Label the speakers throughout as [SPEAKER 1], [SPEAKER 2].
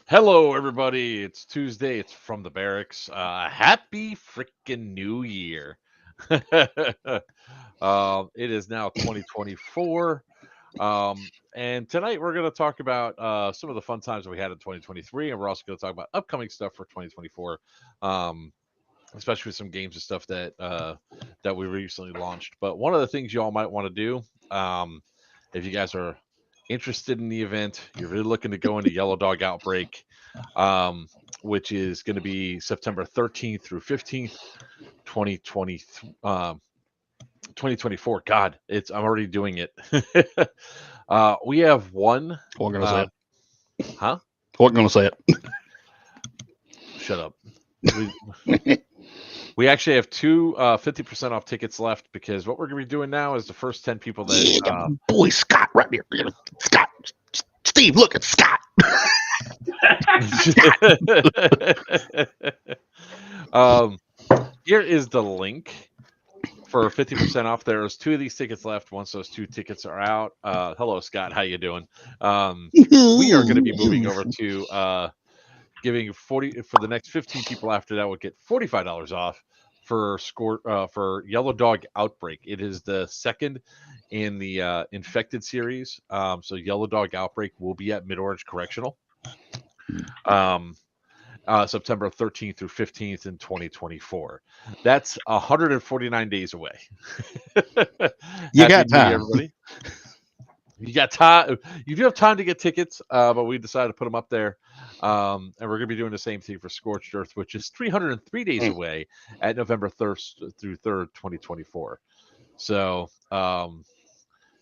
[SPEAKER 1] Hello, everybody. It's Tuesday. It's From the Barracks. Happy freaking New Year. It is now 2024. And tonight we're going to talk about some of the fun times that we had in 2023. And we're also going to talk about upcoming stuff for 2024, especially with some games and stuff that we recently launched. But one of the things you all might want to do, if you guys are interested in the event, you're really looking to go into Yellow Dog Outbreak, which is going to be September 13th through 15th, 2020, 2024. God, I'm already doing it. We have one.
[SPEAKER 2] What gonna say it?
[SPEAKER 1] Huh?
[SPEAKER 2] What gonna say it?
[SPEAKER 1] Shut up. We actually have two 50% off tickets left because what we're going to be doing now is the first 10 people that.
[SPEAKER 2] Boy, Scott, right here. Scott, Steve, look at Scott.
[SPEAKER 1] Here is the link for 50% off. There's two of these tickets left. Once those two tickets are out, hello Scott, how you doing? We are going to be moving over to giving 40 for the next 15 people after that would get $45 off for Yellow Dog Outbreak. It is the second in the infected series. So Yellow Dog Outbreak will be at Mid Orange Correctional. September 13th through 15th in 2024. That's 149 days away.
[SPEAKER 2] You got time,
[SPEAKER 1] everybody. You got time. You do have time to get tickets, but we decided to put them up there. And we're going to be doing the same thing for Scorched Earth, which is 303 days away at November 3rd through 3rd, 2024. So,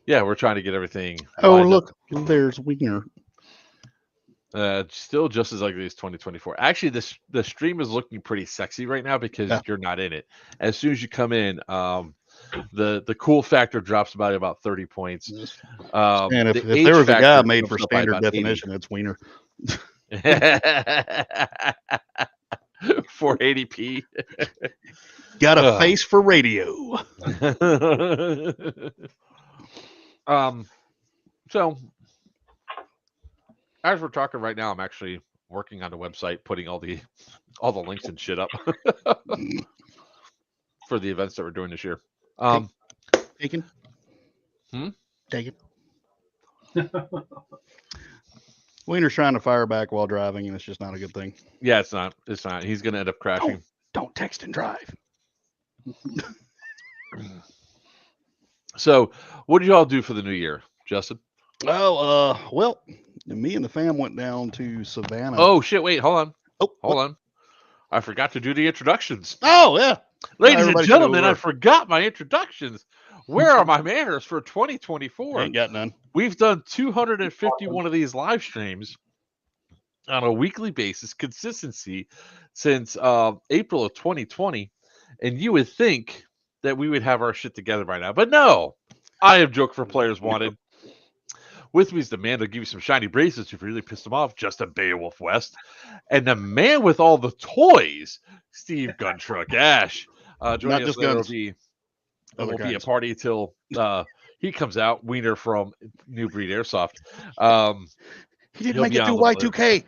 [SPEAKER 1] yeah, we're trying to get everything.
[SPEAKER 2] Oh, look, there's Wiener.
[SPEAKER 1] Still just as ugly as 2024. Actually, the stream is looking pretty sexy right now because you're not in it. As soon as you come in, the cool factor drops by about 30 points.
[SPEAKER 2] And if there was a guy made for standard definition, 80. It's Wiener.
[SPEAKER 1] 480p.
[SPEAKER 2] Got a face for radio.
[SPEAKER 1] So as we're talking right now, I'm actually working on the website, putting all the links and shit up for the events that we're doing this year.
[SPEAKER 2] Taken? Taken. Wiener's trying to fire back while driving, and it's just not a good thing.
[SPEAKER 1] Yeah, it's not. It's not. He's going to end up crashing.
[SPEAKER 2] Don't text and drive.
[SPEAKER 1] So, what did you all do for the new year, Justin?
[SPEAKER 2] Oh, well, me and the fam went down to Savannah.
[SPEAKER 1] Oh, shit. Wait, hold on. Hold on. I forgot to do the introductions.
[SPEAKER 2] Oh, yeah.
[SPEAKER 1] Ladies and gentlemen, I forgot my introductions. Where are my manners for 2024?
[SPEAKER 2] Ain't got none.
[SPEAKER 1] We've done 251 of these live streams on a weekly basis, consistency since April of 2020. And you would think that we would have our shit together by now. But no, I am Joke for Players Wanted. With me is the man to give you some shiny bracelets if you really pissed him off, Justin Beowulf West. And the man with all the toys, Steve Guntruck Ash. Joining us later will be a party till he comes out, Wiener from New Breed Airsoft.
[SPEAKER 2] He didn't make it through Y2K.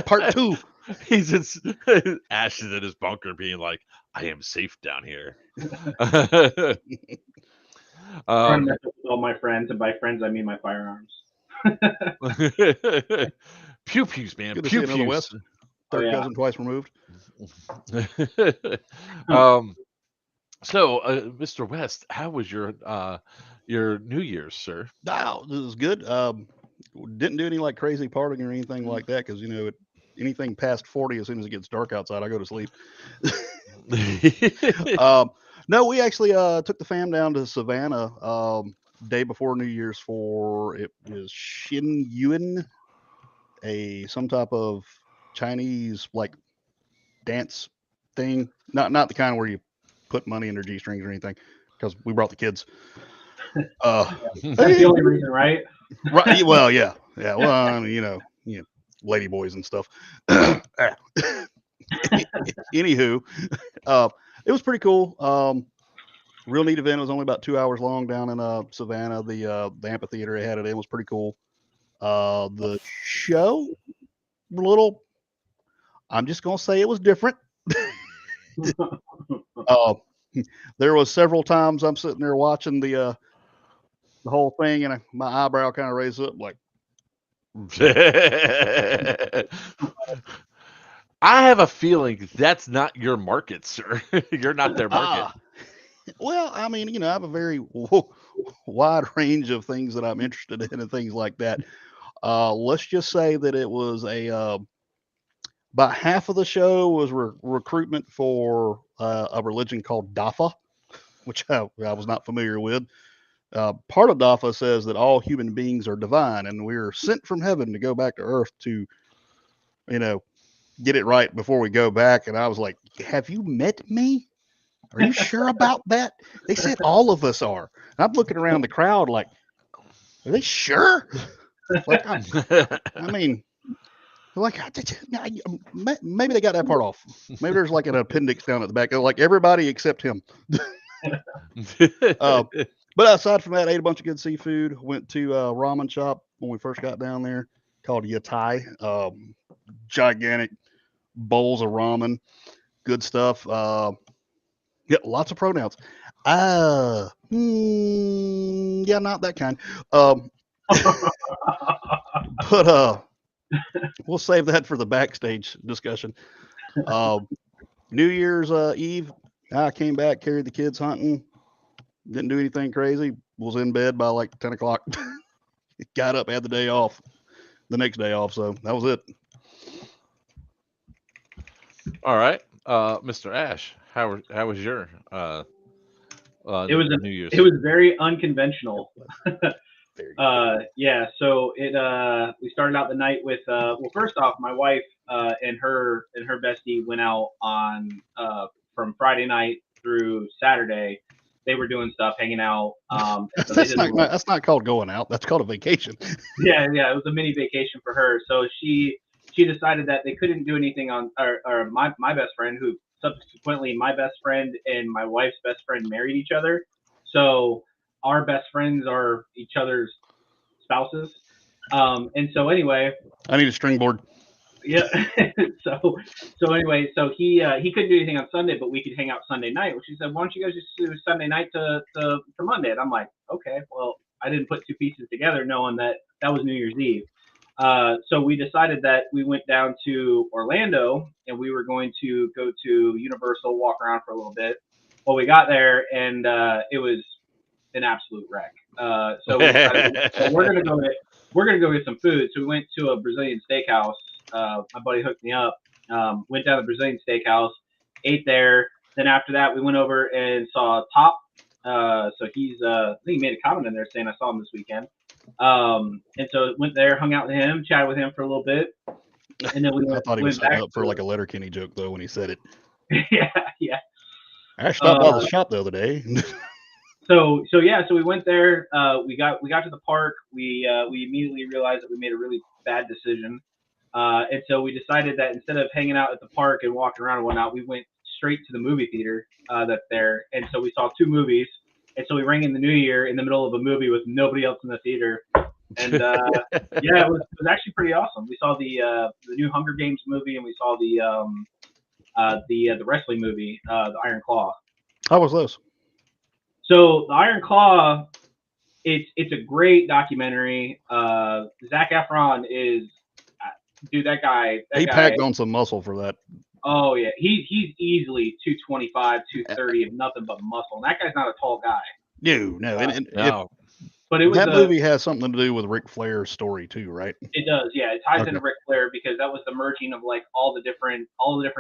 [SPEAKER 2] Part 2.
[SPEAKER 1] Ash is in his bunker being like, I am safe down here.
[SPEAKER 3] I'm with all my friends, and by friends I mean my firearms.
[SPEAKER 1] Pew pews, man.
[SPEAKER 2] Good to see another West. Third cousin twice removed.
[SPEAKER 1] So, Mr. West, how was your New Year's, sir?
[SPEAKER 2] Oh, this was good. Didn't do any like crazy partying or anything like that because anything past 40, as soon as it gets dark outside, I go to sleep. No, we actually took the fam down to Savannah day before New Year's for it was Xin Yuan, some type of Chinese like dance thing. Not the kind where you put money in their G strings or anything, because we brought the kids.
[SPEAKER 3] That's the only reason, right?
[SPEAKER 2] Right. Well, yeah. Well, lady boys and stuff. Anywho, it was pretty cool. Real neat event. It was only about 2 hours long down in Savannah. The amphitheater they had it in was pretty cool. The show, a little. I'm just gonna say it was different. There was several times I'm sitting there watching the whole thing, and my eyebrow kind of raised up, like,
[SPEAKER 1] I have a feeling that's not your market, sir. You're not their market.
[SPEAKER 2] Well, I mean, I have a very wide range of things that I'm interested in and things like that. Let's just say that it was about half of the show was recruitment for a religion called Dafa, which I was not familiar with. Part of Dafa says that all human beings are divine and we're sent from heaven to go back to earth to, get it right before we go back. And I was like, have you met me? Are you sure about that? They said all of us are. And I'm looking around the crowd like, are they sure? Like, maybe they got that part off. Maybe there's like an appendix down at the back. Like everybody except him. But aside from that, ate a bunch of good seafood. Went to a ramen shop when we first got down there called Yatai. Gigantic bowls of ramen. Good stuff. Yeah, lots of pronouns. Yeah, not that kind. But we'll save that for the backstage discussion. New Year's Eve, I came back, carried the kids hunting. Didn't do anything crazy. Was in bed by like 10 o'clock. Got up, had the day off, the next day off. So that was it.
[SPEAKER 1] All right, Mr. Ash, how was your
[SPEAKER 3] it was
[SPEAKER 1] New Year's?
[SPEAKER 3] It was very unconventional. Yeah. So we started out the night with well, first off, my wife and her bestie went out on from Friday night through Saturday. They were doing stuff, hanging out. So
[SPEAKER 2] that's not called going out. That's called a vacation.
[SPEAKER 3] Yeah, it was a mini vacation for her. So she decided that they couldn't do anything on, or my best friend, who subsequently my best friend and my wife's best friend married each other. So our best friends are each other's spouses. And so anyway,
[SPEAKER 2] I need a string board.
[SPEAKER 3] Yeah. so anyway, so he couldn't do anything on Sunday, but we could hang out Sunday night. Which he said, why don't you guys just do Sunday night to Monday? And I'm like, okay, well, I didn't put two pieces together knowing that was New Year's Eve. So we decided that we went down to Orlando and we were going to go to Universal, walk around for a little bit. Well, we got there and it was an absolute wreck. So we decided, well, we're gonna go get some food. So we went to a Brazilian steakhouse. My buddy hooked me up. Went down to the Brazilian steakhouse, ate there. Then after that, we went over and saw Top. So he's I think he made a comment in there saying I saw him this weekend. And so went there, hung out with him, chatted with him for a little bit, and then
[SPEAKER 2] I thought he was setting up for like a Letterkenny joke though when he said it.
[SPEAKER 3] Yeah.
[SPEAKER 2] I stopped by the shop the other day.
[SPEAKER 3] So we went there. We got to the park. We immediately realized that we made a really bad decision. And so we decided that instead of hanging out at the park and walking around and whatnot, we went straight to the movie theater that's there. And so we saw two movies. And so we rang in the new year in the middle of a movie with nobody else in the theater. And yeah, it was actually pretty awesome. We saw the new Hunger Games movie, and we saw the wrestling movie, the Iron Claw.
[SPEAKER 2] How was those?
[SPEAKER 3] So the Iron Claw, it's a great documentary. Zac Efron is, dude, that guy.
[SPEAKER 2] He packed on some muscle for that.
[SPEAKER 3] Oh yeah, he's easily 225, 230 of nothing but muscle. And that guy's not a tall guy.
[SPEAKER 2] No.
[SPEAKER 1] No.
[SPEAKER 3] But it was
[SPEAKER 2] that movie has something to do with Ric Flair's story too, right?
[SPEAKER 3] It does, yeah. It ties into Ric Flair because that was the merging of like all the different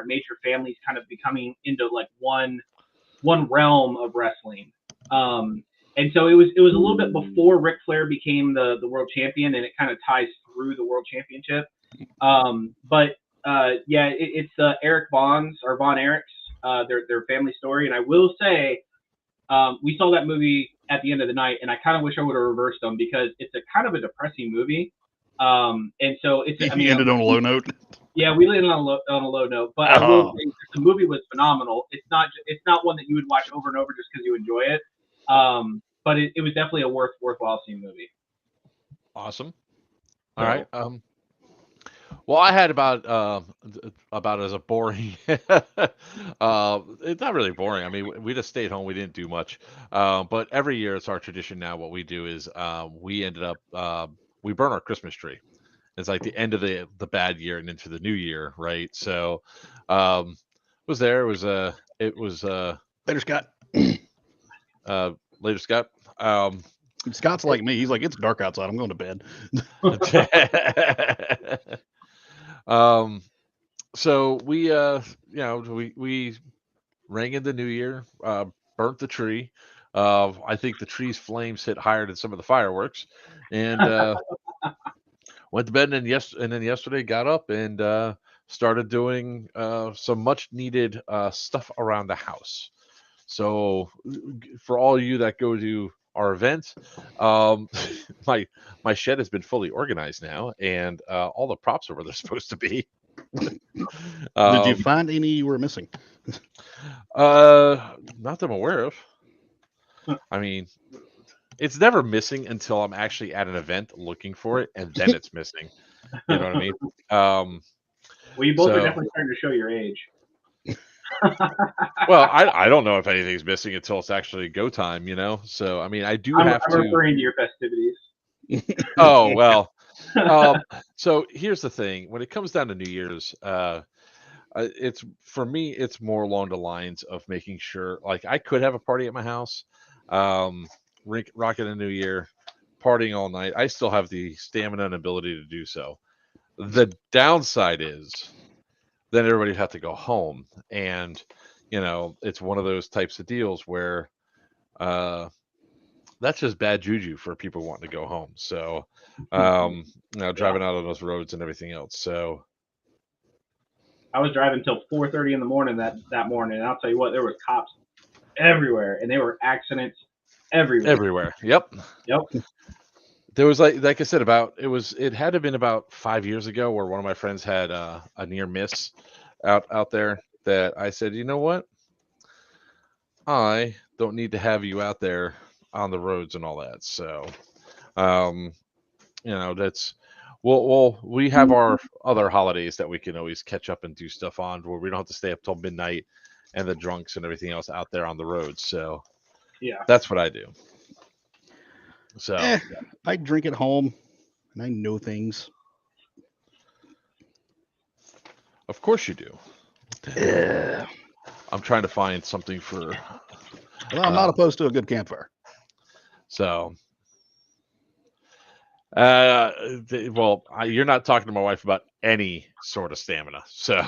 [SPEAKER 3] major families kind of becoming into like one realm of wrestling. And so it was a little bit before Ric Flair became the world champion, and it kind of ties through the world championship. But it's Eric Von Erichs, their family story. And I will say, we saw that movie at the end of the night, and I kind of wish I would have reversed them because it's a kind of a depressing movie. And so it's
[SPEAKER 2] ended on a low note.
[SPEAKER 3] Yeah, we landed on a low note, but I will say the movie was phenomenal. It's not one that you would watch over and over just because you enjoy it. But it was definitely a worthwhile seeing movie.
[SPEAKER 1] Awesome. All right. Well, I had about as a boring. It's not really boring. I mean, we just stayed home. We didn't do much. But every year, it's our tradition now. What we do is we ended up we burn our Christmas tree. It's like the end of the bad year and into the new year, right? So, was there? It was
[SPEAKER 2] Later, Scott.
[SPEAKER 1] later, Scott.
[SPEAKER 2] Scott's like me. He's like, it's dark outside. I'm going to bed.
[SPEAKER 1] So we we rang in the new year, burnt the tree. I think the tree's flames hit higher than some of the fireworks, and went to bed. And then yesterday got up and started doing some much needed stuff around the house. So for all you that go to our event, my shed has been fully organized now, and all the props are where they're supposed to be.
[SPEAKER 2] Did you find any you were missing?
[SPEAKER 1] Not that I'm aware of. I mean, it's never missing until I'm actually at an event looking for it, and then it's missing. You know what I mean?
[SPEAKER 3] Well, you both are
[SPEAKER 1] so-
[SPEAKER 3] definitely starting to show your age.
[SPEAKER 1] Well, I don't know if anything's missing until it's actually go time, you know? So, I mean, I do have
[SPEAKER 3] I'm
[SPEAKER 1] to.
[SPEAKER 3] referring to your festivities.
[SPEAKER 1] Oh, well. So here's the thing. When it comes down to New Year's, it's for me, it's more along the lines of making sure, like, I could have a party at my house, rocking a New Year, partying all night. I still have the stamina and ability to do so. The downside is then everybody have to go home, and it's one of those types of deals where that's just bad juju for people wanting to go home. So driving out on those roads and everything else. So
[SPEAKER 3] I was driving till 4:30 in the morning that morning, and I'll tell you what, there were cops everywhere, and there were accidents everywhere.
[SPEAKER 1] Yep.
[SPEAKER 3] Yep.
[SPEAKER 1] There was like I said, it had to have been about 5 years ago where one of my friends had a near miss out there that I said, you know what? I don't need to have you out there on the roads and all that. So, that's we have our other holidays that we can always catch up and do stuff on where we don't have to stay up till midnight and the drunks and everything else out there on the roads. So,
[SPEAKER 3] Yeah.
[SPEAKER 1] that's what I do. So,
[SPEAKER 2] I drink at home and I know things.
[SPEAKER 1] of course you do.
[SPEAKER 2] Yeah.
[SPEAKER 1] I'm trying to find something for.
[SPEAKER 2] Well, I'm not opposed to a good campfire.
[SPEAKER 1] So, you're not talking to my wife about any sort of stamina. So,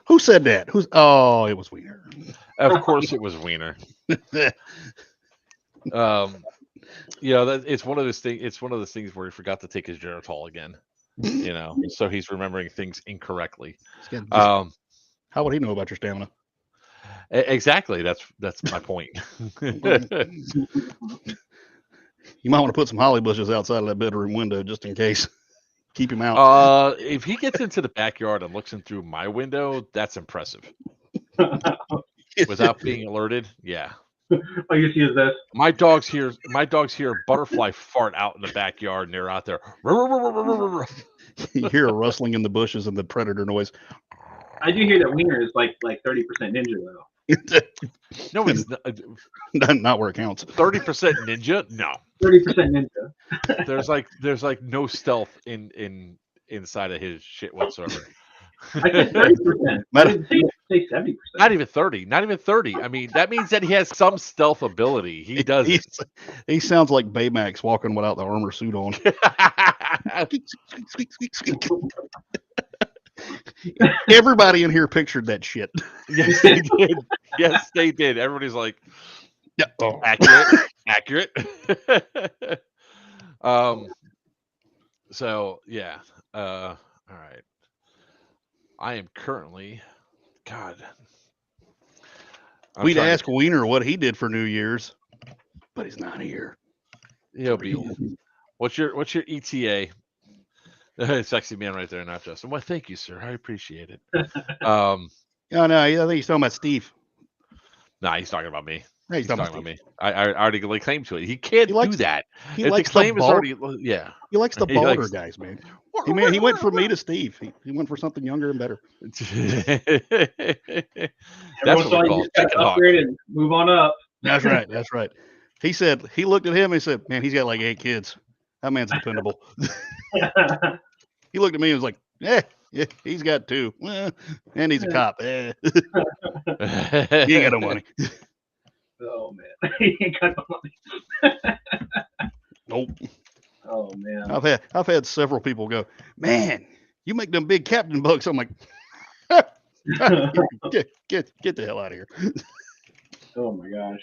[SPEAKER 2] Who said that? Oh, it was Wiener.
[SPEAKER 1] of course, it was Wiener. It's one of those things. It's one of those things where he forgot to take his Geritol again. So he's remembering things incorrectly.
[SPEAKER 2] How would he know about your stamina?
[SPEAKER 1] Exactly. That's my point.
[SPEAKER 2] You might want to put some holly bushes outside of that bedroom window just in case. Keep him out.
[SPEAKER 1] If he gets into the backyard and looks in through my window, that's impressive. Without being alerted, yeah.
[SPEAKER 3] All you see is this.
[SPEAKER 1] My dogs hear a butterfly fart out in the backyard, and they're out there.
[SPEAKER 2] You hear a rustling in the bushes and the predator noise.
[SPEAKER 3] I do hear that Wiener is like 30% ninja though.
[SPEAKER 1] No, it's
[SPEAKER 2] not where it counts.
[SPEAKER 1] 30% ninja. No,
[SPEAKER 3] 30% ninja.
[SPEAKER 1] There's like no stealth inside of his shit whatsoever.
[SPEAKER 3] I said 30%. I didn't say 70%.
[SPEAKER 1] Not even 30. Not even 30. I mean, that means that he has some stealth ability. He does.
[SPEAKER 2] He sounds like Baymax walking without the armor suit on. Everybody in here pictured that shit.
[SPEAKER 1] Yes, they did. Yes, they did. Everybody's like,
[SPEAKER 2] yeah, oh.
[SPEAKER 1] accurate. So yeah. All right. I am currently, God.
[SPEAKER 2] We'd ask Wiener what he did for New Year's, but he's not here.
[SPEAKER 1] He'll be. What's your ETA? Sexy man right there, not Justin. Well, thank you, sir. I appreciate it.
[SPEAKER 2] Oh no, I think he's talking about Steve.
[SPEAKER 1] Nah, he's talking about me.
[SPEAKER 2] Hey,
[SPEAKER 1] He's talking about me. I already laid claim to it. He can't
[SPEAKER 2] likes-
[SPEAKER 1] do that.
[SPEAKER 2] He
[SPEAKER 1] If the
[SPEAKER 2] likes
[SPEAKER 1] claim
[SPEAKER 2] the
[SPEAKER 1] is
[SPEAKER 2] bald,
[SPEAKER 1] already, yeah.
[SPEAKER 2] He likes the
[SPEAKER 1] He
[SPEAKER 2] balder
[SPEAKER 1] likes-
[SPEAKER 2] guys, man. He went from me to Steve. He went for something younger and better.
[SPEAKER 1] That's
[SPEAKER 3] Every once
[SPEAKER 1] what
[SPEAKER 3] in a while,
[SPEAKER 1] we
[SPEAKER 3] you
[SPEAKER 1] call
[SPEAKER 3] just gotta
[SPEAKER 1] chicken hawk.
[SPEAKER 3] upgrade and move on up.
[SPEAKER 2] That's right. That's right. He said he looked at him and said, "Man, he's got like 8 kids. That man's dependable." He looked at me and was like, "Yeah, he's got 2, and he's a cop. He ain't got no money."
[SPEAKER 3] Oh man, he ain't got no money.
[SPEAKER 2] Nope.
[SPEAKER 3] Oh man.
[SPEAKER 2] I've had several people go, "Man, you make them big captain bucks." I'm like, get the hell out of here.
[SPEAKER 3] Oh my gosh.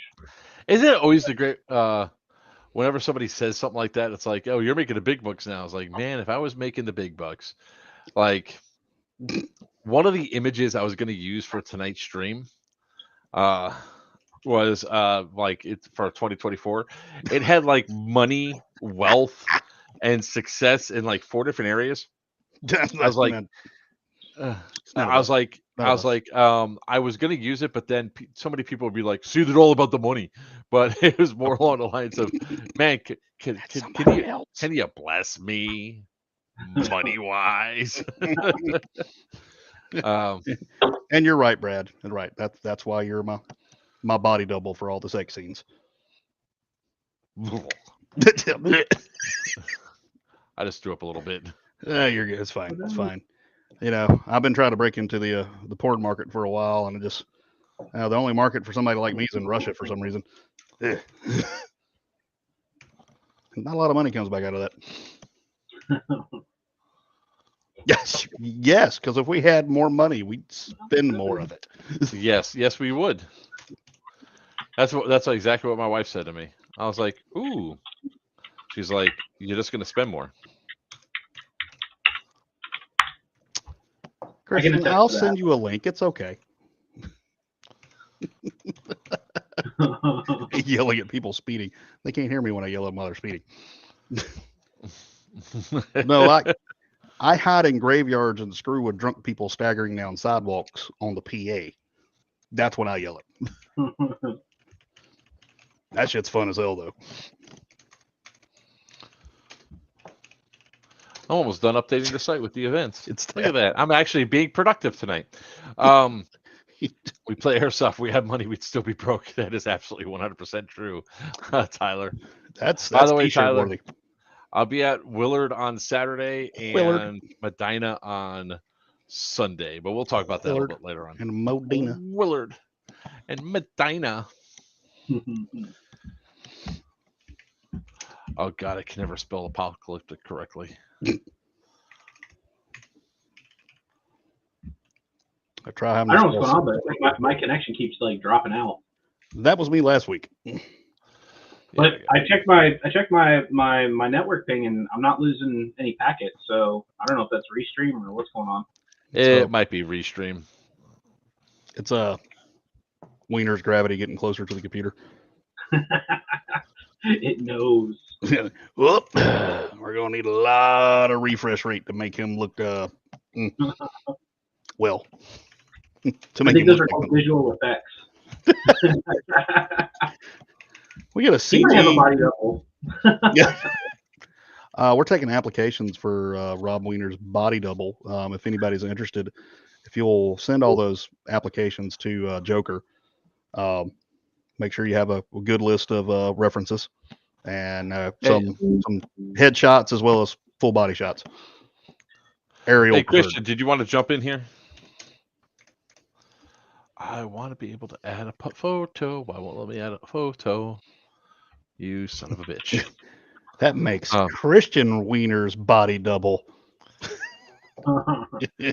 [SPEAKER 1] Isn't it always the great whenever somebody says something like that, it's like, oh, you're making the big bucks now. It's like, man, if I was making the big bucks, like one of the images I was going to use for tonight's stream was like it's for 2024. It had like money, wealth, and success in like 4 different areas. I was like, I was like, I was gonna use it, but then so many people would be like, "See, they're all about the money," but it was more along the lines of, "Man, can you bless me, money wise?"
[SPEAKER 2] And you're right, Brad. And right, that's why you're my body double for all the sex scenes.
[SPEAKER 1] I just threw up a little bit.
[SPEAKER 2] You're good. It's fine. It's fine. You know, I've been trying to break into the porn market for a while, and it just the only market for somebody like me is in Russia for some reason. Not a lot of money comes back out of that. Yes, because if we had more money, we'd spend more of it.
[SPEAKER 1] Yes, we would. That's exactly what my wife said to me. I was like, "Ooh," she's like, "You're just gonna spend more."
[SPEAKER 2] Christian, I'll send you a link. It's okay. Yelling at people speeding. They can't hear me when I yell at them while they're speeding. No, I hide in graveyards and screw with drunk people staggering down sidewalks on the PA. That's when I yell at them. That shit's fun as hell, though.
[SPEAKER 1] I'm almost done updating the site with the events. Look at that. I'm actually being productive tonight. We play airsoft. We have money. We'd still be broke. That is absolutely 100% true, Tyler.
[SPEAKER 2] That's
[SPEAKER 1] by the way,
[SPEAKER 2] t-shirt
[SPEAKER 1] Tyler,
[SPEAKER 2] worthy.
[SPEAKER 1] I'll be at Willard on Saturday and Medina on Sunday, but we'll talk about that a little bit later on.
[SPEAKER 2] And Modena.
[SPEAKER 1] Willard and Medina. Oh God, I can never spell apocalyptic correctly.
[SPEAKER 2] I try having.
[SPEAKER 3] I don't know what's going on, but my connection keeps like dropping out.
[SPEAKER 2] That was me last week.
[SPEAKER 3] But I checked my network ping and I'm not losing any packets, so I don't know if that's Restream or what's going on.
[SPEAKER 1] It might be Restream.
[SPEAKER 2] It's Wiener's gravity getting closer to the computer.
[SPEAKER 3] It knows.
[SPEAKER 2] Whoop. We're gonna need a lot of refresh rate to make him look well.
[SPEAKER 3] I think those are called visual effects.
[SPEAKER 2] We get a CG.
[SPEAKER 3] He might have a body double.
[SPEAKER 2] Yeah. We're taking applications for Rob Wiener's body double. If anybody's interested, if you'll send all those applications to Joker, make sure you have a good list of references and some headshots as well as full body shots. Aerial.
[SPEAKER 1] Hey, Christian, did you want to jump in here? I want to be able to add a photo. Why won't let me add a photo? You son of a bitch.
[SPEAKER 2] That makes Christian Wiener's body double.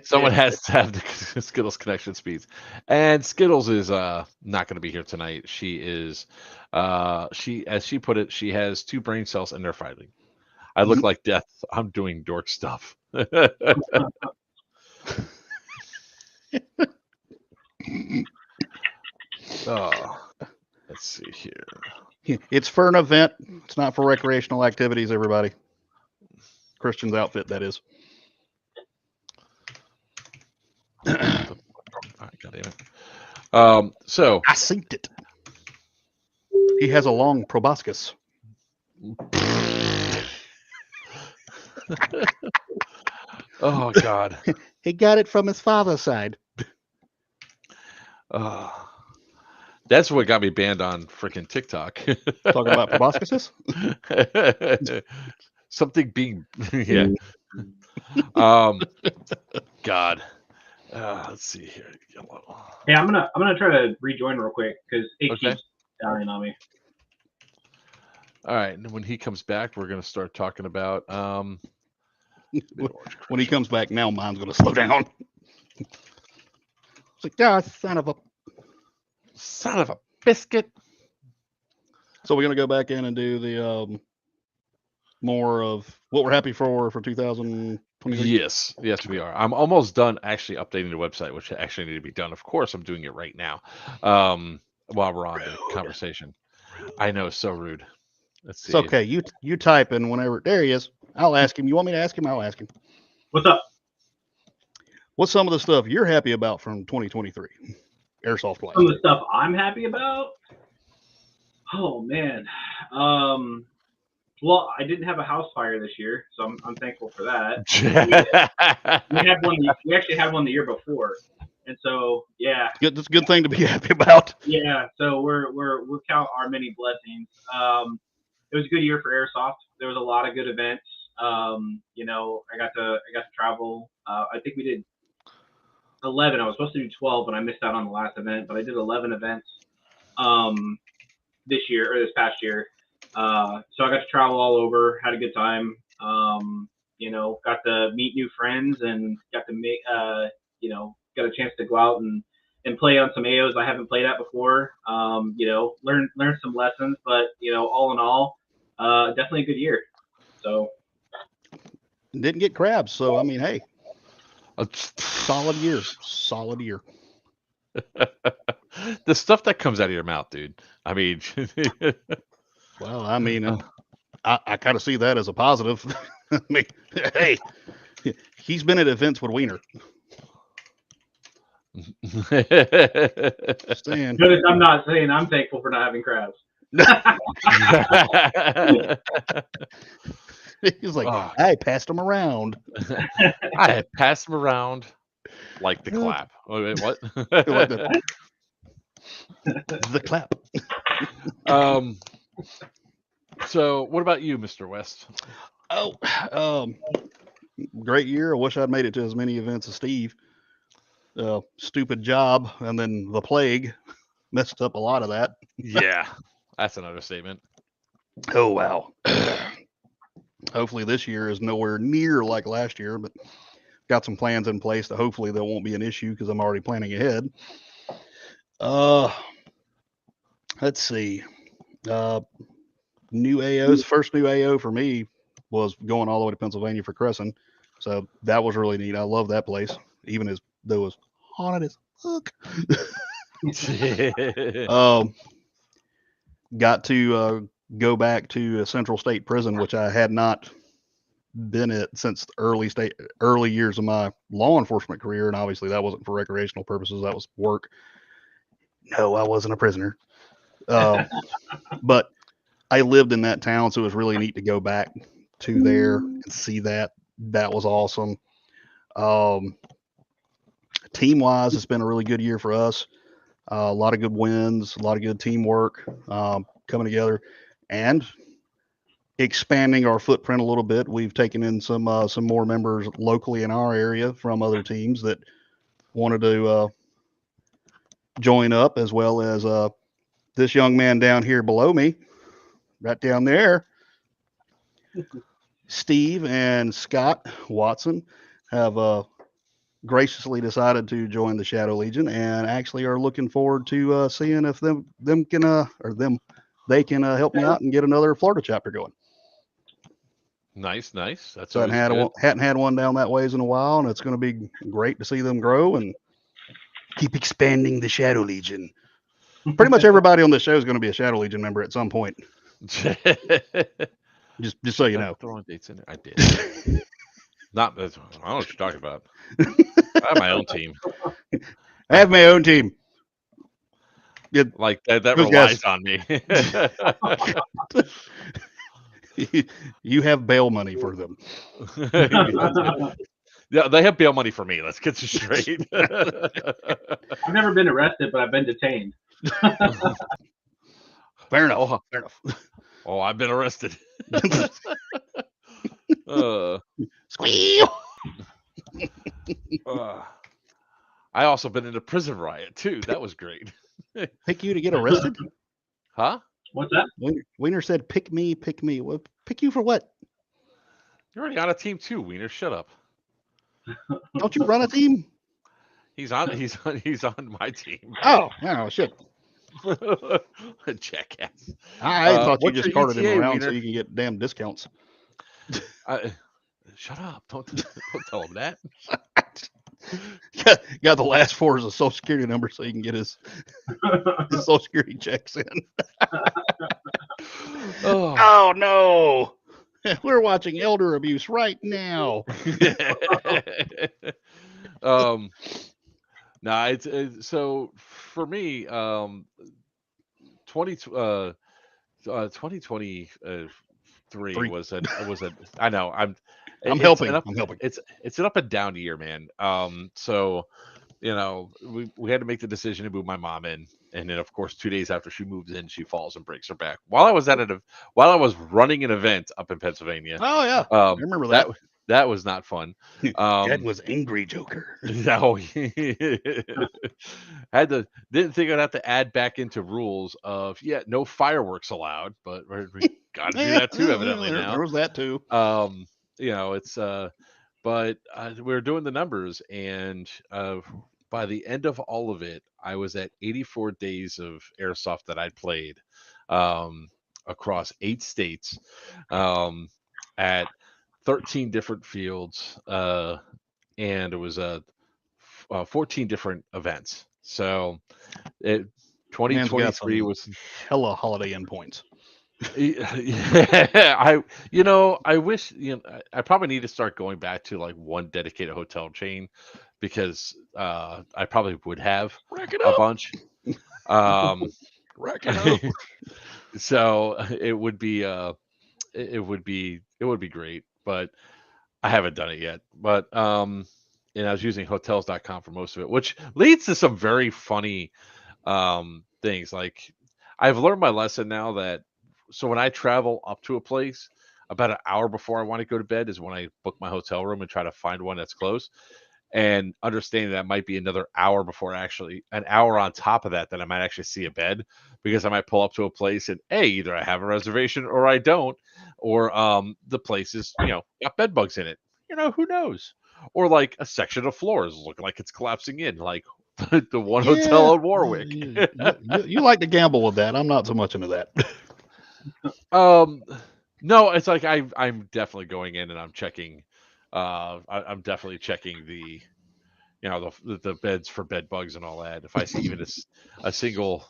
[SPEAKER 1] Someone has to have the Skittles connection speeds, and Skittles is not going to be here tonight. She is, as she put it, she has 2 brain cells and they're fighting. I look like death. I'm doing dork stuff. Let's see here.
[SPEAKER 2] It's for an event. It's not for recreational activities, everybody. Christian's outfit, that is.
[SPEAKER 1] God damn it. So
[SPEAKER 2] I synced it. He has a long proboscis.
[SPEAKER 1] Oh God.
[SPEAKER 2] He got it from his father's side.
[SPEAKER 1] That's what got me banned on freaking TikTok.
[SPEAKER 2] Talking about proboscises?
[SPEAKER 1] Something being yeah. God. Let's see here. Yellow.
[SPEAKER 3] Hey, I'm gonna try to rejoin real quick because it
[SPEAKER 1] Okay.
[SPEAKER 3] keeps dying on me.
[SPEAKER 1] All right, and when he comes back, we're gonna start talking about
[SPEAKER 2] When he comes back now, mine's going to slow down. It's like, ah, son of a.
[SPEAKER 1] son of a biscuit.
[SPEAKER 2] So we're going to go back in and do the more of what we're happy for 2023.
[SPEAKER 1] Yes, we are. I'm almost done actually updating the website, which actually need to be done. Of course, I'm doing it right now. While we're on the conversation. I know, so rude. Let's see.
[SPEAKER 2] It's okay. You type in whenever. There he is. I'll ask him. You want me to ask him? I'll ask him.
[SPEAKER 3] What's up?
[SPEAKER 2] What's some of the stuff you're happy about from 2023? Airsoft wise.
[SPEAKER 3] Some of the stuff I'm happy about. Oh man. Well, I didn't have a house fire this year, so I'm thankful for that. We had one. We actually had one the year before, and so yeah.
[SPEAKER 2] Good. That's a good thing to be happy about.
[SPEAKER 3] Yeah. So we'll count our many blessings. It was a good year for airsoft. There was a lot of good events. You know, I got to travel. I think we did 11. I was supposed to do 12, and I missed out on the last event, but I did 11 events this year or this past year. So I got to travel all over, had a good time. You know, got to meet new friends and got to make, you know, got a chance to go out and play on some AOs I haven't played at before. You know, learn some lessons, but you know, all in all, definitely a good year. So
[SPEAKER 2] Didn't get crabs, so I mean, hey, solid year. Solid year.
[SPEAKER 1] The stuff that comes out of your mouth, dude. I mean,
[SPEAKER 2] Well, I mean, I kind of see that as a positive. I mean, hey, he's been at events with Wiener. Stan.
[SPEAKER 3] notice I'm not saying I'm thankful for not having crabs.
[SPEAKER 2] He's like, I passed him around.
[SPEAKER 1] I had passed him around like the clap. Oh, wait, what?
[SPEAKER 2] Like the clap.
[SPEAKER 1] So what about you, Mr. West?
[SPEAKER 2] Oh, great year. I wish I'd made it to as many events as Steve. Stupid job, and then the plague messed up a lot of that.
[SPEAKER 1] Yeah, that's an understatement.
[SPEAKER 2] Oh wow. Hopefully this year is nowhere near like last year, but got some plans in place to hopefully there won't be an issue because I'm already planning ahead. Let's see. New AOs. First new AO for me was going all the way to Pennsylvania for Crescent. So that was really neat. I love that place, even as though it was haunted as fuck. Got to go back to Central State Prison, which I had not been at since the early years of my law enforcement career, and obviously that wasn't for recreational purposes. That was work. No, I wasn't a prisoner. But I lived in that town, so it was really neat to go back to there and see that. That was awesome. Team-wise, it's been a really good year for us. A lot of good wins, a lot of good teamwork coming together, and expanding our footprint a little bit. We've taken in some more members locally in our area from other teams that wanted to join up, as well as this young man down here below me, right down there. Steve and Scott Watson have graciously decided to join the Shadow Legion, and actually are looking forward to seeing if they can help me out and get another Florida chapter going.
[SPEAKER 1] Nice. That's
[SPEAKER 2] So hadn't had one down that ways in a while, and it's going to be great to see them grow and keep expanding the Shadow Legion. Pretty much everybody on this show is going to be a Shadow Legion member at some point. Just so you know.
[SPEAKER 1] Throwing dates in there. I did. Not. I don't know what you're talking about. I have my own team.
[SPEAKER 2] I have my own team.
[SPEAKER 1] Like that
[SPEAKER 2] those
[SPEAKER 1] relies
[SPEAKER 2] guys-
[SPEAKER 1] on me.
[SPEAKER 2] You have bail money for them.
[SPEAKER 1] Yeah, they have bail money for me. Let's get this straight.
[SPEAKER 3] I've never been arrested, but I've been detained.
[SPEAKER 2] Fair enough. Fair enough.
[SPEAKER 1] Oh, I've been arrested. uh,
[SPEAKER 2] Squeal.
[SPEAKER 1] I also been in a prison riot too. That was great.
[SPEAKER 2] Pick you to get arrested?
[SPEAKER 1] Huh?
[SPEAKER 3] What's that?
[SPEAKER 2] Wiener said, "Pick me, pick me." Well, pick you for what?
[SPEAKER 1] You're already on a team too, Wiener. Shut up.
[SPEAKER 2] Don't you run a team?
[SPEAKER 1] He's on my team.
[SPEAKER 2] Oh, shit.
[SPEAKER 1] Jackass.
[SPEAKER 2] I thought you
[SPEAKER 1] what's
[SPEAKER 2] just
[SPEAKER 1] your
[SPEAKER 2] carted him
[SPEAKER 1] ETA,
[SPEAKER 2] around so
[SPEAKER 1] Wiener?
[SPEAKER 2] you can get damn discounts.
[SPEAKER 1] Shut up. Don't tell him that.
[SPEAKER 2] Got the last four as a social security number so you can get his social security checks in. Oh no. We're watching elder abuse right now.
[SPEAKER 1] Nah, it's so for me, 2023 was a I know
[SPEAKER 2] I'm
[SPEAKER 1] it's
[SPEAKER 2] helping.
[SPEAKER 1] an up,
[SPEAKER 2] I'm helping.
[SPEAKER 1] it's an up and down year, man. So we had to make the decision to move my mom in, and then of course 2 days after she moves in, she falls and breaks her back while I was running an event up in Pennsylvania.
[SPEAKER 2] Oh yeah, I remember that.
[SPEAKER 1] That was not fun.
[SPEAKER 2] Dad was angry Joker.
[SPEAKER 1] No, didn't think I'd have to add back into rules of no fireworks allowed, but we got to do that too evidently now.
[SPEAKER 2] There was that too.
[SPEAKER 1] It's but we were doing the numbers, and by the end of all of it, I was at 84 days of airsoft that I'd played across 8 states at 13 different fields, and it was 14 different events. So 2023 was
[SPEAKER 2] hella holiday endpoints.
[SPEAKER 1] Yeah, I wish I probably need to start going back to like one dedicated hotel chain, because I probably would have a bunch.
[SPEAKER 2] Rack it up.
[SPEAKER 1] So it would be great, but I haven't done it yet. But I was using hotels.com for most of it, which leads to some very funny things. Like, I've learned my lesson now that so when I travel up to a place, about an hour before I want to go to bed is when I book my hotel room and try to find one that's close. And understanding that might be another hour before an hour on top of that I might actually see a bed, because I might pull up to a place and either I have a reservation or I don't, or the place is got bed bugs in it. Who knows? Or like a section of floors looking like it's collapsing in, like the one hotel in Warwick.
[SPEAKER 2] You like to gamble with that. I'm not so much into that.
[SPEAKER 1] No, it's like I'm definitely going in and I'm checking. I'm definitely checking the beds for bed bugs and all that. If I see even a single,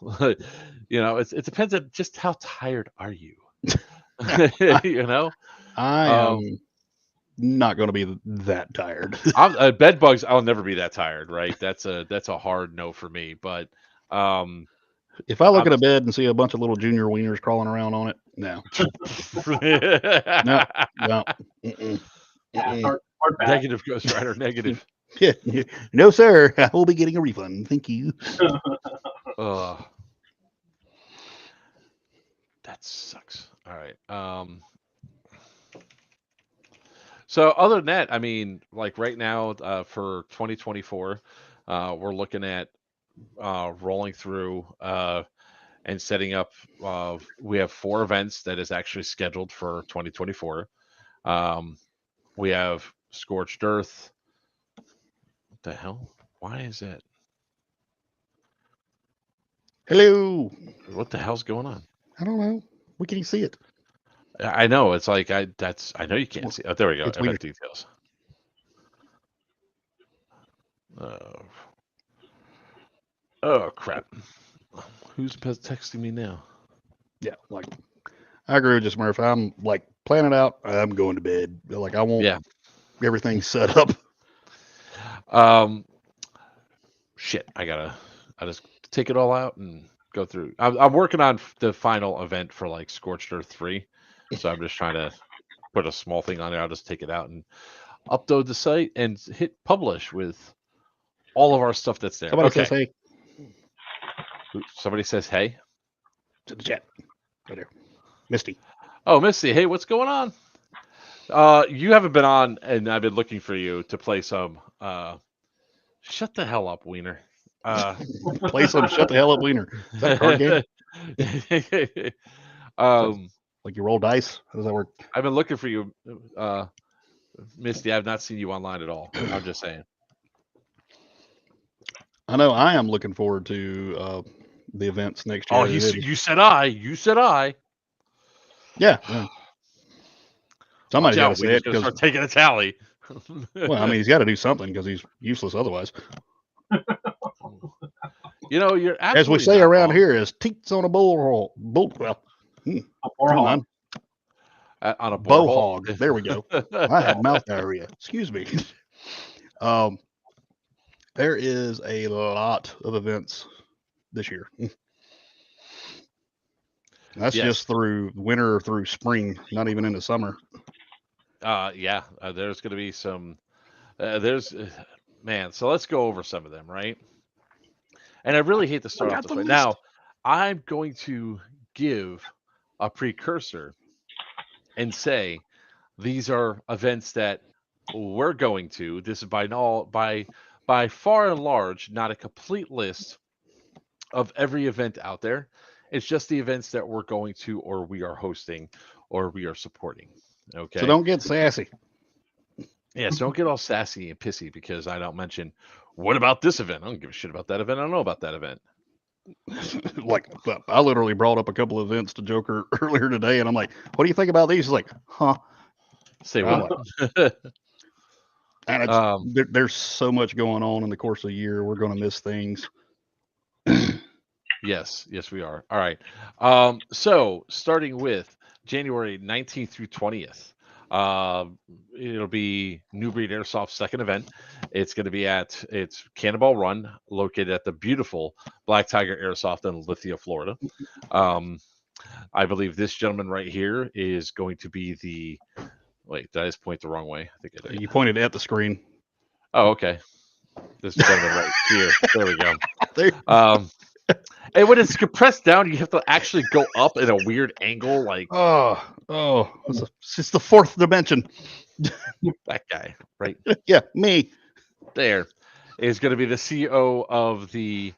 [SPEAKER 1] it depends on just how tired are you.
[SPEAKER 2] I am not going to be that tired.
[SPEAKER 1] Bed bugs, I'll never be that tired, right? That's a hard no for me. But
[SPEAKER 2] if I look at a bed and see a bunch of little junior wieners crawling around on it, no. No.
[SPEAKER 1] Negative Ghost Rider, negative.
[SPEAKER 2] No, sir. I will be getting a refund. Thank you.
[SPEAKER 1] That sucks. All right. So other than that, I mean, like right now for 2024, we're looking at rolling through and setting up. We have 4 events that is actually scheduled for 2024. We have Scorched Earth. What the hell? Why is that?
[SPEAKER 2] Hello.
[SPEAKER 1] What the hell's going on?
[SPEAKER 2] I don't know. We can't see it.
[SPEAKER 1] I know. It's like I know you can't see. Oh, there we go. Event details. Oh crap. Who's texting me now?
[SPEAKER 2] Yeah, like I agree with just Murph. I'm like planning out. I'm going to bed. Like I want everything set up.
[SPEAKER 1] Shit. I just take it all out and go through. I'm working on the final event for like Scorched Earth 3, so I'm just trying to put a small thing on there. I'll just take it out and upload the site and hit publish with all of our stuff that's there.
[SPEAKER 2] Somebody
[SPEAKER 1] Okay.
[SPEAKER 2] says, hey,
[SPEAKER 1] Somebody says, hey.
[SPEAKER 2] to the chat. Right there. Misty.
[SPEAKER 1] Oh, Missy, hey, what's going on? You haven't been on, and I've been looking for you to play some. Shut the hell up, Wiener.
[SPEAKER 2] Play some Shut the Hell Up Wiener. Is that a card game? Like you roll dice? How does that work?
[SPEAKER 1] I've been looking for you, Misty. I've not seen you online at all. I'm just saying.
[SPEAKER 2] I know I am looking forward to the events next year.
[SPEAKER 1] Oh, you said I. You said I.
[SPEAKER 2] Yeah. Somebody's got to say it
[SPEAKER 1] because
[SPEAKER 2] because
[SPEAKER 1] start taking a tally.
[SPEAKER 2] well, I mean, he's got to do something because he's useless otherwise.
[SPEAKER 1] You know, you're
[SPEAKER 2] as we say around here, is teats on a bull. Well,
[SPEAKER 3] on
[SPEAKER 1] a
[SPEAKER 2] bow hog. There we go. I had mouth diarrhea. Excuse me. There is a lot of events this year. That's just through winter through spring, not even into summer.
[SPEAKER 1] Yeah, there's going to be some. Man. So let's go over some of them, right? And I really hate to start off the fight. Now, I'm going to give a precursor and say these are events that we're going to. This is by far and large not a complete list of every event out there. It's just the events that we're going to, or we are hosting, or we are supporting. Okay.
[SPEAKER 2] So don't get sassy.
[SPEAKER 1] Yeah, so don't get all sassy and pissy because I don't mention, what about this event? I don't give a shit about that event. I don't know about that event.
[SPEAKER 2] Like, I literally brought up a couple of events to Joker earlier today, and I'm like, what do you think about these? He's like, huh?
[SPEAKER 1] Say what?
[SPEAKER 2] And there's so much going on in the course of the year. We're going to miss things.
[SPEAKER 1] Yes, we are. All right. So starting with January 19th through 20th. It'll be New Breed Airsoft's second event. It's going to be it's Cannonball Run, located at the beautiful Black Tiger Airsoft in Lithia, Florida. I believe this gentleman right here is going to be the. Wait, did I just point the wrong way? I think I did.
[SPEAKER 2] You pointed at the screen.
[SPEAKER 1] Oh, okay. This gentleman right here. There we go. And when it's compressed down, you have to actually go up in a weird angle, like
[SPEAKER 2] it's the fourth dimension.
[SPEAKER 1] That guy, right?
[SPEAKER 2] Yeah, me.
[SPEAKER 1] There is going to be the CEO of the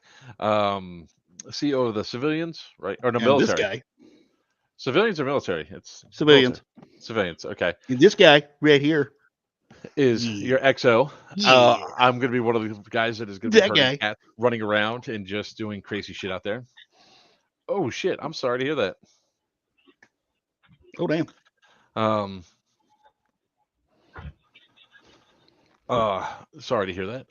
[SPEAKER 1] civilians, right? Or no,
[SPEAKER 2] and
[SPEAKER 1] military.
[SPEAKER 2] This guy.
[SPEAKER 1] Civilians or military? It's
[SPEAKER 2] civilians.
[SPEAKER 1] Military. Civilians. Okay.
[SPEAKER 2] And this guy right here
[SPEAKER 1] is your XO.
[SPEAKER 2] Yeah.
[SPEAKER 1] I'm going to be one of the guys that is going to be herding cats, running around and just doing crazy shit out there. Oh shit! I'm sorry to hear that.
[SPEAKER 2] Oh damn.
[SPEAKER 1] Sorry to hear that.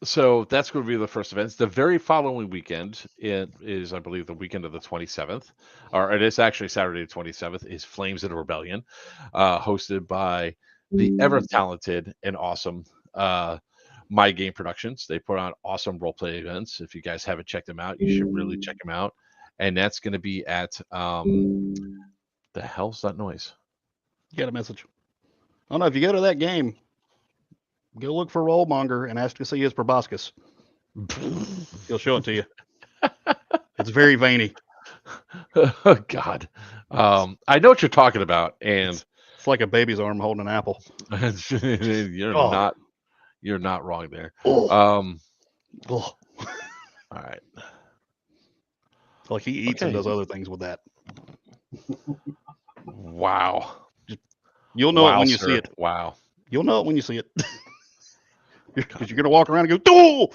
[SPEAKER 1] So that's going to be the first event. The very following weekend, it is, I believe, the weekend of the 27th, or it is actually Saturday the 27th, is Flames in Rebellion, hosted by the ever talented and awesome My Game Productions. They put on awesome roleplay events. If you guys haven't checked them out, you should really check them out. And that's going to be at the hell's that noise?
[SPEAKER 2] You got a message. I don't know if you go to that game. Go look for Rollmonger and ask to see his proboscis. He'll show it to you. It's very veiny.
[SPEAKER 1] Oh God, I know what you're talking about, and
[SPEAKER 2] it's like a baby's arm holding an apple.
[SPEAKER 1] You're not wrong there.
[SPEAKER 2] All
[SPEAKER 1] right.
[SPEAKER 2] Like he eats and does other things with that.
[SPEAKER 1] Wow.
[SPEAKER 2] You'll know it when you see it.
[SPEAKER 1] Wow.
[SPEAKER 2] You'll know it when you see it. Because you're going to walk around and go, "Oh!"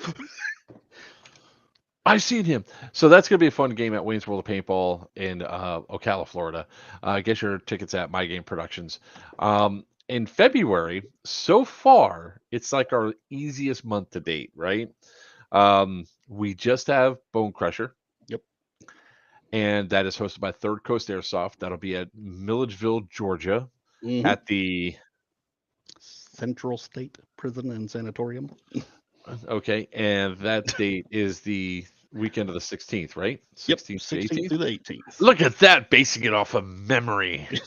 [SPEAKER 1] I've seen him. So that's going to be a fun game at Wayne's World of Paintball in Ocala, Florida. Get your tickets at My Game Productions. In February, so far, it's like our easiest month to date, right? We just have Bone Crusher.
[SPEAKER 2] Yep.
[SPEAKER 1] And that is hosted by Third Coast Airsoft. That'll be at Milledgeville, Georgia, at the
[SPEAKER 2] Central State Prison and Sanatorium.
[SPEAKER 1] Okay, and that date is the weekend of the 16th, right?
[SPEAKER 2] Yep,
[SPEAKER 1] 16th to
[SPEAKER 2] 16th
[SPEAKER 1] 18th.
[SPEAKER 2] through the 18th.
[SPEAKER 1] Look at that, basing it off of memory. We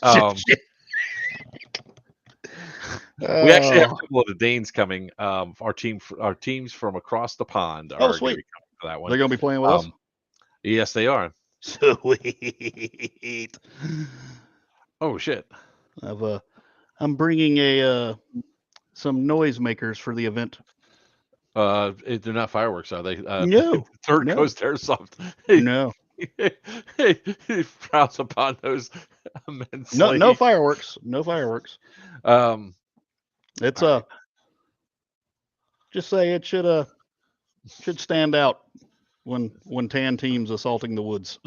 [SPEAKER 1] actually have a couple of the Danes coming. Our teams from across the pond are going to
[SPEAKER 2] sweet.
[SPEAKER 1] be coming for that one.
[SPEAKER 2] They're going to be playing with us?
[SPEAKER 1] Yes, they are.
[SPEAKER 2] Sweet.
[SPEAKER 1] Oh shit!
[SPEAKER 2] I'm bringing some noisemakers for the event.
[SPEAKER 1] They're not fireworks, are they?
[SPEAKER 2] No.
[SPEAKER 1] Third
[SPEAKER 2] No.
[SPEAKER 1] Coast Airsoft.
[SPEAKER 2] No.
[SPEAKER 1] He frowns upon those immensely.
[SPEAKER 2] No fireworks. No fireworks. It's
[SPEAKER 1] right.
[SPEAKER 2] just say it should stand out when tan teams assaulting the woods.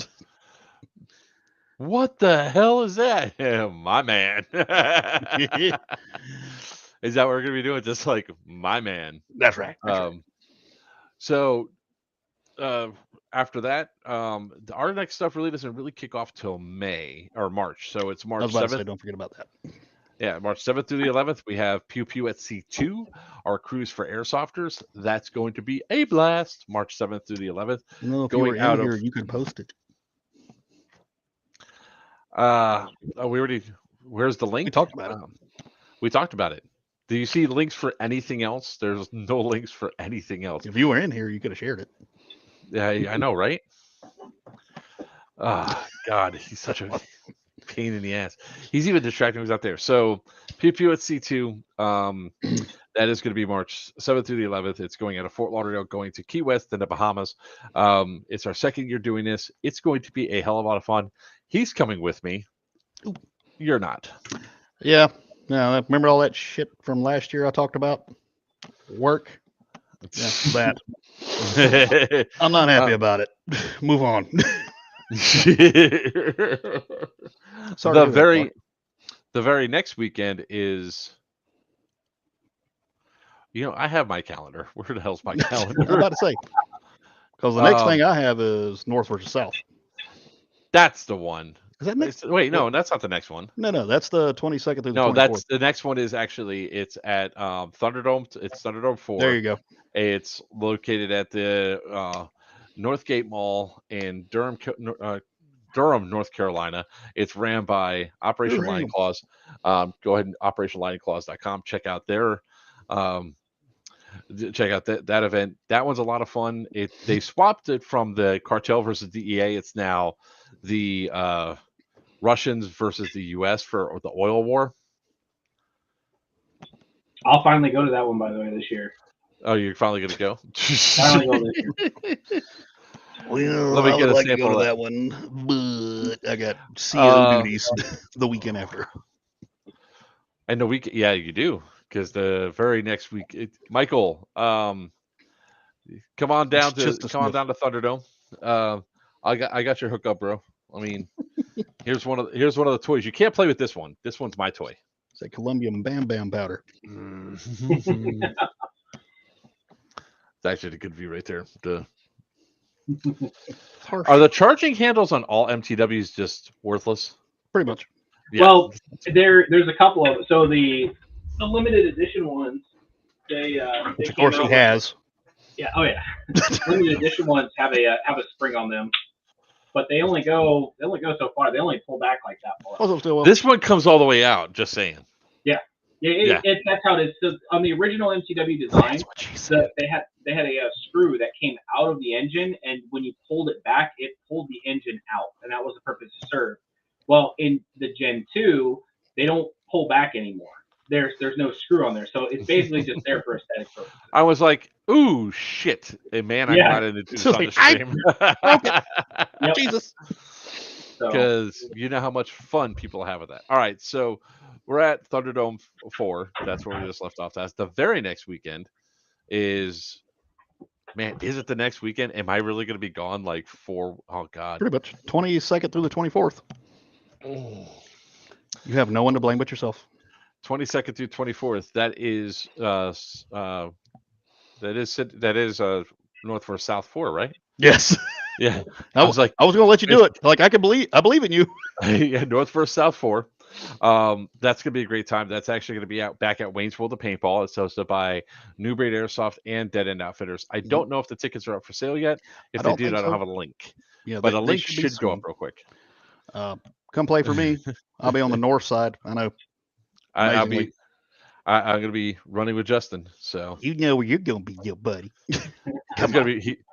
[SPEAKER 1] What the hell is that? My man. Is that what we're gonna be doing? Just like my man.
[SPEAKER 2] That's right.
[SPEAKER 1] So after that, our next stuff really doesn't really kick off till May or March. So it's March 7th.
[SPEAKER 2] Don't forget about that.
[SPEAKER 1] Yeah, March 7th through the 11th, we have Pew Pew at C2, our cruise for airsofters. That's going to be a blast. March 7th through the 11th.
[SPEAKER 2] If you were in here, you could post it.
[SPEAKER 1] Where's the link?
[SPEAKER 2] We talked about it.
[SPEAKER 1] We talked about it. Do you see links for anything else? There's no links for anything else.
[SPEAKER 2] If you were in here, you could have shared it.
[SPEAKER 1] Yeah, I know, right? God, he's such a pain in the ass. He's even distracting who's out there. So Pew Pew at C2, that is going to be March 7th through the 11th. It's going out of Fort Lauderdale, going to Key West and the Bahamas. It's our second year doing this. It's going to be a hell of a lot of fun. He's coming with me. Ooh, you're not.
[SPEAKER 2] Yeah. No, remember all that shit from last year I talked about? Work. Yeah, that. I'm not happy about it. Move on.
[SPEAKER 1] Sorry. The very next weekend is. I have my calendar. Where the hell's my calendar?
[SPEAKER 2] I'm about to say. Because the next thing I have is North versus South.
[SPEAKER 1] That's the one.
[SPEAKER 2] Is that next?
[SPEAKER 1] Wait, no, that's not the next one.
[SPEAKER 2] No, that's the 22nd through the 24th.
[SPEAKER 1] No, that's the next one is actually it's at Thunderdome. It's Thunderdome 4.
[SPEAKER 2] There you go.
[SPEAKER 1] It's located at the Northgate Mall in Durham, North Carolina. It's ran by Operation Lion Claws. Go ahead and OperationLionClaws.com. Check out their that event. That one's a lot of fun. They swapped it from the cartel versus DEA. It's now the Russians versus the U.S. for the oil war.
[SPEAKER 3] I'll finally go to that one, by the way, this year.
[SPEAKER 1] Oh, you're finally going to go?
[SPEAKER 3] Finally go this year.
[SPEAKER 2] Well,
[SPEAKER 1] let me
[SPEAKER 2] I
[SPEAKER 1] get
[SPEAKER 2] would
[SPEAKER 1] a
[SPEAKER 2] like to
[SPEAKER 1] sample
[SPEAKER 2] go to
[SPEAKER 1] of
[SPEAKER 2] that one, but I got CO duties the weekend after.
[SPEAKER 1] And the week, yeah, you do, because the very next week, Michael, come on down to Thunderdome. I got your hookup, bro. I mean, here's one of the toys. You can't play with this one. This one's my toy.
[SPEAKER 2] It's a Colombian Bam Bam powder.
[SPEAKER 1] It's actually a good view right there. Are the charging handles on all MTWs just worthless?
[SPEAKER 2] Pretty much.
[SPEAKER 3] Yeah. Well, there's a couple of so the limited edition ones. They
[SPEAKER 2] which of course he has.
[SPEAKER 3] Yeah. Oh yeah. Limited edition ones have a spring on them, but they only go so far. They only pull back like that far.
[SPEAKER 1] This one comes all the way out. Just saying.
[SPEAKER 3] Yeah. That's how it is. So on the original MTW design, they had a screw that came out of the engine, and when you pulled it back, it pulled the engine out, and that was the purpose to serve. Well, in the Gen 2, they don't pull back anymore. There's no screw on there, so it's basically just there for aesthetic purposes.
[SPEAKER 1] I was like, "Ooh, shit, hey, man! I got into this on the stream."
[SPEAKER 2] Yep. Jesus,
[SPEAKER 1] because you know how much fun people have with that. All right, so we're at Thunderdome 4. That's where we just left off. That's the very next weekend. Is it the next weekend? Am I really going to be gone like for? Oh God,
[SPEAKER 2] pretty much 22nd through the 24th.
[SPEAKER 1] Oh.
[SPEAKER 2] You have no one to blame but yourself.
[SPEAKER 1] 22nd through 24th. That is North versus South 4, right?
[SPEAKER 2] Yes.
[SPEAKER 1] Yeah.
[SPEAKER 2] I was going to let you do it. Like I believe in you.
[SPEAKER 1] Yeah, North versus South 4. That's gonna be a great time. That's actually gonna be back at Wayne's World of Paintball. It's hosted by New Breed Airsoft and Dead End Outfitters. I don't know if the tickets are up for sale yet. If
[SPEAKER 2] I
[SPEAKER 1] they
[SPEAKER 2] don't
[SPEAKER 1] did,
[SPEAKER 2] think
[SPEAKER 1] I don't
[SPEAKER 2] so.
[SPEAKER 1] have a link.
[SPEAKER 2] Yeah,
[SPEAKER 1] But a
[SPEAKER 2] they
[SPEAKER 1] link
[SPEAKER 2] should be
[SPEAKER 1] should go up
[SPEAKER 2] soon.
[SPEAKER 1] real quick.
[SPEAKER 2] Come play for me. I'll be on the north side. I know.
[SPEAKER 1] I'm
[SPEAKER 2] Amazingly,
[SPEAKER 1] gonna be running with Justin. So
[SPEAKER 2] you know where you're gonna be, your buddy.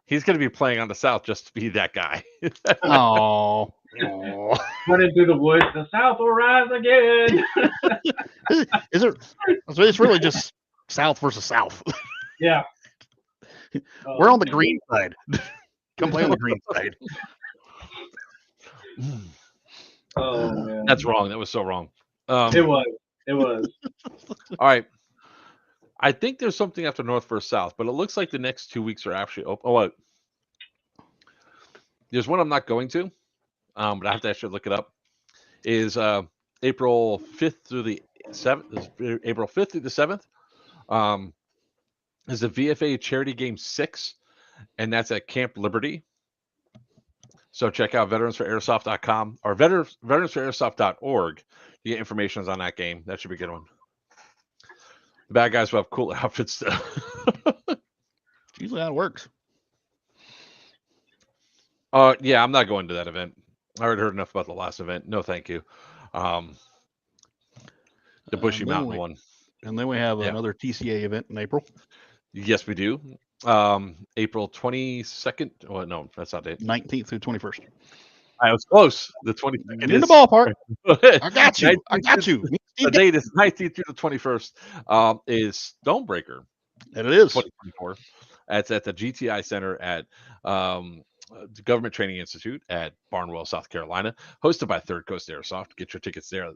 [SPEAKER 1] he's gonna be playing on the south just to be that guy.
[SPEAKER 2] Oh.
[SPEAKER 3] Running through the woods, the South will rise again.
[SPEAKER 2] Is it? So it's really just south versus south.
[SPEAKER 3] Yeah.
[SPEAKER 2] We're on the green side. Come play on the green side.
[SPEAKER 3] Oh man.
[SPEAKER 1] That's wrong. That was so wrong.
[SPEAKER 3] It was. It was.
[SPEAKER 1] All right. I think there's something after North versus South, but it looks like the next 2 weeks are actually open. Oh, wait. There's one I'm not going to, but I have to actually look it up. Is April 5th through the 7th? April 5th through the 7th. Is the VFA Charity Game 6, and that's at Camp Liberty. So check out veteransforairsoft.com or veteransforairsoft.org to get information on that game. That should be a good one. The bad guys will have cool outfits still.
[SPEAKER 2] Usually how it works.
[SPEAKER 1] Yeah, I'm not going to that event. I already heard enough about the last event. No, thank you. The Bushy Mountain one.
[SPEAKER 2] And then we have another TCA event in April.
[SPEAKER 1] Yes, we do. April 22nd. Oh, no, that's not it.
[SPEAKER 2] 19th through 21st.
[SPEAKER 1] I was close. The 22nd.
[SPEAKER 2] In the ballpark. I got you. I got you.
[SPEAKER 1] The date is 19th through the 21st. Is Stonebreaker.
[SPEAKER 2] And it is.
[SPEAKER 1] 2024. That's at the GTI Center at the Government Training Institute at Barnwell, South Carolina, hosted by Third Coast Airsoft. Get your tickets there,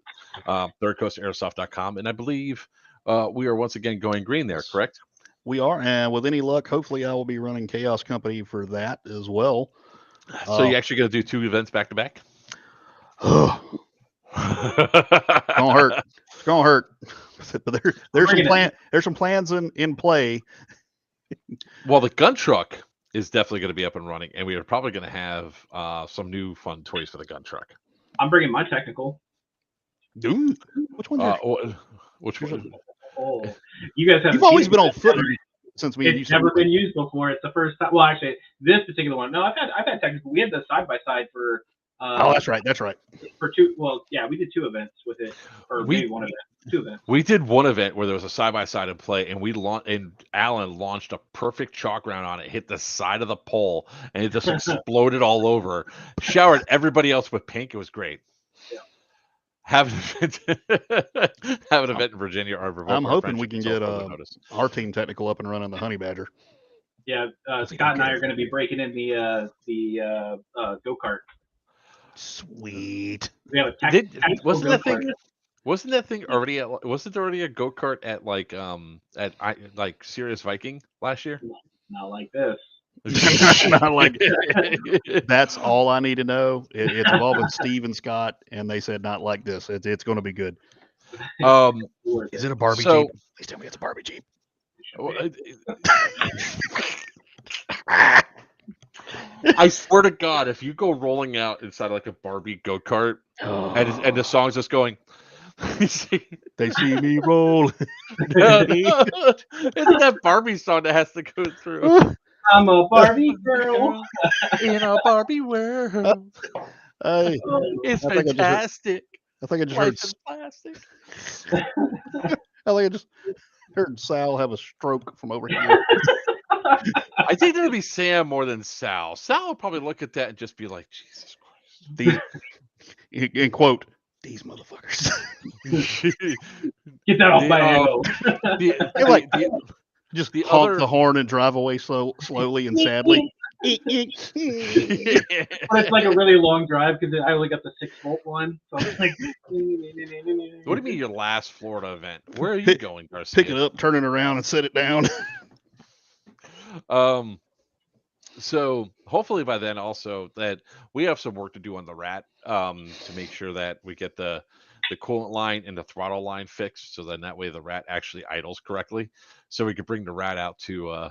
[SPEAKER 1] thirdcoastairsoft.com. And I believe we are once again going green there, correct?
[SPEAKER 2] We are. And with any luck, hopefully I will be running Chaos Company for that as well.
[SPEAKER 1] So you're actually going to do 2 events back to back?
[SPEAKER 2] Gonna hurt. It's gonna hurt. But there's some plans in play.
[SPEAKER 1] Well, the gun truck is definitely going to be up and running, and we are probably going to have some new fun toys for the gun truck.
[SPEAKER 3] I'm bringing my technical.
[SPEAKER 2] Dude, which one?
[SPEAKER 1] Which one?
[SPEAKER 3] Oh, you guys have.
[SPEAKER 2] You've always been on foot since we.
[SPEAKER 3] It's never been used before. It's the first time. Well, actually, this particular one. No, I've had technical. We had the side by side for.
[SPEAKER 2] Oh, that's right. That's right.
[SPEAKER 3] For 2. Well, yeah, we did 2 events with it, or maybe 1 event. 2 events.
[SPEAKER 1] We did one event where there was a side by side in play, and Alan launched a perfect chalk round on it, hit the side of the pole, and it just exploded all over. Showered everybody else with pink. It was great.
[SPEAKER 3] Yeah.
[SPEAKER 1] Have an event in Virginia or
[SPEAKER 2] I'm hoping we can get our team technical up and running the Honey Badger.
[SPEAKER 3] Yeah, Scott and I are going to be breaking in the go-kart.
[SPEAKER 2] Sweet.
[SPEAKER 3] We have a
[SPEAKER 1] wasn't that thing already wasn't there already a go-kart at like Sirius Viking last year?
[SPEAKER 3] Not like this.
[SPEAKER 2] Not like that's all I need to know. It's involving Steve and Scott, and they said not like this. It's going to be good. Is it a Barbie Jeep? Please tell me it's a Barbie Jeep.
[SPEAKER 1] I swear to God, if you go rolling out inside like a Barbie go-kart, and the song's just going,
[SPEAKER 2] they see me roll.
[SPEAKER 1] It's that Barbie song that has to go through.
[SPEAKER 3] I'm a Barbie girl
[SPEAKER 1] in a Barbie world. It's fantastic.
[SPEAKER 2] I think I just heard
[SPEAKER 1] plastic.
[SPEAKER 2] I think I just heard Sal have a stroke from over here.
[SPEAKER 1] I think that'd be Sam more than Sal. Sal would probably look at that and just be like, Jesus Christ.
[SPEAKER 2] In quote, these motherfuckers.
[SPEAKER 3] Get that off my ammo.
[SPEAKER 2] Just honk the horn and drive away slowly and sadly.
[SPEAKER 3] But it's like a really long drive because I only got the 6-volt one. So I'm like,
[SPEAKER 1] what do you mean your last Florida event? Where are you going, Garcia?
[SPEAKER 2] Pick it up, turn it around, and set it down.
[SPEAKER 1] So hopefully by then also that we have some work to do on the rat to make sure that we get the coolant line and the throttle line fixed, so then that way the rat actually idles correctly, so we could bring the rat out to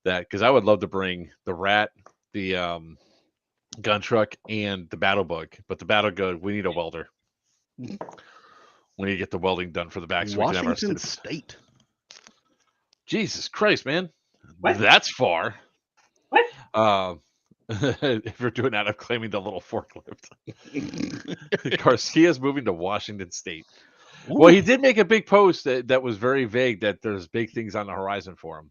[SPEAKER 1] that, because I would love to bring the rat, the gun truck, and the battle bug, but the battle bug we need a welder. when you get the welding done for the back. So we can have our
[SPEAKER 2] Washington
[SPEAKER 1] students.
[SPEAKER 2] State.
[SPEAKER 1] Jesus Christ, man.
[SPEAKER 3] What?
[SPEAKER 1] That's far.
[SPEAKER 3] What?
[SPEAKER 1] If you're doing that, I'm claiming the little forklift. Garcia's moving to Washington State.
[SPEAKER 2] Ooh.
[SPEAKER 1] Well, he did make a big post that was very vague that there's big things on the horizon for him.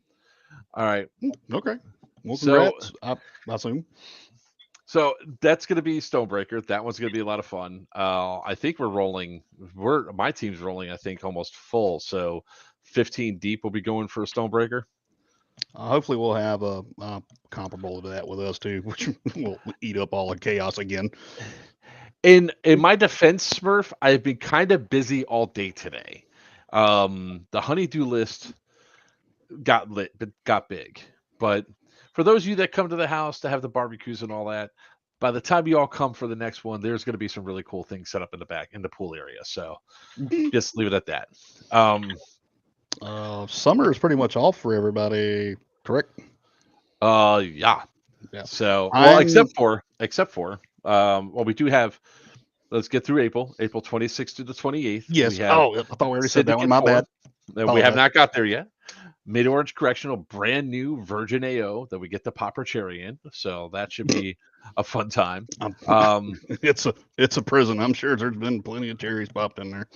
[SPEAKER 1] All right.
[SPEAKER 2] Okay. Well,
[SPEAKER 1] So-
[SPEAKER 2] congrats, I assume.
[SPEAKER 1] So that's going to be Stonebreaker. That one's going to be a lot of fun. I think we're rolling. My team's rolling. I think almost full. So 15 deep will be going for a Stonebreaker.
[SPEAKER 2] Hopefully, we'll have a comparable to that with us too, which will eat up all the chaos again.
[SPEAKER 1] In my defense, Smurf, I've been kind of busy all day today. The honeydew list got big, but for those of you that come to the house to have the barbecues and all that, by the time you all come for the next one, there's going to be some really cool things set up in the back in the pool area. So just leave it at that.
[SPEAKER 2] Summer is pretty much off for everybody, correct?
[SPEAKER 1] Yeah.
[SPEAKER 2] Yeah.
[SPEAKER 1] So, well,
[SPEAKER 2] I'm-
[SPEAKER 1] except for, well, we do have. Let's get through April 26th to the 28th.
[SPEAKER 2] Yes.
[SPEAKER 1] We have
[SPEAKER 2] Oh, I thought we already said that one.
[SPEAKER 1] Syndicate
[SPEAKER 2] My bad.
[SPEAKER 1] 4. We have not got there yet. Mid Orange Correctional, brand new Virgin AO that we get the popper cherry in. So that should be a fun time.
[SPEAKER 2] It's a prison. I'm sure there's been plenty of cherries popped in there.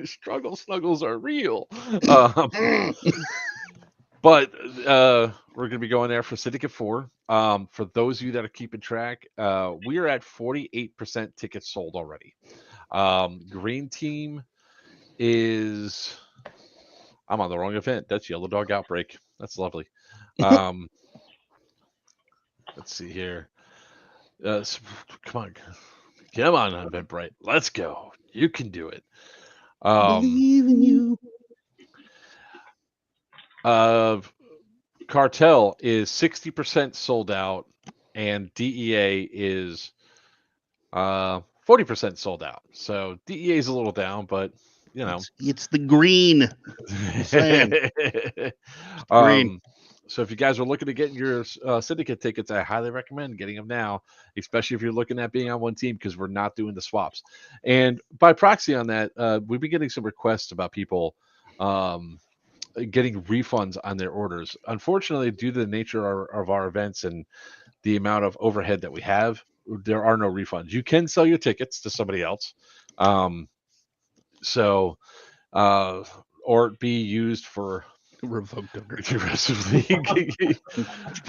[SPEAKER 1] Struggle snuggles are real. But we're going to be going there for Syndicate 4. For those of you that are keeping track, we are at 48% tickets sold already. Green team is... I'm on the wrong event. That's Yellow Dog Outbreak. That's lovely. Let's see here. Come on, Eventbrite. Let's go. You can do it.
[SPEAKER 2] Believe in you.
[SPEAKER 1] Cartel is 60% sold out, and DEA is 40% sold out. So DEA is a little down, but you know,
[SPEAKER 2] It's the green. saying. Green.
[SPEAKER 1] So if you guys are looking to get your syndicate tickets, I highly recommend getting them now, especially if you're looking at being on one team, because we're not doing the swaps. And by proxy on that, we've been getting some requests about people getting refunds on their orders. Unfortunately, due to the nature of our events and the amount of overhead that we have, there are no refunds. You can sell your tickets to somebody else. Or be used for
[SPEAKER 2] Revoked under.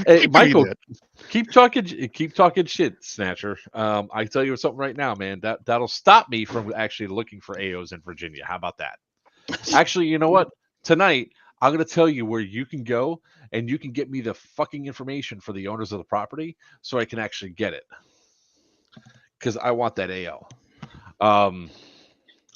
[SPEAKER 1] Hey, Michael, keep talking shit, Snatcher. I tell you something right now, man. That'll stop me from actually looking for AOs in Virginia. How about that? Actually, you know what? Tonight, I'm going to tell you where you can go, and you can get me the fucking information for the owners of the property so I can actually get it. Because I want that AO. All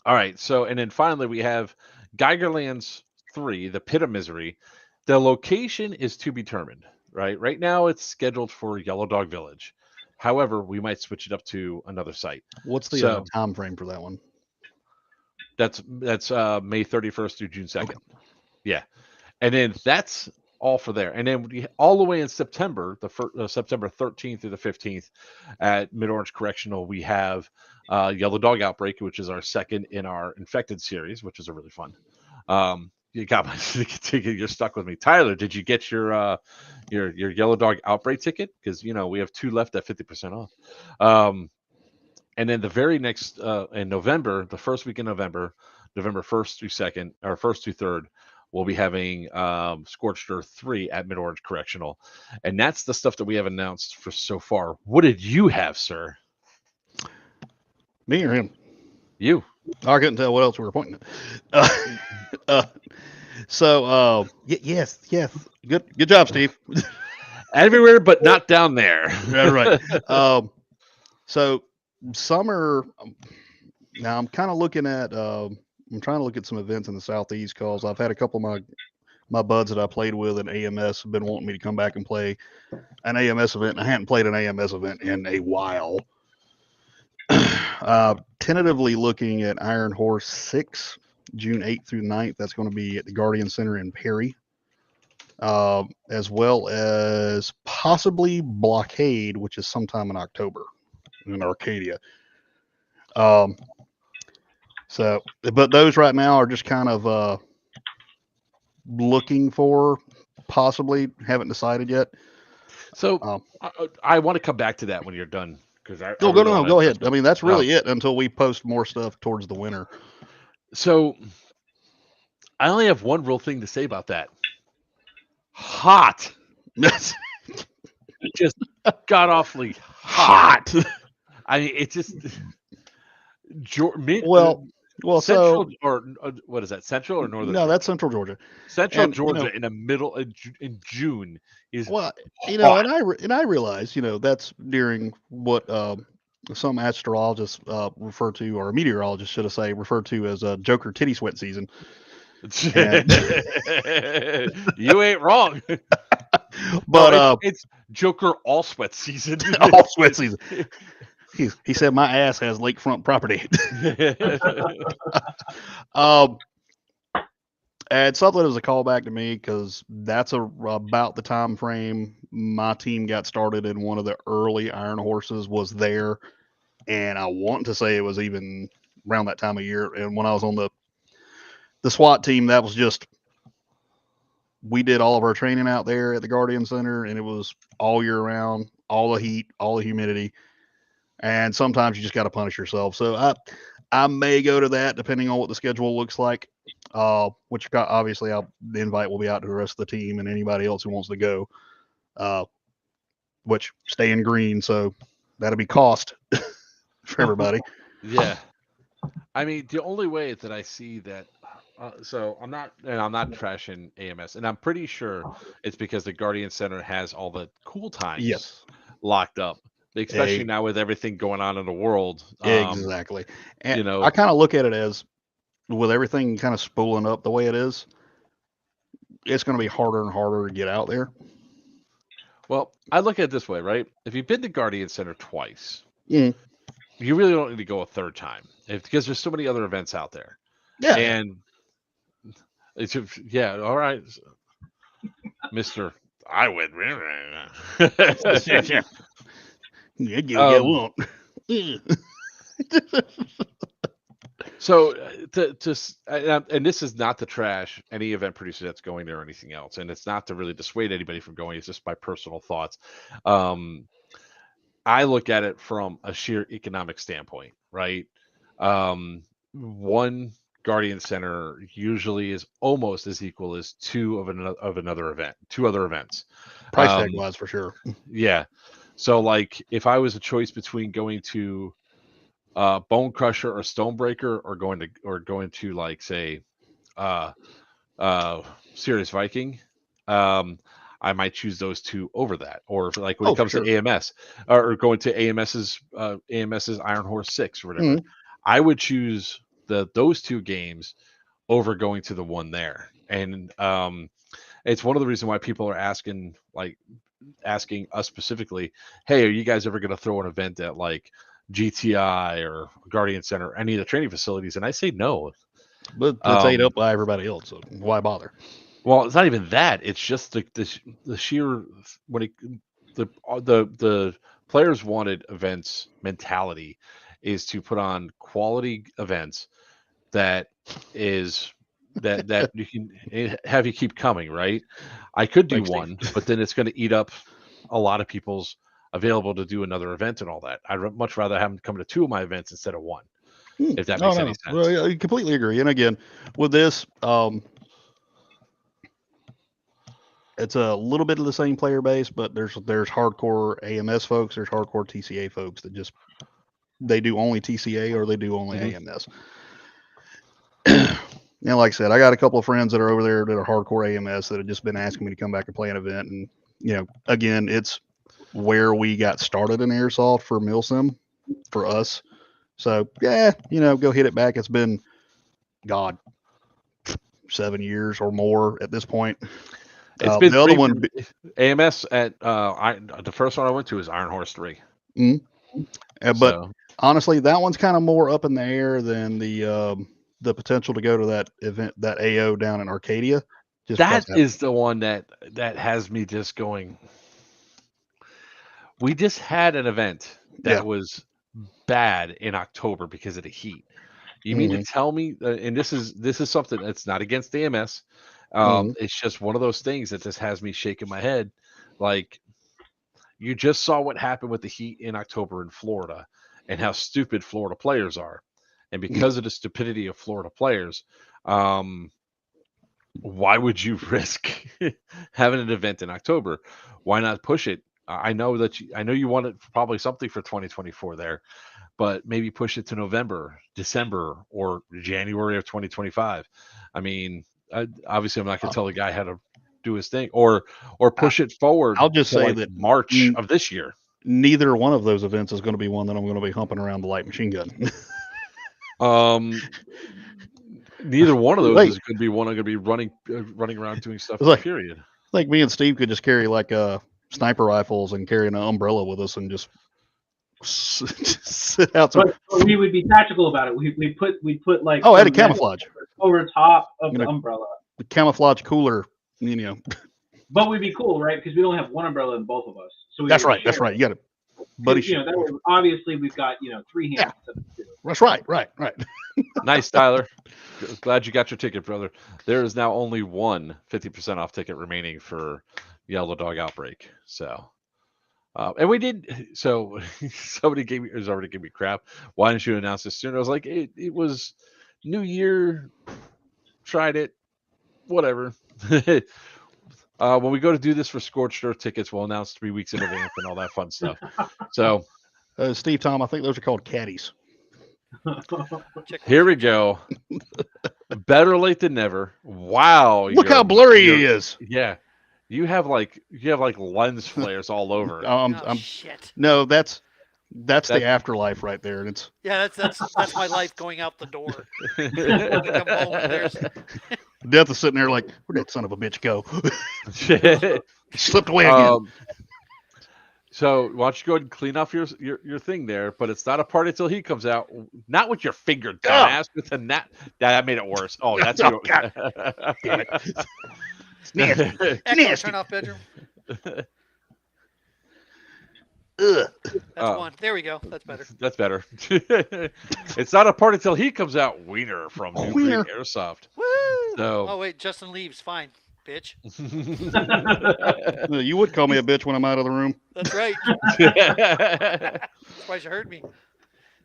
[SPEAKER 1] right. So, and then finally, we have Geigerlands 3, the Pit of Misery. The location is to be determined, right? Right now, it's scheduled for Yellow Dog Village. However, we might switch it up to another site.
[SPEAKER 2] What's the time frame for that one?
[SPEAKER 1] That's May 31st through June 2nd. Okay. Yeah. And then that's all for there. And then all the way in September, September 13th through the 15th at Mid-Orange Correctional, we have Yellow Dog Outbreak, which is our second in our Infected series, which is a really fun. You got my ticket. You're stuck with me. Tyler, did you get your Yellow Dog Outbreak ticket? Because, you know, we have 2 left at 50% off. And then the very next in November, the first week in November 1st through 2nd, or 1st through 3rd, we'll be having Scorched Earth 3 at Mid-Orange Correctional. And that's the stuff that we have announced for so far. What did you have, sir?
[SPEAKER 2] Me or him?
[SPEAKER 1] You.
[SPEAKER 2] I couldn't tell what else we were pointing at. Yes. Good job, Steve.
[SPEAKER 1] Everywhere but not down there.
[SPEAKER 2] Right. So summer, now I'm kind of looking at, I'm trying to look at some events in the Southeast, because I've had a couple of my buds that I played with in AMS have been wanting me to come back and play an AMS event. And I hadn't played an AMS event in a while. Tentatively looking at Iron Horse 6, June 8th through 9th. That's going to be at the Guardian Center in Perry. As well as possibly Blockade, which is sometime in October in Arcadia. So, but those right now are just kind of looking for, possibly haven't decided yet.
[SPEAKER 1] So I want to come back to that when you're done because I
[SPEAKER 2] Go
[SPEAKER 1] really
[SPEAKER 2] no,
[SPEAKER 1] wanna
[SPEAKER 2] go
[SPEAKER 1] touch
[SPEAKER 2] ahead. I mean, that's really
[SPEAKER 1] on-
[SPEAKER 2] it until we post more stuff towards the winter.
[SPEAKER 1] So I only have one real thing to say about that. Hot.
[SPEAKER 2] That's
[SPEAKER 1] Just god awfully hot.
[SPEAKER 2] hot.
[SPEAKER 1] I mean, it just
[SPEAKER 2] Well,
[SPEAKER 1] central
[SPEAKER 2] so
[SPEAKER 1] or what is that? Central or northern
[SPEAKER 2] no,
[SPEAKER 1] Georgia?
[SPEAKER 2] that's Central Georgia,
[SPEAKER 1] Central
[SPEAKER 2] and
[SPEAKER 1] Georgia in the middle of in June is
[SPEAKER 2] well,
[SPEAKER 1] hot.
[SPEAKER 2] and I realize, that's during what some astrologists refer to, or meteorologists should I say, refer to as a Joker titty sweat season. And
[SPEAKER 1] You ain't wrong.
[SPEAKER 2] but
[SPEAKER 1] No, it's Joker all sweat season.
[SPEAKER 2] all sweat season. He said my ass has lakefront property. um, and something was a callback to me because that's about the time frame my team got started, and one of the early Iron Horses was there, and I want to say it was even around that time of year. And when I was on the SWAT team, that was just, we did all of our training out there at the Guardian Center, and it was all year round, all the heat, all the humidity, and sometimes you just got to punish yourself. So I may go to that depending on what the schedule looks like. Which obviously the invite will be out to the rest of the team and anybody else who wants to go. Which stay in green, so that'll be cost for everybody.
[SPEAKER 1] Yeah, I mean the only way that I see that. So I'm not trashing AMS, and I'm pretty sure it's because the Guardian Center has all the cool times
[SPEAKER 2] Yes,
[SPEAKER 1] locked up, especially now with everything going on in the world.
[SPEAKER 2] Exactly. And
[SPEAKER 1] You
[SPEAKER 2] I kind of look at it as, with everything kind of spooling up the way it is, it's going to be harder and harder to get out there.
[SPEAKER 1] Well, I look at it this way, right? If you've been to Guardian Center twice,
[SPEAKER 2] Mm.
[SPEAKER 1] you really don't need to go a third time, because there's so many other events out there.
[SPEAKER 2] Yeah.
[SPEAKER 1] And it's all right, Mister. I win.
[SPEAKER 2] You get one.
[SPEAKER 1] So and this is not to trash any event producer that's going there or anything else, and it's not to really dissuade anybody from going. It's just my personal thoughts. I look at it from a sheer economic standpoint, right? One Guardian Center usually is almost as equal as two of another event, two other events.
[SPEAKER 2] Price tag wise, for sure.
[SPEAKER 1] Yeah. So like if I was a choice between going to Bone Crusher or Stonebreaker, or going to like say Serious Viking, I might choose those two over that. Or if, like when it comes to AMS, or going to AMS's Iron Horse 6 or whatever, I would choose those two games over going to the one there. And it's one of the reasons why people are asking us specifically, hey, are you guys ever going to throw an event at like GTI or Guardian Center, or any of the training facilities? And I say no.
[SPEAKER 2] But it's ate up by everybody else, so why bother?
[SPEAKER 1] Well, it's not even that. It's just the sheer the players wanted events mentality is to put on quality events that you can have you keep coming, right? I could do one, but then it's going to eat up a lot of people's available to do another event and all that. I'd much rather have them come to two of my events instead of one. If that makes any sense.
[SPEAKER 2] Well, I completely agree. And again, with this, it's a little bit of the same player base, but there's hardcore AMS folks, there's hardcore TCA folks that just, they do only TCA or they do only AMS. And like I said, I got a couple of friends that are over there that are hardcore AMS that have just been asking me to come back and play an event. And, again, it's where we got started in airsoft for Milsim for us. So, yeah, go hit it back. It's been, 7 years or more at this point.
[SPEAKER 1] It's been the other one. AMS at the first one I went to is Iron Horse 3.
[SPEAKER 2] But honestly, that one's kind of more up in the air than the potential to go to that event, that AO down in Arcadia.
[SPEAKER 1] That is the one that has me just going. We just had an event that was bad in October because of the heat, You mean to tell me, and this is something that's not against AMS. It's just one of those things that just has me shaking my head. Like, you just saw what happened with the Heat in October in Florida and how stupid Florida players are. And because of the stupidity of Florida players, why would you risk having an event in October? Why not push it? I know you want it probably something for 2024 there, but maybe push it to November, December, or January of 2025. I mean, obviously, I'm not going to tell the guy how to do his thing, or push it forward.
[SPEAKER 2] I'll just
[SPEAKER 1] to,
[SPEAKER 2] say
[SPEAKER 1] like,
[SPEAKER 2] that
[SPEAKER 1] March of this year.
[SPEAKER 2] Neither one of those events is going to be one that I'm going to be humping around the light machine gun.
[SPEAKER 1] Neither one of those is going to be one I'm going to be running around doing stuff. Period.
[SPEAKER 2] Like me and Steve could just carry like sniper rifles and carry an umbrella with us and just sit out.
[SPEAKER 3] But we would be tactical about it. We put like
[SPEAKER 2] I had a camouflage
[SPEAKER 3] over top of the umbrella.
[SPEAKER 2] The camouflage cooler,
[SPEAKER 3] But we'd be cool, right? Because we only have one umbrella in both of us. So
[SPEAKER 2] that's right. That's right. You got it. Buddy,
[SPEAKER 3] that way, obviously we've got 3 hands.
[SPEAKER 2] Yeah. That's right. Right.
[SPEAKER 1] Nice, Tyler. Glad you got your ticket, brother. There is now only one 50% off ticket remaining for Yellow Dog Outbreak. So, and we did. So somebody was already giving me crap. Why didn't you announce this sooner? I was like, it was New Year. Tried it. Whatever. When we go to do this for Scorched Earth tickets, we'll announce 3 weeks in advance and all that fun stuff. So,
[SPEAKER 2] Steve, Tom, I think those are called caddies.
[SPEAKER 1] Here we go. Better late than never. Wow!
[SPEAKER 2] Look how blurry he is.
[SPEAKER 1] Yeah, you have like lens flares all over.
[SPEAKER 4] Shit.
[SPEAKER 2] No, that's the afterlife right there, and it's
[SPEAKER 4] that's my life going out the door. Come home,
[SPEAKER 2] Death is sitting there like, where'd that son of a bitch go? Slipped away again.
[SPEAKER 1] So why don't you go ahead and clean off your thing there? But it's not a party until he comes out. Not with your finger, dumbass. With the net. That made it worse. Oh, that's
[SPEAKER 2] God. Damn it. It's nasty.
[SPEAKER 4] Echo,
[SPEAKER 2] nasty.
[SPEAKER 4] turn off bedroom.
[SPEAKER 2] Ugh.
[SPEAKER 4] That's one. There we go. That's better.
[SPEAKER 1] That's better. It's not a party until he comes out. Wiener from New Green Airsoft.
[SPEAKER 4] Woo!
[SPEAKER 1] So.
[SPEAKER 4] Oh wait, Justin leaves. Fine, bitch.
[SPEAKER 2] You would call me a bitch when I'm out of the room.
[SPEAKER 4] That's right. That's why you heard me.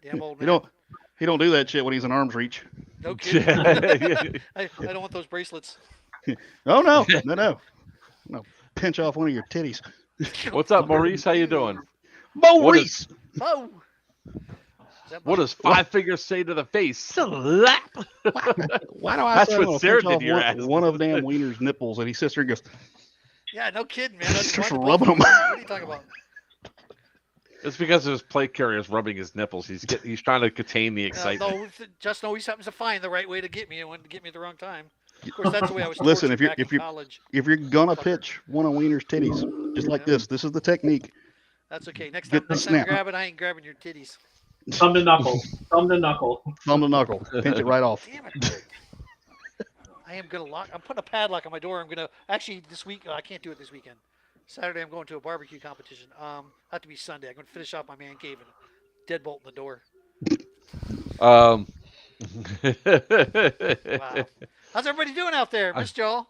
[SPEAKER 4] Damn old man.
[SPEAKER 2] He don't do that shit when he's in arm's reach.
[SPEAKER 4] No kidding. I don't want those bracelets.
[SPEAKER 2] Oh no. Pinch off one of your titties.
[SPEAKER 1] What's up, Maurice? How you doing?
[SPEAKER 2] Maurice.
[SPEAKER 1] What does Five Fingers say to the face? Slap.
[SPEAKER 2] Why do I
[SPEAKER 1] That's
[SPEAKER 2] say
[SPEAKER 1] what Sarah did to your
[SPEAKER 2] off one of damn Wiener's nipples, and he sits there and goes,
[SPEAKER 4] yeah, no kidding, man. That's
[SPEAKER 2] starts
[SPEAKER 4] wonderful.
[SPEAKER 2] rubbing them.
[SPEAKER 4] What are you talking about?
[SPEAKER 1] It's because of his plate carriers rubbing his nipples. He's trying to contain the excitement.
[SPEAKER 4] No, Justin always happens to find the right way to get me and when to get me at the wrong time. Of course, that's the way I was.
[SPEAKER 2] Listen,
[SPEAKER 4] if
[SPEAKER 2] you're gonna pitch one of Wiener's titties, just like this is the technique.
[SPEAKER 4] That's okay. Next time you grab it, I ain't grabbing your titties.
[SPEAKER 3] Thumb to knuckle. Thumb to knuckle.
[SPEAKER 2] Thumb to knuckle. Pinch it right off.
[SPEAKER 4] Damn it. I am gonna lock. I'm putting a padlock on my door. I'm gonna actually this week. I can't do it this weekend. Saturday, I'm going to a barbecue competition. Have to be Sunday. I'm gonna finish off my man cave and deadbolt in the door.
[SPEAKER 1] Wow.
[SPEAKER 4] How's everybody doing out there? Missed y'all.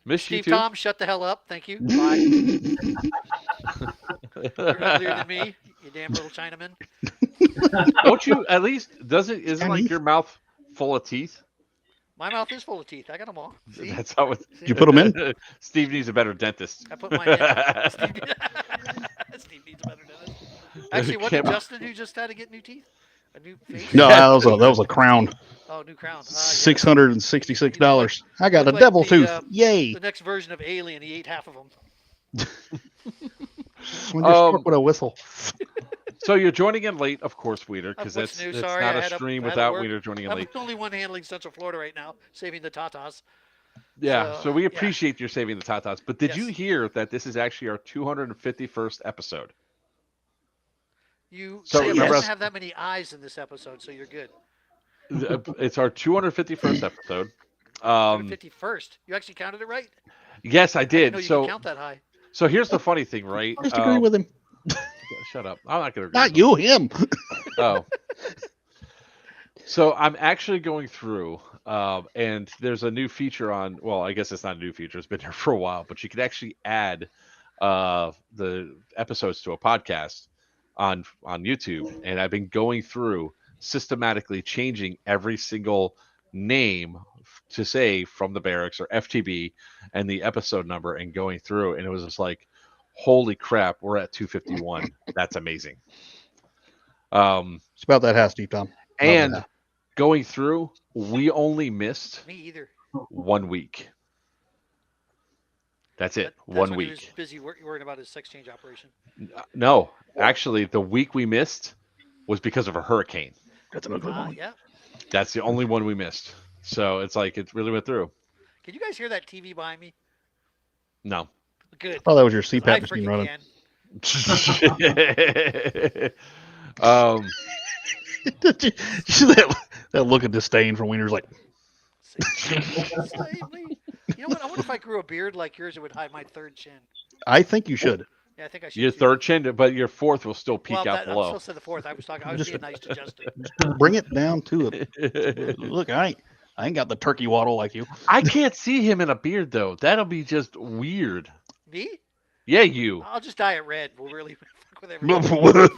[SPEAKER 1] Miss you
[SPEAKER 4] Steve,
[SPEAKER 1] too.
[SPEAKER 4] Tom, shut the hell up. Thank you. Bye. You're uglier than me, you damn little Chinaman.
[SPEAKER 1] Don't you at least isn't like your mouth full of teeth?
[SPEAKER 4] My mouth is full of teeth. I got them all. See?
[SPEAKER 1] That's how it.
[SPEAKER 2] Did you put them in?
[SPEAKER 1] Steve needs a better dentist.
[SPEAKER 4] I put mine in. Steve needs a better dentist. Actually, wasn't it Justin who just had to get new teeth? A new face?
[SPEAKER 2] No, that was a crown.
[SPEAKER 4] Oh, new crown.
[SPEAKER 2] $666. I got a
[SPEAKER 4] like
[SPEAKER 2] devil
[SPEAKER 4] the,
[SPEAKER 2] tooth. Yay!
[SPEAKER 4] The next version of Alien, he ate half of them.
[SPEAKER 2] When you're struck with a whistle.
[SPEAKER 1] So you're joining in late, of course, Weeder, because
[SPEAKER 4] What's
[SPEAKER 1] that's
[SPEAKER 4] new?
[SPEAKER 1] not
[SPEAKER 4] Sorry,
[SPEAKER 1] a stream without Weeder joining in
[SPEAKER 4] I'm
[SPEAKER 1] late.
[SPEAKER 4] the only one handling Central Florida right now, saving the Tatas.
[SPEAKER 1] Yeah, so we
[SPEAKER 4] yeah.
[SPEAKER 1] appreciate you saving the Tatas. But did you
[SPEAKER 4] Yes.
[SPEAKER 1] hear that this is actually our 251st episode?
[SPEAKER 4] You
[SPEAKER 1] So
[SPEAKER 4] say it
[SPEAKER 1] remember
[SPEAKER 4] doesn't
[SPEAKER 1] us-
[SPEAKER 4] have that many eyes in this episode, so you're good.
[SPEAKER 1] It's our 251st episode.
[SPEAKER 4] 51st. You actually counted it right?
[SPEAKER 1] Yes, I
[SPEAKER 4] I didn't
[SPEAKER 1] did.
[SPEAKER 4] know you
[SPEAKER 1] So
[SPEAKER 4] could count that high.
[SPEAKER 1] So here's the funny thing, right?
[SPEAKER 2] I just agree with him.
[SPEAKER 1] Shut up. I'm not going to agree.
[SPEAKER 2] Not
[SPEAKER 1] with
[SPEAKER 2] you, him.
[SPEAKER 1] him. Oh. So I'm actually going through, and there's a new feature on. Well, I guess it's not a new feature; it's been here for a while. But you can actually add the episodes to a podcast on YouTube, and I've been going through systematically changing every single name to say From the Barracks or FTB and the episode number, and going through, and it was just like, holy crap, we're at 251. That's amazing.
[SPEAKER 2] It's about that high, Steve Tom. About that
[SPEAKER 1] And
[SPEAKER 2] high.
[SPEAKER 1] going through, we only missed
[SPEAKER 4] Me either.
[SPEAKER 1] 1 week. That's it.
[SPEAKER 4] That's
[SPEAKER 1] 1
[SPEAKER 4] when he was
[SPEAKER 1] week.
[SPEAKER 4] busy worrying about his sex change operation.
[SPEAKER 1] No, actually, the week we missed was because of a hurricane.
[SPEAKER 2] That's an ugly one.
[SPEAKER 4] Yeah.
[SPEAKER 1] That's the only one we missed. So it's like it really went through.
[SPEAKER 4] Can you guys hear that TV behind me?
[SPEAKER 1] No.
[SPEAKER 4] Good.
[SPEAKER 2] Oh, that was your
[SPEAKER 4] 'Cause
[SPEAKER 2] CPAP
[SPEAKER 4] I
[SPEAKER 2] machine
[SPEAKER 4] freaking
[SPEAKER 2] running.
[SPEAKER 4] can.
[SPEAKER 2] Did you see that look of disdain from Wiener's like,
[SPEAKER 4] Save me. You know what? I wonder if I grew a beard like yours, it would hide my third chin.
[SPEAKER 2] I think you should.
[SPEAKER 4] Yeah, I think I should.
[SPEAKER 1] Your
[SPEAKER 4] too.
[SPEAKER 1] third chin, but your fourth will still peek
[SPEAKER 4] Well,
[SPEAKER 1] out
[SPEAKER 4] I'm
[SPEAKER 1] below.
[SPEAKER 4] supposed to say the fourth. I was
[SPEAKER 2] Just-
[SPEAKER 4] being nice to Justin.
[SPEAKER 2] Bring it down to it. Look, I ain't got the turkey waddle like you.
[SPEAKER 1] I can't see him in a beard though. That'll be just weird.
[SPEAKER 4] Me?
[SPEAKER 1] Yeah, you.
[SPEAKER 4] I'll just dye it red. We'll really fuck with everybody.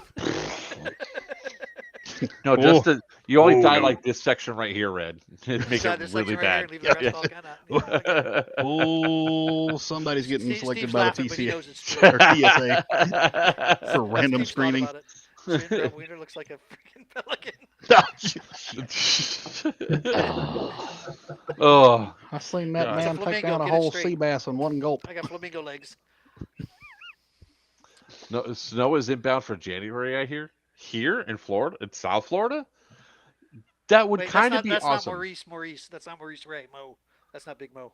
[SPEAKER 1] No,
[SPEAKER 2] Oh.
[SPEAKER 1] just you only
[SPEAKER 2] Oh,
[SPEAKER 1] dye
[SPEAKER 2] no.
[SPEAKER 1] like this section right here red. Make
[SPEAKER 4] Dye
[SPEAKER 1] it
[SPEAKER 4] this
[SPEAKER 1] really
[SPEAKER 4] section right
[SPEAKER 1] bad.
[SPEAKER 4] here, leave the rest all kinda- yeah, okay.
[SPEAKER 2] Oh, somebody's getting
[SPEAKER 4] Steve-
[SPEAKER 2] selected
[SPEAKER 4] Steve's
[SPEAKER 2] by
[SPEAKER 4] laughing,
[SPEAKER 2] the
[SPEAKER 4] but he
[SPEAKER 2] TCA
[SPEAKER 4] knows it's true.
[SPEAKER 2] or TSA for random
[SPEAKER 4] Steve's thought
[SPEAKER 2] screening.
[SPEAKER 4] about it. Shin Wiener looks like a freaking pelican.
[SPEAKER 1] Oh,
[SPEAKER 2] I seen that
[SPEAKER 1] Yeah.
[SPEAKER 2] man
[SPEAKER 4] It's a
[SPEAKER 2] take
[SPEAKER 4] flamingo,
[SPEAKER 2] down a
[SPEAKER 4] get it
[SPEAKER 2] whole
[SPEAKER 4] straight.
[SPEAKER 2] sea bass in one gulp.
[SPEAKER 4] I got flamingo legs.
[SPEAKER 1] no, snow is inbound for January. I hear here in Florida, in South Florida. That would
[SPEAKER 4] Wait,
[SPEAKER 1] kind of be
[SPEAKER 4] that's
[SPEAKER 1] awesome.
[SPEAKER 4] not Maurice. That's not Maurice Ray. Mo. That's not Big Mo.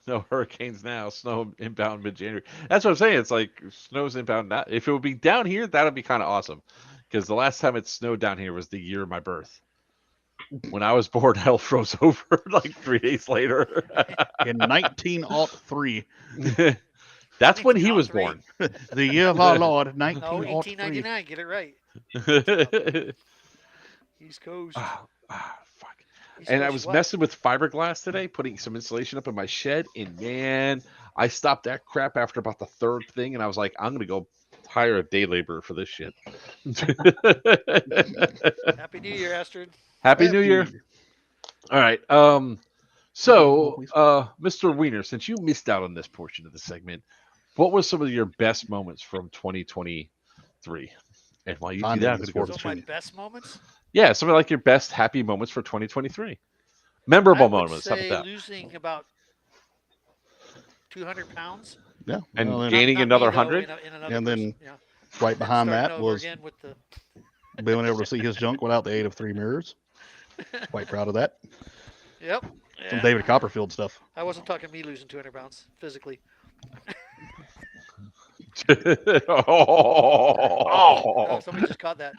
[SPEAKER 1] No hurricanes now. Snow inbound mid-January. That's what I'm saying. It's like snow's inbound now. If it would be down here, that'd be kind of awesome. Because the last time it snowed down here was the year of my birth. When I was born, hell froze over like 3 days later.
[SPEAKER 2] In 1903,
[SPEAKER 1] That's when he was
[SPEAKER 4] 1903.
[SPEAKER 1] born.
[SPEAKER 2] the year of our Lord,
[SPEAKER 4] No,
[SPEAKER 2] 1903.
[SPEAKER 4] 1899. Get it right. East Coast.
[SPEAKER 1] Fuck.
[SPEAKER 4] East
[SPEAKER 1] And I
[SPEAKER 4] Coast
[SPEAKER 1] was
[SPEAKER 4] what?
[SPEAKER 1] messing with fiberglass today, putting some insulation up in my shed, and man, I stopped that crap after about the third thing, and I was like, I'm gonna go hire a day laborer for this shit.
[SPEAKER 4] Happy New Year, Astrid.
[SPEAKER 1] Happy New Year. All right. So, Mr. Wiener, since you missed out on this portion of the segment, what were some of your best moments from 2023? And while you do
[SPEAKER 2] Finding
[SPEAKER 1] that, I'm
[SPEAKER 2] this
[SPEAKER 1] going to go.
[SPEAKER 4] So my best moments.
[SPEAKER 1] Yeah, some of like your best happy moments for 2023. Memorable
[SPEAKER 4] I would
[SPEAKER 1] moments. How
[SPEAKER 4] say
[SPEAKER 1] about that?
[SPEAKER 4] losing about 200 pounds.
[SPEAKER 2] Yeah.
[SPEAKER 1] And
[SPEAKER 2] well, then
[SPEAKER 1] gaining
[SPEAKER 4] Not
[SPEAKER 1] another
[SPEAKER 4] me, though,
[SPEAKER 1] 100?
[SPEAKER 4] in another
[SPEAKER 2] And then
[SPEAKER 4] person, yeah.
[SPEAKER 2] right behind
[SPEAKER 4] Starting
[SPEAKER 2] that
[SPEAKER 4] over
[SPEAKER 2] was
[SPEAKER 4] again with the
[SPEAKER 2] being able to see his junk without the aid of 3 mirrors. Quite proud of that.
[SPEAKER 4] Yep.
[SPEAKER 2] Some
[SPEAKER 4] Yeah.
[SPEAKER 2] David Copperfield stuff.
[SPEAKER 4] I wasn't talking me losing 200 pounds physically. Oh, somebody just caught that.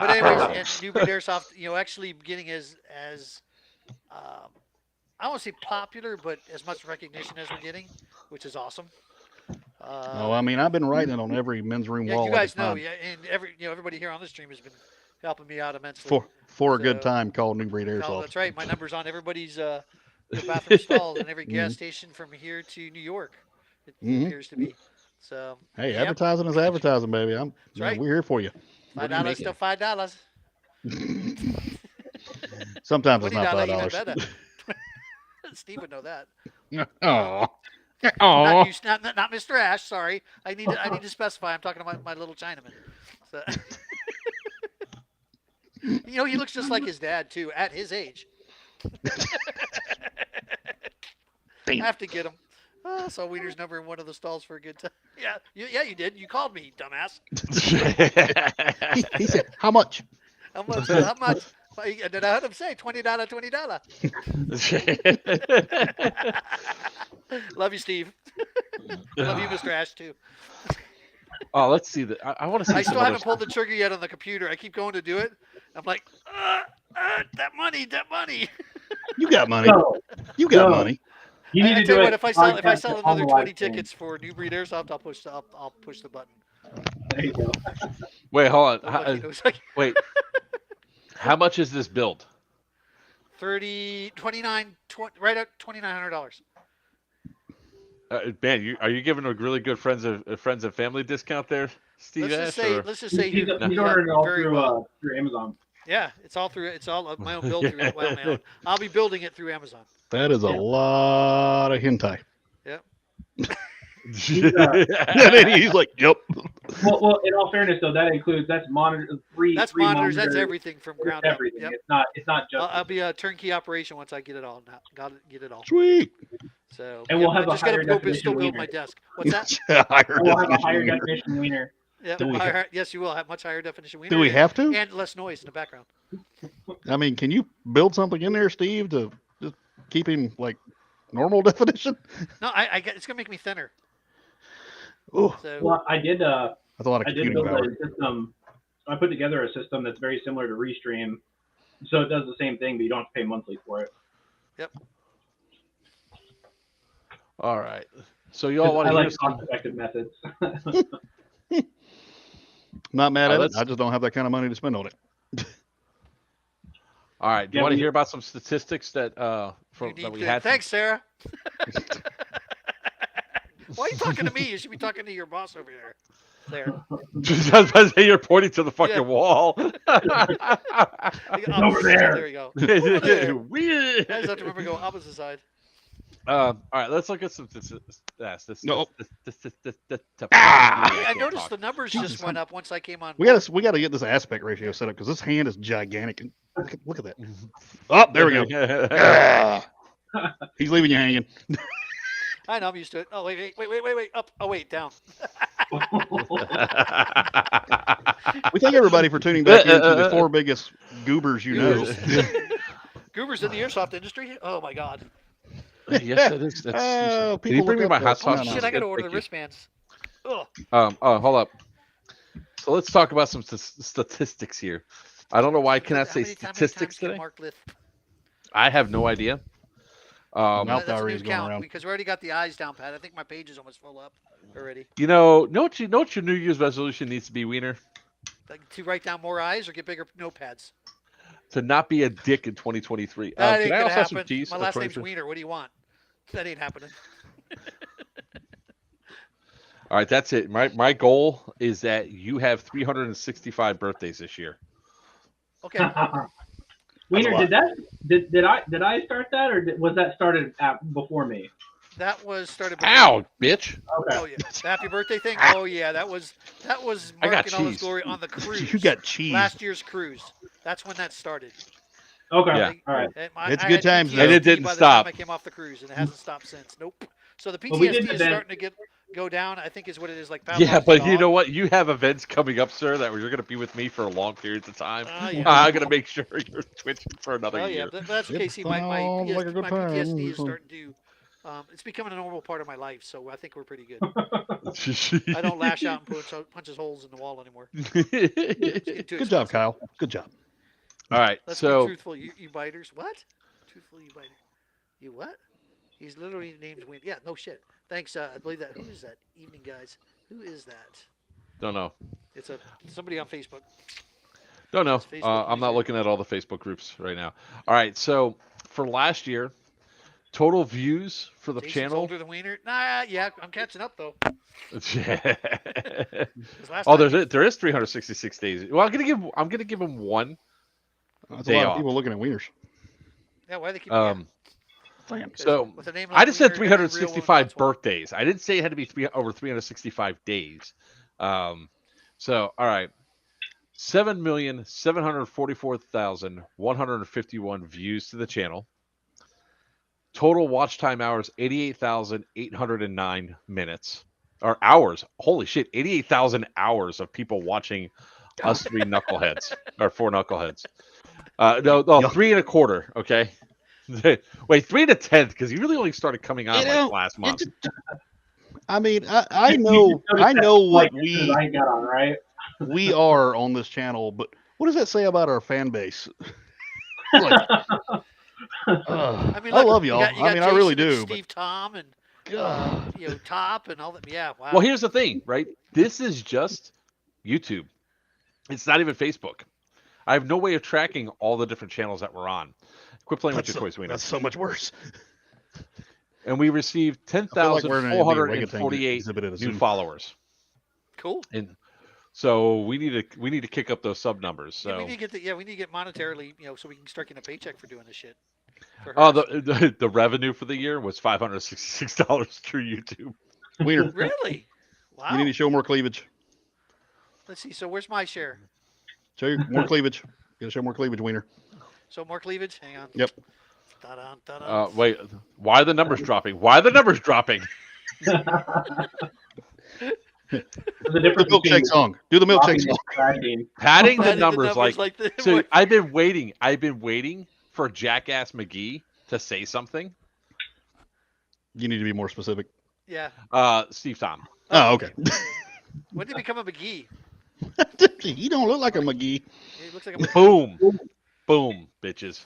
[SPEAKER 4] But anyways, and New Breed Airsoft, actually getting as I won't say popular, but as much recognition as we're getting, which is awesome.
[SPEAKER 2] Oh, I mean, I've been writing it on every men's room
[SPEAKER 4] Yeah,
[SPEAKER 2] wall.
[SPEAKER 4] you
[SPEAKER 2] I
[SPEAKER 4] guys
[SPEAKER 2] can
[SPEAKER 4] know,
[SPEAKER 2] find
[SPEAKER 4] yeah, and everybody here on the stream has been helping me out immensely.
[SPEAKER 2] for a good
[SPEAKER 4] So-
[SPEAKER 2] time called New Breed
[SPEAKER 4] Oh,
[SPEAKER 2] Airsoft.
[SPEAKER 4] that's right. My number's on everybody's bathroom stall and every
[SPEAKER 2] Mhm.
[SPEAKER 4] gas station from here to New York. It
[SPEAKER 2] Mhm.
[SPEAKER 4] appears to be. So
[SPEAKER 2] Hey,
[SPEAKER 4] yep,
[SPEAKER 2] advertising is advertising, baby.
[SPEAKER 4] right.
[SPEAKER 2] We're here for you.
[SPEAKER 4] $5
[SPEAKER 1] What are you
[SPEAKER 4] still $5.
[SPEAKER 2] Sometimes it's not
[SPEAKER 4] $20 even
[SPEAKER 2] $5.
[SPEAKER 4] better. Steve would know that.
[SPEAKER 2] Oh,
[SPEAKER 4] Not you, not Mr. Ash. Sorry, I need to specify. I'm talking about my little Chinaman. So, he looks just like his dad too, at his age. I have to get him. Oh, saw Wiener's number in one of the stalls for a good time. Yeah, you did. You called me, dumbass.
[SPEAKER 2] he said, "How much?"
[SPEAKER 4] How much? How much? And then I heard him say $20, $20. Love you, Steve. Love you, Mr. Ash, too.
[SPEAKER 1] Oh, let's see that. I want to see.
[SPEAKER 4] I
[SPEAKER 1] some
[SPEAKER 4] still
[SPEAKER 1] other
[SPEAKER 4] haven't pulled the trigger yet on the computer. I keep going to do it. I'm like, that money.
[SPEAKER 2] You got money.
[SPEAKER 3] No,
[SPEAKER 2] You got
[SPEAKER 3] No.
[SPEAKER 2] money.
[SPEAKER 3] you need
[SPEAKER 4] I
[SPEAKER 3] to
[SPEAKER 4] tell
[SPEAKER 3] do
[SPEAKER 4] you
[SPEAKER 3] it.
[SPEAKER 4] what, if I sell
[SPEAKER 3] podcast
[SPEAKER 4] another
[SPEAKER 3] on the
[SPEAKER 4] 20
[SPEAKER 3] live stream.
[SPEAKER 4] tickets for New Breed Airsoft, I'll push the button.
[SPEAKER 3] There you go.
[SPEAKER 1] Wait, hold on.
[SPEAKER 4] Nobody knows. Like
[SPEAKER 1] Wait. How much is this build?
[SPEAKER 4] 29, right at $2,900.
[SPEAKER 1] Man, are you giving a really good friends and family discount there, Steve
[SPEAKER 4] Let's
[SPEAKER 1] Ash?
[SPEAKER 4] just say
[SPEAKER 3] He's
[SPEAKER 4] you're
[SPEAKER 3] ordering it all
[SPEAKER 4] very
[SPEAKER 3] through
[SPEAKER 4] well.
[SPEAKER 3] through Amazon.
[SPEAKER 4] Yeah, it's all my own build through my own. I'll be building it through Amazon.
[SPEAKER 2] That is a lot of hentai.
[SPEAKER 4] Yep.
[SPEAKER 3] He's,
[SPEAKER 2] He's like, yep.
[SPEAKER 3] well, in all fairness, though, that's monitors.
[SPEAKER 4] That's
[SPEAKER 3] three
[SPEAKER 4] monitors.
[SPEAKER 3] monitors.
[SPEAKER 4] That's everything from ground up.
[SPEAKER 3] Everything.
[SPEAKER 4] Yep.
[SPEAKER 3] It's not just.
[SPEAKER 4] I'll be a turnkey operation once I get it all. Get it all.
[SPEAKER 2] Sweet.
[SPEAKER 4] So
[SPEAKER 3] And we'll have
[SPEAKER 4] I
[SPEAKER 3] a
[SPEAKER 4] just got
[SPEAKER 3] higher
[SPEAKER 4] to
[SPEAKER 3] definition
[SPEAKER 4] still build
[SPEAKER 3] wiener.
[SPEAKER 4] my desk. What's that?
[SPEAKER 3] We'll have a higher definition wiener.
[SPEAKER 4] Yeah. Yes, you will have much higher definition wiener.
[SPEAKER 2] Do we have to?
[SPEAKER 4] And less noise in the background.
[SPEAKER 2] I mean, can you build something in there, Steve, to just keep him like normal definition?
[SPEAKER 4] No, it's gonna make me thinner.
[SPEAKER 2] Oh,
[SPEAKER 4] So
[SPEAKER 3] Well, I did.
[SPEAKER 2] that's a lot of
[SPEAKER 3] I did
[SPEAKER 2] computing
[SPEAKER 3] build
[SPEAKER 2] power.
[SPEAKER 3] a system. I put together a system that's very similar to Restream, so it does the same thing, but you don't have to pay monthly for it.
[SPEAKER 1] All right. So you all want
[SPEAKER 3] I
[SPEAKER 1] to hear
[SPEAKER 3] like
[SPEAKER 1] some?
[SPEAKER 3] cost-effective methods.
[SPEAKER 2] Not mad at it.
[SPEAKER 1] let's-
[SPEAKER 2] I just don't have that kind of money to spend on it.
[SPEAKER 1] All right. Do you
[SPEAKER 3] Yeah,
[SPEAKER 1] want to
[SPEAKER 3] we-
[SPEAKER 1] hear about some statistics that
[SPEAKER 4] you need
[SPEAKER 1] we
[SPEAKER 4] to-
[SPEAKER 1] had?
[SPEAKER 4] Thanks, Sarah. Why are you talking to me? You should be talking to your boss over there. There.
[SPEAKER 1] I was about to say you're pointing to the fucking
[SPEAKER 4] Yeah.
[SPEAKER 1] wall.
[SPEAKER 3] Over there.
[SPEAKER 4] There you go. Over there.
[SPEAKER 1] Weird.
[SPEAKER 4] I just have to remember to go opposite side.
[SPEAKER 1] All right, let's look at some
[SPEAKER 2] No.
[SPEAKER 4] I noticed the numbers just went up once I came on.
[SPEAKER 2] We gotta get this aspect ratio set up because this hand is gigantic. And look at that. Oh, there we go. Ah. He's leaving you hanging.
[SPEAKER 4] I know I'm used to it. Oh wait, up. Oh wait, down.
[SPEAKER 2] We thank everybody for tuning back into the four biggest goobers you know.
[SPEAKER 4] Goobers in the airsoft industry. Oh my god.
[SPEAKER 1] Yes, it is. Can
[SPEAKER 2] People
[SPEAKER 1] you bring me
[SPEAKER 2] look
[SPEAKER 1] my
[SPEAKER 2] up
[SPEAKER 1] hot
[SPEAKER 2] the-
[SPEAKER 1] sauce?
[SPEAKER 2] no, no.
[SPEAKER 4] Shit, I gotta order the
[SPEAKER 1] Thank you.
[SPEAKER 4] wristbands. Ugh.
[SPEAKER 1] Hold up. So let's talk about some statistics here. I don't know why I cannot say
[SPEAKER 4] How many
[SPEAKER 1] statistics
[SPEAKER 4] times can
[SPEAKER 1] today.
[SPEAKER 4] Mark lift?
[SPEAKER 1] I have no idea.
[SPEAKER 2] Mouth
[SPEAKER 4] That's a
[SPEAKER 2] diarrhea
[SPEAKER 4] new
[SPEAKER 2] is going
[SPEAKER 4] count
[SPEAKER 2] around.
[SPEAKER 4] because we already got the eyes down pat. I think my page is almost full up already.
[SPEAKER 1] You know what your New Year's resolution needs to be, Wiener?
[SPEAKER 4] Like, to write down more eyes or get bigger notepads.
[SPEAKER 1] To not be a dick in 2023.
[SPEAKER 4] That ain't
[SPEAKER 1] can I
[SPEAKER 4] gonna
[SPEAKER 1] also have some
[SPEAKER 4] happen.
[SPEAKER 1] cheese?
[SPEAKER 4] My
[SPEAKER 1] in
[SPEAKER 4] last name's
[SPEAKER 1] 23?
[SPEAKER 4] Wiener. What do you want? That ain't happening.
[SPEAKER 1] All right, that's it. My goal is that you have 365 birthdays this year.
[SPEAKER 4] Okay.
[SPEAKER 3] Wiener, did I start that, or was that started before me?
[SPEAKER 4] That was started. before-
[SPEAKER 1] Ow, bitch!
[SPEAKER 3] Okay.
[SPEAKER 4] Oh yeah, the happy birthday thing. Oh yeah, that was
[SPEAKER 1] I
[SPEAKER 4] Mark
[SPEAKER 1] got
[SPEAKER 4] in all his
[SPEAKER 1] cheese.
[SPEAKER 4] glory on the cruise.
[SPEAKER 2] You got cheese.
[SPEAKER 4] last year's cruise. That's when that started.
[SPEAKER 3] Okay.
[SPEAKER 1] Yeah.
[SPEAKER 3] All right.
[SPEAKER 2] It's
[SPEAKER 4] I
[SPEAKER 2] good
[SPEAKER 4] had
[SPEAKER 2] times,
[SPEAKER 4] PTSD
[SPEAKER 2] though.
[SPEAKER 1] And it didn't
[SPEAKER 4] by the
[SPEAKER 1] stop.
[SPEAKER 4] time I came off the cruise, and it hasn't stopped since. Nope. So the
[SPEAKER 3] Well, we did
[SPEAKER 4] PTSD
[SPEAKER 3] the
[SPEAKER 4] is
[SPEAKER 3] best.
[SPEAKER 4] starting to go down. I think is what it is. Like
[SPEAKER 1] Yeah,
[SPEAKER 4] Pavlov's
[SPEAKER 1] but you
[SPEAKER 4] dog.
[SPEAKER 1] know what? You have events coming up, sir, that you're going to be with me for long periods of time.
[SPEAKER 4] Oh, yeah.
[SPEAKER 1] I'm going to make sure you're twitching for another
[SPEAKER 4] Oh yeah,
[SPEAKER 1] year.
[SPEAKER 4] but that's
[SPEAKER 2] It
[SPEAKER 4] okay. See, my
[SPEAKER 2] sounds like a good
[SPEAKER 4] my
[SPEAKER 2] time.
[SPEAKER 4] PTSD is starting to. It's becoming a normal part of my life, so I think we're pretty good. I don't lash out and punches holes in the wall anymore. It's getting too
[SPEAKER 2] Good job,
[SPEAKER 4] expensive.
[SPEAKER 2] Kyle. Good job.
[SPEAKER 1] All right,
[SPEAKER 4] Let's be
[SPEAKER 1] so
[SPEAKER 4] truthful, you biters. What? Truthful, you biter. You what? He's literally named Win. Yeah, no shit. Thanks. I believe that. Who is that? Evening guys. Who is that?
[SPEAKER 1] don't know.
[SPEAKER 4] It's somebody on Facebook.
[SPEAKER 1] Don't know.
[SPEAKER 4] It's Facebook
[SPEAKER 1] I'm not
[SPEAKER 4] user.
[SPEAKER 1] looking at all the Facebook groups right now. All right, so for last year, total views for the
[SPEAKER 4] Jason's
[SPEAKER 1] channel.
[SPEAKER 4] older than Wiener. Nah, yeah, I'm catching up though. 'Cause last
[SPEAKER 1] Oh,
[SPEAKER 4] time
[SPEAKER 1] there is 366 days. Well, I'm gonna give him one.
[SPEAKER 2] That's a
[SPEAKER 1] Day
[SPEAKER 2] lot
[SPEAKER 1] off.
[SPEAKER 2] of people looking at wieners.
[SPEAKER 4] Yeah, why they keep
[SPEAKER 2] Damn.
[SPEAKER 1] So
[SPEAKER 4] with a name
[SPEAKER 1] I
[SPEAKER 4] like
[SPEAKER 1] just said
[SPEAKER 4] Wiener, every real one
[SPEAKER 1] 365
[SPEAKER 4] wants one.
[SPEAKER 1] birthdays. I didn't say it had to be over 365 days. So all right, 7,744,151 views to the channel. Total watch time hours 88,809 minutes or hours. Holy shit, 88,000 hours of people watching us three knuckleheads or four knuckleheads. No,
[SPEAKER 2] Yeah.
[SPEAKER 1] 3 1/4. Okay. Wait, 3 1/10 because he really only started coming on
[SPEAKER 2] You know,
[SPEAKER 1] like last month.
[SPEAKER 2] I mean, I know what we
[SPEAKER 3] I got on, right?
[SPEAKER 2] we are on this channel, but what does that say about our fan base? Like,
[SPEAKER 4] I mean,
[SPEAKER 2] I
[SPEAKER 4] look,
[SPEAKER 2] love
[SPEAKER 4] you
[SPEAKER 2] y'all.
[SPEAKER 4] got- you
[SPEAKER 2] I
[SPEAKER 4] got
[SPEAKER 2] mean, I really
[SPEAKER 4] Jason and
[SPEAKER 2] do. But
[SPEAKER 4] Steve Tom and
[SPEAKER 2] God.
[SPEAKER 4] top and all that. Yeah, wow.
[SPEAKER 1] Well, here's the thing, right? This is just YouTube. It's not even Facebook. I have no way of tracking all the different channels that we're on. Quit playing with your toys, Wiener.
[SPEAKER 2] That's so much worse.
[SPEAKER 1] And we received
[SPEAKER 2] I feel like we're gonna be a orangutan
[SPEAKER 1] 10,448
[SPEAKER 2] exhibit at a
[SPEAKER 1] new
[SPEAKER 2] zoo.
[SPEAKER 1] followers.
[SPEAKER 4] Cool.
[SPEAKER 1] And so we need to kick up those sub numbers.
[SPEAKER 4] Yeah, we
[SPEAKER 1] So
[SPEAKER 4] need to get we need to get monetarily, so we can start getting a paycheck for doing this shit. For
[SPEAKER 1] oh,
[SPEAKER 4] hers.
[SPEAKER 1] the revenue for the year was $566 through YouTube.
[SPEAKER 2] Wiener,
[SPEAKER 4] Really? Wow.
[SPEAKER 2] you need to show more cleavage.
[SPEAKER 4] Let's see. So where's my share?
[SPEAKER 2] Show you more cleavage. You gotta show more cleavage, Wiener.
[SPEAKER 4] So more cleavage. Hang on.
[SPEAKER 2] Yep.
[SPEAKER 4] Ta-da, ta-da.
[SPEAKER 1] Wait, why are the numbers dropping? Why are the numbers dropping?
[SPEAKER 3] There's a
[SPEAKER 2] Do the
[SPEAKER 3] difference between
[SPEAKER 2] milkshake song. Do the milkshake
[SPEAKER 3] walking
[SPEAKER 2] song.
[SPEAKER 3] and crashing.
[SPEAKER 1] Padding the
[SPEAKER 4] Added
[SPEAKER 1] numbers like
[SPEAKER 4] the
[SPEAKER 1] so. I've been waiting for Jackass McGee to say something.
[SPEAKER 2] You need to be more specific.
[SPEAKER 4] Yeah.
[SPEAKER 1] Steve Tom.
[SPEAKER 2] Oh, okay.
[SPEAKER 4] When did he become a McGee?
[SPEAKER 2] He don't look like a McGee.
[SPEAKER 4] He looks like a McGee.
[SPEAKER 1] Boom, boom, bitches,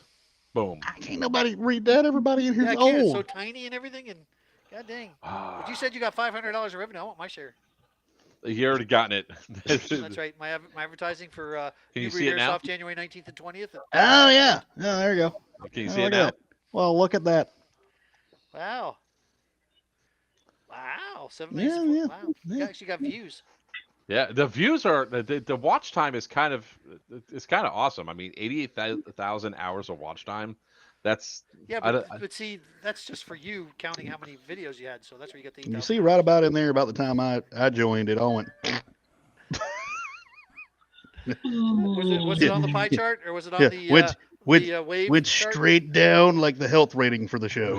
[SPEAKER 1] boom.
[SPEAKER 2] Can't nobody read that. Everybody in
[SPEAKER 4] Yeah,
[SPEAKER 2] here's
[SPEAKER 4] I can't. It's
[SPEAKER 2] old.
[SPEAKER 4] so tiny and everything, and god dang. But you said you got $500 of revenue. I want my share.
[SPEAKER 1] You already gotten it.
[SPEAKER 4] That's right. My advertising for
[SPEAKER 1] Can you
[SPEAKER 4] Newbury
[SPEAKER 1] see it now?
[SPEAKER 4] Airsoft January 19th and 20th.
[SPEAKER 2] Oh yeah. Oh, there you go.
[SPEAKER 1] Can you
[SPEAKER 2] Oh,
[SPEAKER 1] see it
[SPEAKER 2] look at
[SPEAKER 1] now?
[SPEAKER 2] that. Well, look at that.
[SPEAKER 4] Wow. Wow. 7
[SPEAKER 2] Yeah,
[SPEAKER 4] minutes.
[SPEAKER 2] yeah,
[SPEAKER 4] Wow.
[SPEAKER 2] yeah.
[SPEAKER 4] You actually got views.
[SPEAKER 1] Yeah, the views are the watch time is kind of awesome. I mean, 88,000 hours of watch time. That's
[SPEAKER 4] Yeah,
[SPEAKER 1] I
[SPEAKER 4] but,
[SPEAKER 1] don't-
[SPEAKER 4] but see, that's just for you counting how many videos you had. So that's where you get the
[SPEAKER 2] You
[SPEAKER 4] 8,000.
[SPEAKER 2] see right about in there about the time I joined it, all went.
[SPEAKER 4] Was it on the pie chart or was it on
[SPEAKER 2] Yeah,
[SPEAKER 4] the
[SPEAKER 2] went
[SPEAKER 4] wave
[SPEAKER 2] went
[SPEAKER 4] chart?
[SPEAKER 2] straight down like the health rating for the show.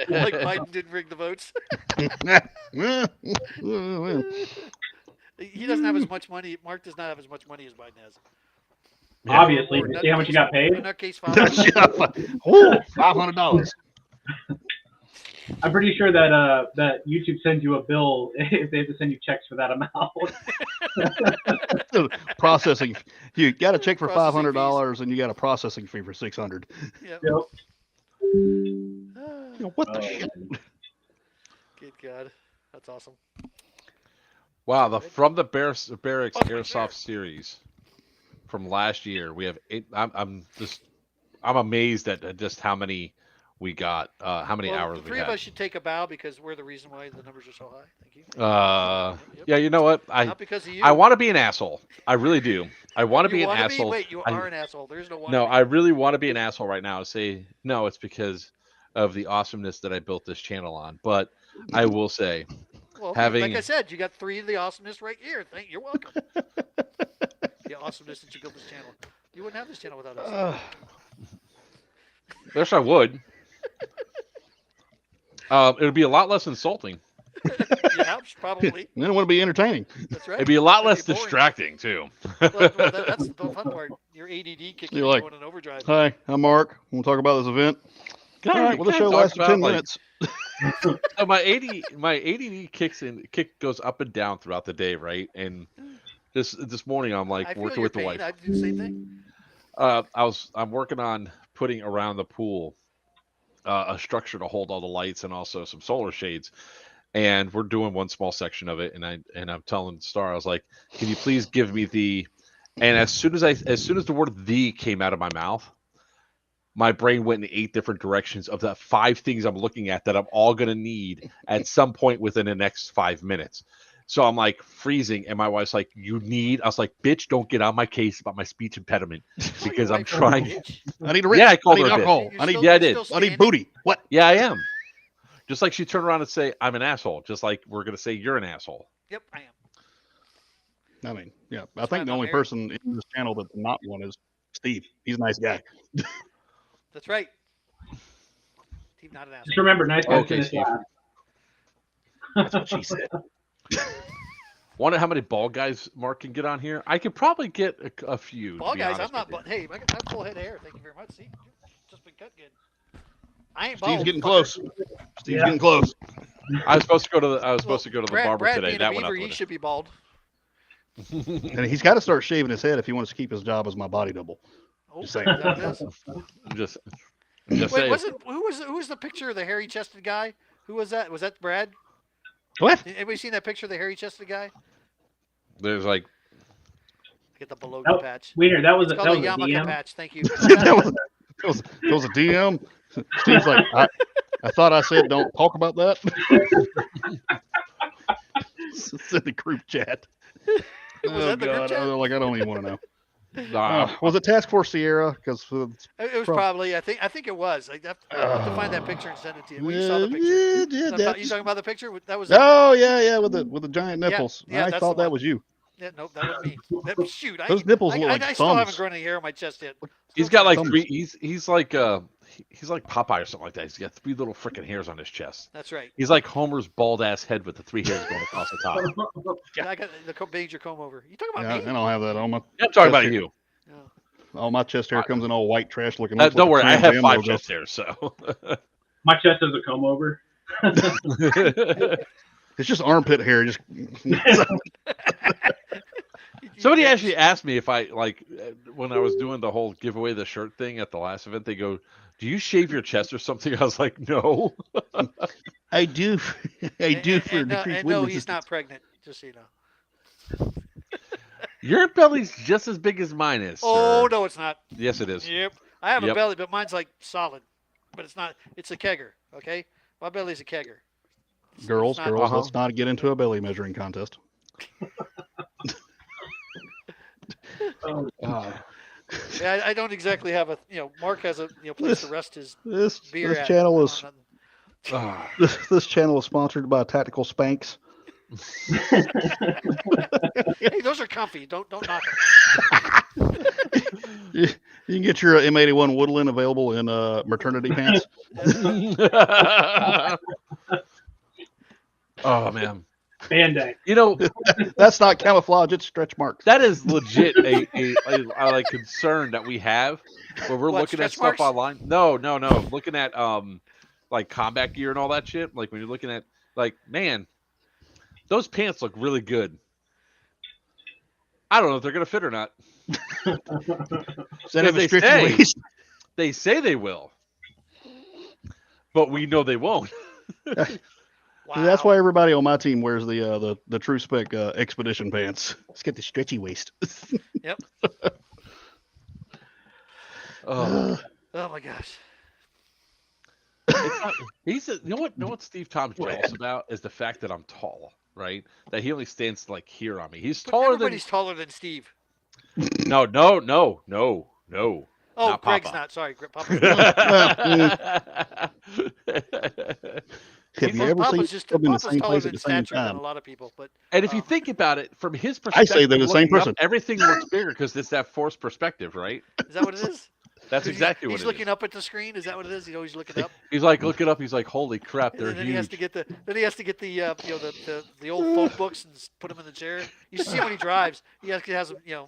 [SPEAKER 4] Like Biden didn't bring the votes. He doesn't have as much money. Mark does not have as much money as Biden has.
[SPEAKER 1] Yeah.
[SPEAKER 3] Obviously, you see how much you got paid?
[SPEAKER 4] A nutcase father.
[SPEAKER 2] $500.
[SPEAKER 3] I'm pretty sure that that YouTube sends you a bill if they have to send you checks for that amount.
[SPEAKER 2] Processing. You got a check for
[SPEAKER 4] Processing
[SPEAKER 2] $500 and you got a processing fee for $600.
[SPEAKER 4] Yep.
[SPEAKER 3] Yep.
[SPEAKER 2] You know, what the shit?
[SPEAKER 4] Good God, that's awesome.
[SPEAKER 1] Wow, the From the Barracks
[SPEAKER 4] Fuck my
[SPEAKER 1] Airsoft series from last year. We have eight. I'm amazed at just how many we got. How many
[SPEAKER 4] Well,
[SPEAKER 1] hours
[SPEAKER 4] the
[SPEAKER 1] we
[SPEAKER 4] three of
[SPEAKER 1] had.
[SPEAKER 4] us should take a bow because we're the reason why the numbers are so high. Thank you. Yep.
[SPEAKER 1] Yeah, you know what?
[SPEAKER 4] Not because of you.
[SPEAKER 1] I want to be an asshole. I really do. I want to be
[SPEAKER 4] You
[SPEAKER 1] an
[SPEAKER 4] wanna
[SPEAKER 1] asshole.
[SPEAKER 4] Wait, you
[SPEAKER 1] I-
[SPEAKER 4] are an asshole. There's no one.
[SPEAKER 1] No, I really want to be an asshole right now. Say no, it's because of the awesomeness that I built this channel on. But I will say,
[SPEAKER 4] Well,
[SPEAKER 1] having-
[SPEAKER 4] like I said, you got three of the awesomeness right here. You're welcome. The awesomeness that you built this channel. You wouldn't have this channel without us.
[SPEAKER 1] yes, I would. It would be a lot less insulting.
[SPEAKER 4] Yeah, probably.
[SPEAKER 2] I don't want to be entertaining.
[SPEAKER 4] That's right.
[SPEAKER 1] It'd be a lot
[SPEAKER 4] It'd
[SPEAKER 1] less
[SPEAKER 4] be boring.
[SPEAKER 1] distracting too.
[SPEAKER 4] That's the fun part. Your ADD kicks in
[SPEAKER 2] You're like,
[SPEAKER 4] going in overdrive.
[SPEAKER 2] Hi, I'm Mark. We'll talk about this event.
[SPEAKER 1] God,
[SPEAKER 2] All right,
[SPEAKER 1] you
[SPEAKER 2] well, the
[SPEAKER 1] kinda
[SPEAKER 2] show
[SPEAKER 1] talked
[SPEAKER 2] lasted
[SPEAKER 1] about,
[SPEAKER 2] 10
[SPEAKER 1] like-
[SPEAKER 2] minutes.
[SPEAKER 1] So my ADD goes up and down throughout the day, right? And this morning I'm like
[SPEAKER 4] I feel
[SPEAKER 1] working
[SPEAKER 4] your
[SPEAKER 1] with the
[SPEAKER 4] pain.
[SPEAKER 1] wife.
[SPEAKER 4] I do the same thing.
[SPEAKER 1] I'm working on putting around the pool a structure to hold all the lights and also some solar shades. And we're doing one small section of it, and I'm telling Star, I was like, "Can you please give me the?" And as soon as the word "the" came out of my mouth, my brain went in 8 different directions of the 5 things I'm looking at that I'm all gonna need at some point within the next 5 minutes. So I'm like freezing, and my wife's like, "You need." I was like, "Bitch, don't get on my case about my speech impediment because I'm trying."
[SPEAKER 2] I need a rip.
[SPEAKER 1] Yeah, I called
[SPEAKER 2] need
[SPEAKER 1] her a bitch.
[SPEAKER 2] alcohol. I need,
[SPEAKER 1] I did.
[SPEAKER 2] I need booty. What?
[SPEAKER 1] Yeah, I am. Just like she turned around and say, "I'm an asshole." Just like we're gonna say, "You're an asshole."
[SPEAKER 4] Yep, I am.
[SPEAKER 2] I mean, yeah. I
[SPEAKER 4] That's why
[SPEAKER 2] think
[SPEAKER 4] I'm
[SPEAKER 2] the
[SPEAKER 4] not
[SPEAKER 2] only
[SPEAKER 4] married.
[SPEAKER 2] person in this channel that's not one is Steve. He's a nice guy.
[SPEAKER 4] That's right. Steve, not an asshole.
[SPEAKER 3] Just remember, nice guys
[SPEAKER 1] Okay,
[SPEAKER 3] finish
[SPEAKER 1] Steve.
[SPEAKER 3] last.
[SPEAKER 2] That's what she said.
[SPEAKER 1] Wonder how many ball guys Mark can get on here. I could probably get a few. to
[SPEAKER 4] Ball
[SPEAKER 1] be
[SPEAKER 4] guys, I'm
[SPEAKER 1] honest
[SPEAKER 4] not.
[SPEAKER 1] with you.
[SPEAKER 4] Hey, I got full head of hair. Thank you very much. See, just been cut good. I ain't
[SPEAKER 2] Steve's
[SPEAKER 4] bald.
[SPEAKER 2] getting
[SPEAKER 4] fucker.
[SPEAKER 2] close. Steve's
[SPEAKER 3] Yeah.
[SPEAKER 2] getting close.
[SPEAKER 1] I was supposed to go to the
[SPEAKER 4] Brad,
[SPEAKER 1] barber
[SPEAKER 4] Brad
[SPEAKER 1] today.
[SPEAKER 4] being
[SPEAKER 1] That
[SPEAKER 4] a
[SPEAKER 1] went up.
[SPEAKER 4] beaver, he should be bald.
[SPEAKER 2] And he's got to start shaving his head if he wants to keep his job as my body double.
[SPEAKER 4] Oh,
[SPEAKER 2] Just saying.
[SPEAKER 4] is that what it is?
[SPEAKER 1] I'm just
[SPEAKER 4] Wait,
[SPEAKER 1] saying.
[SPEAKER 4] who was the picture of the hairy chested guy Who was that? Was that Brad?
[SPEAKER 2] What?
[SPEAKER 4] Anybody seen that picture of the hairy-chested guy?
[SPEAKER 1] There's like
[SPEAKER 4] Get the below
[SPEAKER 3] Nope.
[SPEAKER 4] patch.
[SPEAKER 3] Wiener, that was
[SPEAKER 4] It's
[SPEAKER 3] a
[SPEAKER 4] called a
[SPEAKER 3] that was a
[SPEAKER 4] yarmulke
[SPEAKER 3] DM.
[SPEAKER 4] patch. Thank you.
[SPEAKER 2] That was a DM. Steve's like, I thought I said don't talk about that. It's in the group chat.
[SPEAKER 4] Was that the group chat?
[SPEAKER 2] Like I don't even want to know.
[SPEAKER 1] nah,
[SPEAKER 2] Was it Task Force Sierra? Because
[SPEAKER 4] It was probably. I think it was. I'll have to find that picture and send it to you. Well, you saw the picture. You talking about the picture? That was.
[SPEAKER 2] Oh yeah, with the giant nipples.
[SPEAKER 4] yeah,
[SPEAKER 2] I
[SPEAKER 4] that's
[SPEAKER 2] thought
[SPEAKER 4] the
[SPEAKER 2] that
[SPEAKER 4] one.
[SPEAKER 2] was you.
[SPEAKER 4] Yeah, nope, that was me. Shoot,
[SPEAKER 2] Those nipples look like
[SPEAKER 4] I still haven't
[SPEAKER 2] thumbs.
[SPEAKER 4] grown any hair on my chest yet.
[SPEAKER 1] he's
[SPEAKER 4] Still
[SPEAKER 1] got like
[SPEAKER 2] thumbs.
[SPEAKER 1] three. He's like Popeye or something like that. He's got 3 little freaking hairs on his chest.
[SPEAKER 4] That's right.
[SPEAKER 1] He's like Homer's bald ass head with the 3 hairs going across the top.
[SPEAKER 4] I got the major comb over. You talking
[SPEAKER 2] Yeah,
[SPEAKER 4] about
[SPEAKER 2] I
[SPEAKER 4] me?
[SPEAKER 2] don't have that on my.
[SPEAKER 1] I'm talking about
[SPEAKER 2] hair.
[SPEAKER 1] you.
[SPEAKER 4] No.
[SPEAKER 2] All my chest hair comes in all white trash looking.
[SPEAKER 1] Don't worry, I have 5 chest hairs, so.
[SPEAKER 3] My chest has a comb over.
[SPEAKER 2] It's just armpit hair. Just
[SPEAKER 1] Somebody actually asked me if I when I was doing the whole giveaway the shirt thing at the last event. They go, "Do you shave your chest or something?" I was like, "No."
[SPEAKER 2] I do. I do for
[SPEAKER 4] and
[SPEAKER 2] decreased
[SPEAKER 4] no,
[SPEAKER 2] wind
[SPEAKER 4] he's
[SPEAKER 2] resistance.
[SPEAKER 4] not pregnant. Just so you know.
[SPEAKER 1] Your belly's just as big as mine is.
[SPEAKER 4] Oh
[SPEAKER 1] sir.
[SPEAKER 4] no, it's not.
[SPEAKER 1] Yes, it is.
[SPEAKER 4] Yep. I have a
[SPEAKER 1] Yep.
[SPEAKER 4] belly, but mine's like solid. But it's not. It's a kegger. Okay. My belly's a kegger.
[SPEAKER 2] Girls,
[SPEAKER 4] not-
[SPEAKER 2] girls,
[SPEAKER 1] Uh-huh.
[SPEAKER 2] let's not get into a belly measuring contest.
[SPEAKER 3] Oh,
[SPEAKER 4] Yeah, I don't exactly have a. Mark has a place to rest his
[SPEAKER 2] This
[SPEAKER 4] beer
[SPEAKER 2] this
[SPEAKER 4] at.
[SPEAKER 2] channel
[SPEAKER 4] I
[SPEAKER 2] is
[SPEAKER 4] don't know nothing.
[SPEAKER 1] Ah.
[SPEAKER 2] this channel is sponsored by Tactical Spanks.
[SPEAKER 4] Hey, those are comfy. Don't knock them.
[SPEAKER 2] You can get your M81 Woodland available in maternity pants.
[SPEAKER 1] Oh man.
[SPEAKER 3] Band-Aid.
[SPEAKER 2] That's not camouflage; it's stretch marks.
[SPEAKER 1] That is legit a like concern that we have where we're
[SPEAKER 4] What,
[SPEAKER 1] looking at
[SPEAKER 4] stretch
[SPEAKER 1] stuff
[SPEAKER 4] marks?
[SPEAKER 1] online. No. Looking at like combat gear and all that shit. Like when you're looking at man, those pants look really good. I don't know if they're gonna fit or not.
[SPEAKER 2] Does that have a
[SPEAKER 1] they
[SPEAKER 2] stretchy
[SPEAKER 1] say-
[SPEAKER 2] waist?
[SPEAKER 1] They say they will, but we know they won't.
[SPEAKER 4] Wow.
[SPEAKER 2] That's why everybody on my team wears the true spec expedition pants. Let's get the stretchy waist.
[SPEAKER 4] Yep.
[SPEAKER 1] Oh,
[SPEAKER 4] Oh my gosh.
[SPEAKER 1] you know what Steve Tom's jealous about is the fact that I'm tall, right? That he only stands like here on me. He's
[SPEAKER 4] But
[SPEAKER 1] taller than
[SPEAKER 4] everybody's taller than Steve.
[SPEAKER 1] no.
[SPEAKER 4] Oh,
[SPEAKER 1] Not
[SPEAKER 4] Greg's
[SPEAKER 1] Papa.
[SPEAKER 4] not. Sorry, Papa's not.
[SPEAKER 2] Have you ever seen
[SPEAKER 4] Papa's just
[SPEAKER 2] them in the
[SPEAKER 4] Papa's
[SPEAKER 2] same
[SPEAKER 4] taller
[SPEAKER 2] place at
[SPEAKER 4] than
[SPEAKER 2] the same
[SPEAKER 4] stature than
[SPEAKER 2] time?
[SPEAKER 4] a lot of people. But
[SPEAKER 1] And if you think about it from his perspective,
[SPEAKER 2] I say they're the same
[SPEAKER 1] looking up,
[SPEAKER 2] person.
[SPEAKER 1] everything looks bigger because it's that forced perspective, right?
[SPEAKER 4] is that what it is?
[SPEAKER 1] That's exactly what
[SPEAKER 4] he's
[SPEAKER 1] it
[SPEAKER 4] looking
[SPEAKER 1] is.
[SPEAKER 4] up at the screen. Is that what it is? He's always looking up.
[SPEAKER 1] He's like looking up. He's like, "Holy crap, they're
[SPEAKER 4] And then
[SPEAKER 1] huge."
[SPEAKER 4] he has to get the old phone books and put them in the chair. You should see when he drives. He actually has them.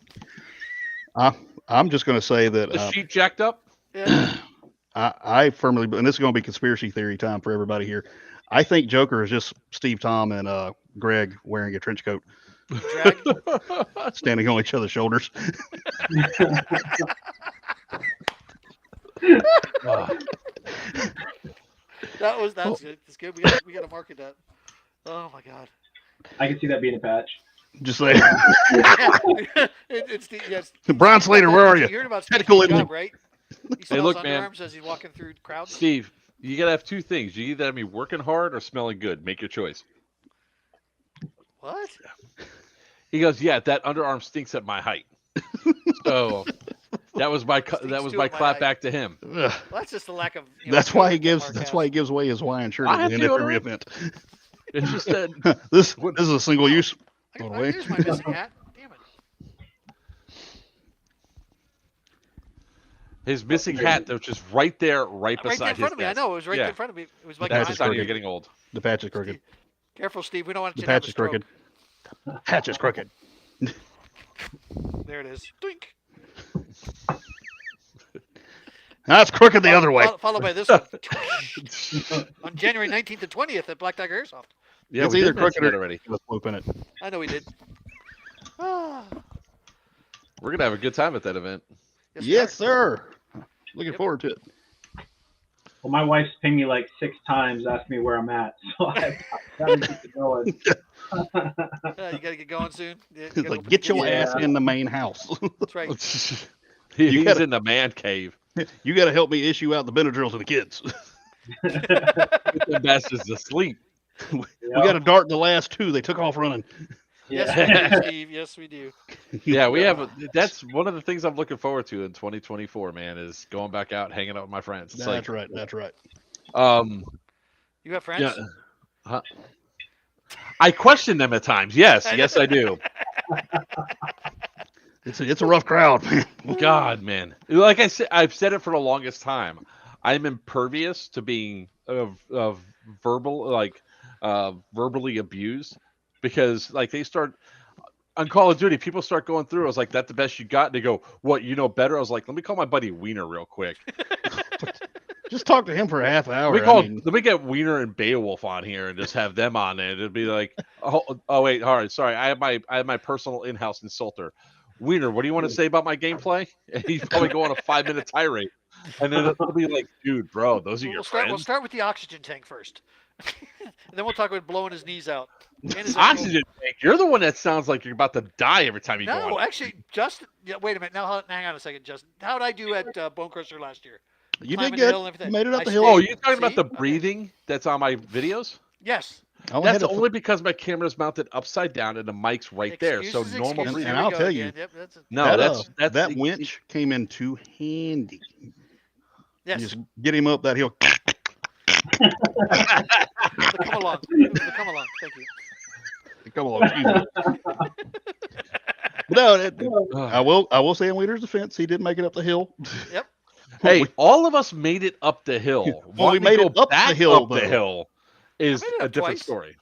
[SPEAKER 2] I'm just going to say that
[SPEAKER 1] The sheet jacked up.
[SPEAKER 4] Yeah.
[SPEAKER 2] I firmly, and this is going to be conspiracy theory time for everybody here. I think Joker is just Steve Tom and Greg wearing a trench coat,
[SPEAKER 4] Drag.
[SPEAKER 2] standing on each other's shoulders.
[SPEAKER 4] That's good. That's good. We got to market that. Oh my god.
[SPEAKER 3] I can see that being a patch.
[SPEAKER 2] Just saying.
[SPEAKER 4] Yes.
[SPEAKER 2] Brian Slater, where are you?
[SPEAKER 4] You heard about
[SPEAKER 2] Technical
[SPEAKER 4] Steve's
[SPEAKER 2] ending.
[SPEAKER 4] job, right? He smells
[SPEAKER 1] look, man.
[SPEAKER 4] underarms as he's walking through crowds.
[SPEAKER 1] Steve, you gotta have 2 things. You either have me working hard or smelling good. Make your choice.
[SPEAKER 4] What?
[SPEAKER 1] He goes, "Yeah, that underarm stinks at my height." So that was my
[SPEAKER 4] Stinks
[SPEAKER 1] that was
[SPEAKER 4] too
[SPEAKER 1] my
[SPEAKER 4] at my
[SPEAKER 1] clap
[SPEAKER 4] height.
[SPEAKER 1] back to him.
[SPEAKER 2] Ugh.
[SPEAKER 4] Well, that's just the lack of.
[SPEAKER 2] That's why he
[SPEAKER 4] deodorant that
[SPEAKER 2] gives.
[SPEAKER 4] Mark
[SPEAKER 2] That's
[SPEAKER 4] has.
[SPEAKER 2] why he gives away his Hawaiian shirt
[SPEAKER 1] I
[SPEAKER 2] at the
[SPEAKER 1] have
[SPEAKER 2] end of every
[SPEAKER 1] deodorant.
[SPEAKER 2] event.
[SPEAKER 1] It's just that
[SPEAKER 2] This is a single use.
[SPEAKER 4] Oh,
[SPEAKER 2] away.
[SPEAKER 4] here's my missing hat. Damn it.
[SPEAKER 1] his missing hat that was just right there, right
[SPEAKER 4] Right there
[SPEAKER 1] beside
[SPEAKER 4] in front
[SPEAKER 1] his
[SPEAKER 4] of me. I
[SPEAKER 1] desk.
[SPEAKER 4] know it was right
[SPEAKER 1] Yeah.
[SPEAKER 4] there in front of me. It was like
[SPEAKER 2] That's
[SPEAKER 1] That's
[SPEAKER 2] just
[SPEAKER 1] a sign
[SPEAKER 2] crooked.
[SPEAKER 1] you're getting old.
[SPEAKER 2] The patch is crooked.
[SPEAKER 4] Careful, Steve. We don't want
[SPEAKER 2] The
[SPEAKER 4] you to have a
[SPEAKER 2] patch is
[SPEAKER 4] stroke.
[SPEAKER 2] crooked. The patch is crooked.
[SPEAKER 4] There it is. Doink.
[SPEAKER 2] That's crooked the other way.
[SPEAKER 4] Followed by this one. On January 19th and 20th at Black Tiger Airsoft.
[SPEAKER 1] Yeah,
[SPEAKER 2] It's
[SPEAKER 1] we
[SPEAKER 2] either
[SPEAKER 1] did mention
[SPEAKER 2] crooked
[SPEAKER 1] that
[SPEAKER 2] or
[SPEAKER 1] already.
[SPEAKER 2] with loop in it.
[SPEAKER 4] I know we did. Ah.
[SPEAKER 1] We're gonna have a good time at that event.
[SPEAKER 4] Yes, we
[SPEAKER 2] Yes,
[SPEAKER 4] are.
[SPEAKER 2] sir. Looking
[SPEAKER 4] Yep.
[SPEAKER 2] forward to it.
[SPEAKER 3] Well, my wife's pinged me like 6 times, asking me where I'm at, so I gotta get it going.
[SPEAKER 4] You got to get going soon. Yeah, you
[SPEAKER 2] It's
[SPEAKER 4] gotta
[SPEAKER 2] like,
[SPEAKER 4] open-
[SPEAKER 2] get your
[SPEAKER 3] Yeah.
[SPEAKER 2] ass in the main house.
[SPEAKER 4] That's right.
[SPEAKER 1] He's
[SPEAKER 2] gotta-
[SPEAKER 1] in the man cave.
[SPEAKER 2] You got to help me issue out the Benadryl to the kids.
[SPEAKER 1] The best is asleep.
[SPEAKER 2] We got to dart the last 2. They took off running.
[SPEAKER 4] Yes,
[SPEAKER 3] Yeah.
[SPEAKER 4] we do, Steve. Yes, we do.
[SPEAKER 1] Yeah, we have. That's one of the things I'm looking forward to in 2024. Man, is going back out, hanging out with my friends. It's
[SPEAKER 2] That's right. That's right.
[SPEAKER 4] You have friends?
[SPEAKER 1] Yeah. I question them at times. Yes, yes, I do.
[SPEAKER 2] It's a rough crowd, man.
[SPEAKER 1] God, man. Like I said, I've said it for the longest time. I'm impervious to being of verbally abused because like they start on Call of Duty, people start going through. I was like, "That's the best you got." And they go, "What? You know better?" I was like, "Let me call my buddy Wiener real quick."
[SPEAKER 2] Just talk to him for a half hour.
[SPEAKER 1] Let me get Wiener and Beowulf on here and just have them on it. It'd be like, oh wait, all right, sorry, I have my personal in-house insulter, Wiener. What do you want to say about my gameplay? And he's probably going a 5-minute tirade, and then it'll be like, dude, bro, those are your friends.
[SPEAKER 4] We'll start with the oxygen tank first, and then we'll talk about blowing his knees out. And his
[SPEAKER 1] Oxygen tank. You're the one that sounds like you're about to die every time you go on.
[SPEAKER 4] No, actually, Justin. Yeah, wait a minute. Now, hang on a second, Justin. How did I do at Bone Crusher last year?
[SPEAKER 2] You
[SPEAKER 4] Climbing
[SPEAKER 2] did
[SPEAKER 4] the
[SPEAKER 2] good.
[SPEAKER 4] hill and everything.
[SPEAKER 2] You made it up
[SPEAKER 4] I
[SPEAKER 2] the hill.
[SPEAKER 4] stayed.
[SPEAKER 1] Oh, you're talking about
[SPEAKER 4] See?
[SPEAKER 1] the
[SPEAKER 4] Okay.
[SPEAKER 1] breathing that's on my videos?
[SPEAKER 4] Yes.
[SPEAKER 1] That's only because my camera's mounted upside down and the mic's right there. So
[SPEAKER 4] Excuses,
[SPEAKER 1] normal
[SPEAKER 4] excuses.
[SPEAKER 1] breathing.
[SPEAKER 2] And
[SPEAKER 4] Here we
[SPEAKER 2] I'll
[SPEAKER 4] go
[SPEAKER 2] tell
[SPEAKER 4] again.
[SPEAKER 2] you,
[SPEAKER 4] Yep,
[SPEAKER 1] No,
[SPEAKER 2] that
[SPEAKER 1] that's
[SPEAKER 2] winch came in too handy.
[SPEAKER 4] yes.
[SPEAKER 2] Just get him up that hill.
[SPEAKER 4] Come along. Come along. Thank you.
[SPEAKER 2] Come on, excuse me. No, I will say in Weeder's defense, he did make it up the hill.
[SPEAKER 4] Yep.
[SPEAKER 1] Hey, all of us made it up the hill.
[SPEAKER 2] Well, we
[SPEAKER 1] Wanting to
[SPEAKER 2] made
[SPEAKER 1] go
[SPEAKER 2] it up the
[SPEAKER 1] back
[SPEAKER 2] hill,
[SPEAKER 1] up the
[SPEAKER 2] though.
[SPEAKER 1] hill is
[SPEAKER 4] I made it
[SPEAKER 1] a
[SPEAKER 4] up
[SPEAKER 1] different
[SPEAKER 4] twice.
[SPEAKER 1] story.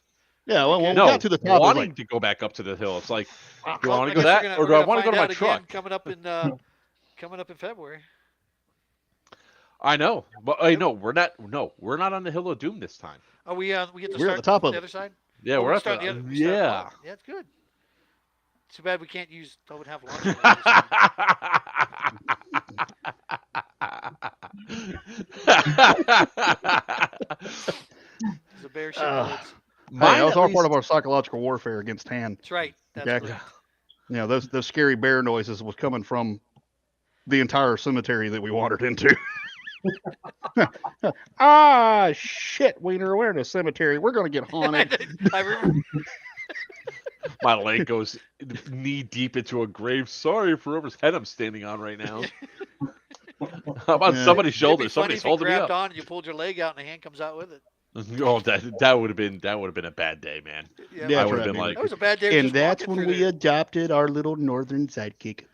[SPEAKER 2] Yeah, well, when we
[SPEAKER 1] No,
[SPEAKER 2] got to the top, it was
[SPEAKER 1] wanting
[SPEAKER 2] like,
[SPEAKER 1] to go back up to the hill. It's like, do
[SPEAKER 4] Well,
[SPEAKER 1] I want
[SPEAKER 4] I
[SPEAKER 1] to go
[SPEAKER 4] guess
[SPEAKER 1] that,
[SPEAKER 4] we're gonna-
[SPEAKER 1] or do
[SPEAKER 4] we're
[SPEAKER 1] I
[SPEAKER 4] gonna
[SPEAKER 1] want to go to
[SPEAKER 4] find
[SPEAKER 1] my
[SPEAKER 4] out again
[SPEAKER 1] truck?
[SPEAKER 4] coming up in February.
[SPEAKER 1] I know, but hey, no, we're not. No, we're not on the hill of doom this time.
[SPEAKER 4] Are we? We get to
[SPEAKER 2] We're
[SPEAKER 4] start
[SPEAKER 2] at the top of
[SPEAKER 4] the
[SPEAKER 2] it.
[SPEAKER 4] other side.
[SPEAKER 1] Yeah,
[SPEAKER 4] Oh,
[SPEAKER 1] we're
[SPEAKER 4] we
[SPEAKER 1] at
[SPEAKER 4] start
[SPEAKER 1] the.
[SPEAKER 4] other- we start-
[SPEAKER 1] Yeah.
[SPEAKER 4] yeah, it's good. Too bad we can't use. I would have launch. on the other side. There's a bear shit in the woods.
[SPEAKER 2] hey, that was
[SPEAKER 1] at
[SPEAKER 2] all
[SPEAKER 1] least-
[SPEAKER 2] part of our psychological warfare against Han.
[SPEAKER 4] That's right. That's
[SPEAKER 2] Exactly.
[SPEAKER 4] correct.
[SPEAKER 2] You know, those scary bear noises was coming from the entire cemetery that we wandered into. Ah, shit, Wiener, we're in a cemetery. We're going to get haunted.
[SPEAKER 4] I remember.
[SPEAKER 1] My leg goes knee deep into a grave. Sorry for whoever's head I'm standing on right now. How about
[SPEAKER 2] Yeah.
[SPEAKER 1] somebody's
[SPEAKER 4] It'd be
[SPEAKER 1] shoulder?
[SPEAKER 4] funny
[SPEAKER 1] Somebody's
[SPEAKER 4] if you
[SPEAKER 1] holding me
[SPEAKER 4] grabbed
[SPEAKER 1] up.
[SPEAKER 4] on and you pulled your leg out and the hand comes out with it.
[SPEAKER 1] Oh, that would have been a bad day, man.
[SPEAKER 4] Yeah,
[SPEAKER 2] Yeah,
[SPEAKER 1] I
[SPEAKER 2] that's
[SPEAKER 1] would
[SPEAKER 2] right,
[SPEAKER 1] have been
[SPEAKER 2] man.
[SPEAKER 1] like,
[SPEAKER 4] that was a bad day.
[SPEAKER 2] And
[SPEAKER 4] just
[SPEAKER 2] that's
[SPEAKER 4] walking
[SPEAKER 2] when
[SPEAKER 4] through
[SPEAKER 2] we
[SPEAKER 4] there.
[SPEAKER 2] adopted our little northern sidekick.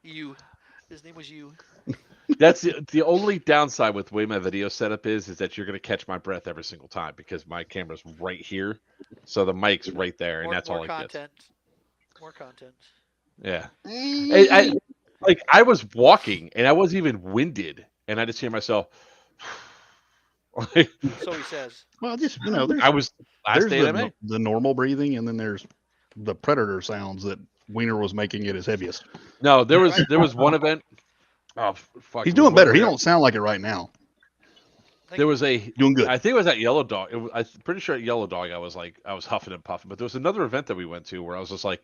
[SPEAKER 4] You. His name was you.
[SPEAKER 1] That's the only downside with the way my video setup is that you're going to catch my breath every single time because my camera's right here, so the mic's right there, and
[SPEAKER 4] More,
[SPEAKER 1] that's
[SPEAKER 4] more
[SPEAKER 1] all it gets.
[SPEAKER 4] content. More content.
[SPEAKER 1] Yeah, I was walking and I wasn't even winded, and I just hear myself.
[SPEAKER 4] So he says.
[SPEAKER 2] Well, just, you know, there's,
[SPEAKER 1] I was last
[SPEAKER 2] there's
[SPEAKER 1] day of May.
[SPEAKER 2] the normal breathing, and then there's the predator sounds that Wiener was making at his heaviest.
[SPEAKER 1] No, there was one event. Oh fuck!
[SPEAKER 2] He's
[SPEAKER 1] it was
[SPEAKER 2] doing
[SPEAKER 1] one
[SPEAKER 2] better. He
[SPEAKER 1] where
[SPEAKER 2] don't sound like it right now.
[SPEAKER 1] There was a.
[SPEAKER 2] Doing good.
[SPEAKER 1] I think it was at Yellow Dog. I'm pretty sure at Yellow Dog I was huffing and puffing. But there was another event that we went to where I was just like,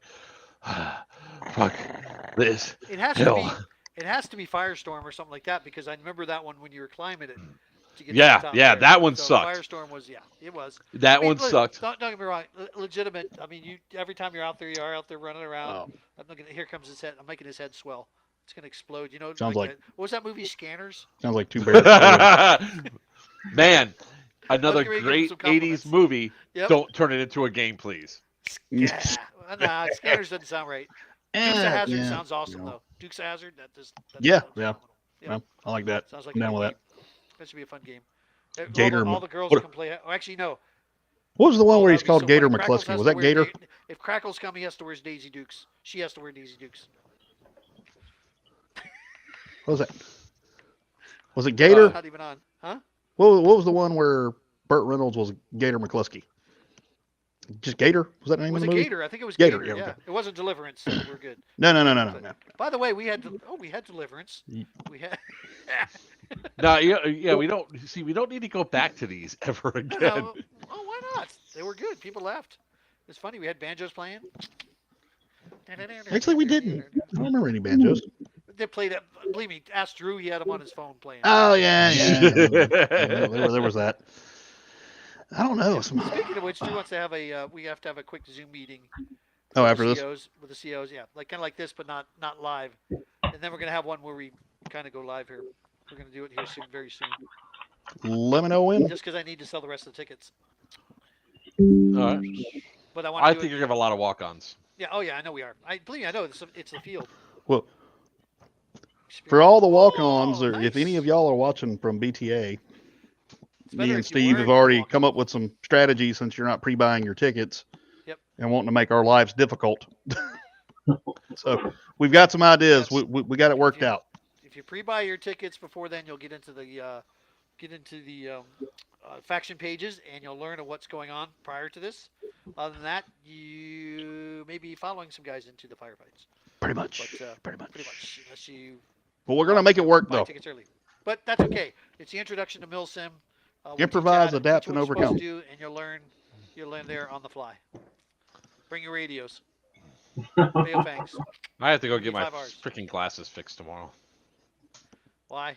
[SPEAKER 1] fuck this.
[SPEAKER 4] It has
[SPEAKER 1] hill.
[SPEAKER 4] to be. It has to be Firestorm or something like that because I remember that one when you were climbing it. To get
[SPEAKER 1] Yeah,
[SPEAKER 4] to the top
[SPEAKER 1] yeah,
[SPEAKER 4] there.
[SPEAKER 1] that one
[SPEAKER 4] So
[SPEAKER 1] sucked.
[SPEAKER 4] Firestorm was it was.
[SPEAKER 1] That
[SPEAKER 4] I mean,
[SPEAKER 1] one
[SPEAKER 4] look,
[SPEAKER 1] sucked.
[SPEAKER 4] Don't get me wrong, legitimate. I mean, you every time you're out there, you are out there running around.
[SPEAKER 2] Oh.
[SPEAKER 4] I'm looking. Here comes his head. I'm making his head swell. It's gonna explode. You know.
[SPEAKER 2] Sounds like-
[SPEAKER 4] that- what was that movie? Scanners.
[SPEAKER 2] Sounds like two bears.
[SPEAKER 1] Man, another
[SPEAKER 4] Let's give him
[SPEAKER 1] great
[SPEAKER 4] some
[SPEAKER 1] 80s
[SPEAKER 4] compliments.
[SPEAKER 1] movie.
[SPEAKER 4] Yep.
[SPEAKER 1] Don't turn it into a game, please.
[SPEAKER 4] Yeah. Nah, Scanners doesn't sound right. Dukes of Hazzard
[SPEAKER 2] yeah,
[SPEAKER 4] sounds awesome
[SPEAKER 2] you know.
[SPEAKER 4] though. Dukes of Hazzard. That's
[SPEAKER 2] Yeah,
[SPEAKER 4] sounds
[SPEAKER 2] yeah.
[SPEAKER 4] phenomenal. Yeah.
[SPEAKER 2] Well, I like that.
[SPEAKER 4] Sounds like
[SPEAKER 2] I'm
[SPEAKER 4] a
[SPEAKER 2] down
[SPEAKER 4] good
[SPEAKER 2] with
[SPEAKER 4] game. That should be a fun game.
[SPEAKER 2] Gator
[SPEAKER 4] All the girls
[SPEAKER 2] what-
[SPEAKER 4] can play. Oh, actually, no.
[SPEAKER 2] What was the one
[SPEAKER 4] Oh,
[SPEAKER 2] where
[SPEAKER 4] that
[SPEAKER 2] he's
[SPEAKER 4] would be
[SPEAKER 2] called
[SPEAKER 4] so
[SPEAKER 2] Gator
[SPEAKER 4] funny. Crackles
[SPEAKER 2] McCluskey?
[SPEAKER 4] has
[SPEAKER 2] Was
[SPEAKER 4] to
[SPEAKER 2] that
[SPEAKER 4] wear
[SPEAKER 2] Gator?
[SPEAKER 4] If Crackles come, he has to wear his Daisy Dukes. She has to wear Daisy Dukes.
[SPEAKER 2] What was that? Was it Gator?
[SPEAKER 4] Not even on, huh?
[SPEAKER 2] What was the one where Burt Reynolds was Gator McCluskey? Just Gator? Was that the name
[SPEAKER 4] Was
[SPEAKER 2] of
[SPEAKER 4] it
[SPEAKER 2] the movie?
[SPEAKER 4] Gator? I think it was
[SPEAKER 2] Gator,
[SPEAKER 4] Gator.
[SPEAKER 2] yeah,
[SPEAKER 4] Yeah,
[SPEAKER 2] okay.
[SPEAKER 4] it wasn't Deliverance. So we're good.
[SPEAKER 2] No.
[SPEAKER 4] But By the way, we had Deliverance.
[SPEAKER 2] Ye-
[SPEAKER 4] We had.
[SPEAKER 1] No, yeah, we don't see. We don't need to go back to these ever again.
[SPEAKER 4] Oh, why not? They were good. People laughed. It's funny. We had banjos playing.
[SPEAKER 2] Actually, we didn't. I don't remember any banjos.
[SPEAKER 4] They played it. Believe me, ask Drew. He had them on his phone playing.
[SPEAKER 2] Oh yeah. There was that. I don't know.
[SPEAKER 4] Speaking of which, Drew wants to have we have to have a quick Zoom meeting.
[SPEAKER 2] Oh,
[SPEAKER 4] with
[SPEAKER 2] after
[SPEAKER 4] the
[SPEAKER 2] this?
[SPEAKER 4] COs, with the COs, yeah, like kind of like this, but not live. And then we're gonna have one where we kind of go live here. We're gonna do it here soon, very soon.
[SPEAKER 2] Let me know when.
[SPEAKER 4] Just because I need to sell the rest of the tickets.
[SPEAKER 1] All right.
[SPEAKER 4] But I want.
[SPEAKER 1] I think you're gonna have a lot of walk-ons.
[SPEAKER 4] Yeah. Oh yeah. I know we are. I believe me, I know it's the field.
[SPEAKER 2] Well, for all the walk-ons,
[SPEAKER 4] Oh,
[SPEAKER 2] or if any
[SPEAKER 4] nice.
[SPEAKER 2] of y'all are watching from BTA,
[SPEAKER 4] It's better
[SPEAKER 2] me
[SPEAKER 4] if
[SPEAKER 2] and
[SPEAKER 4] you
[SPEAKER 2] Steve have
[SPEAKER 4] weren't
[SPEAKER 2] already
[SPEAKER 4] walking.
[SPEAKER 2] come up with some strategies since you're not pre-buying your tickets.
[SPEAKER 4] Yep.
[SPEAKER 2] And wanting to make our lives difficult. So we've got some ideas.
[SPEAKER 4] Yes.
[SPEAKER 2] We got it worked out.
[SPEAKER 4] If you pre-buy your tickets before then, you'll get into the faction pages and you'll learn of what's going on prior to this. Other than that, you may be following some guys into the firefights.
[SPEAKER 2] Pretty much.
[SPEAKER 4] But,
[SPEAKER 2] Pretty much.
[SPEAKER 4] Unless you
[SPEAKER 2] But we're gonna make it work
[SPEAKER 4] buy
[SPEAKER 2] though.
[SPEAKER 4] tickets early. But that's okay. It's the introduction to Milsim. We'll
[SPEAKER 2] Improvise,
[SPEAKER 4] teach you
[SPEAKER 2] adapt,
[SPEAKER 4] what
[SPEAKER 2] and
[SPEAKER 4] you're supposed
[SPEAKER 2] overcome.
[SPEAKER 4] to do, and you'll learn there on the fly. Bring your radios. Fangs.
[SPEAKER 1] I have to go get my
[SPEAKER 4] 5 hours.
[SPEAKER 1] freaking glasses fixed tomorrow.
[SPEAKER 4] Why?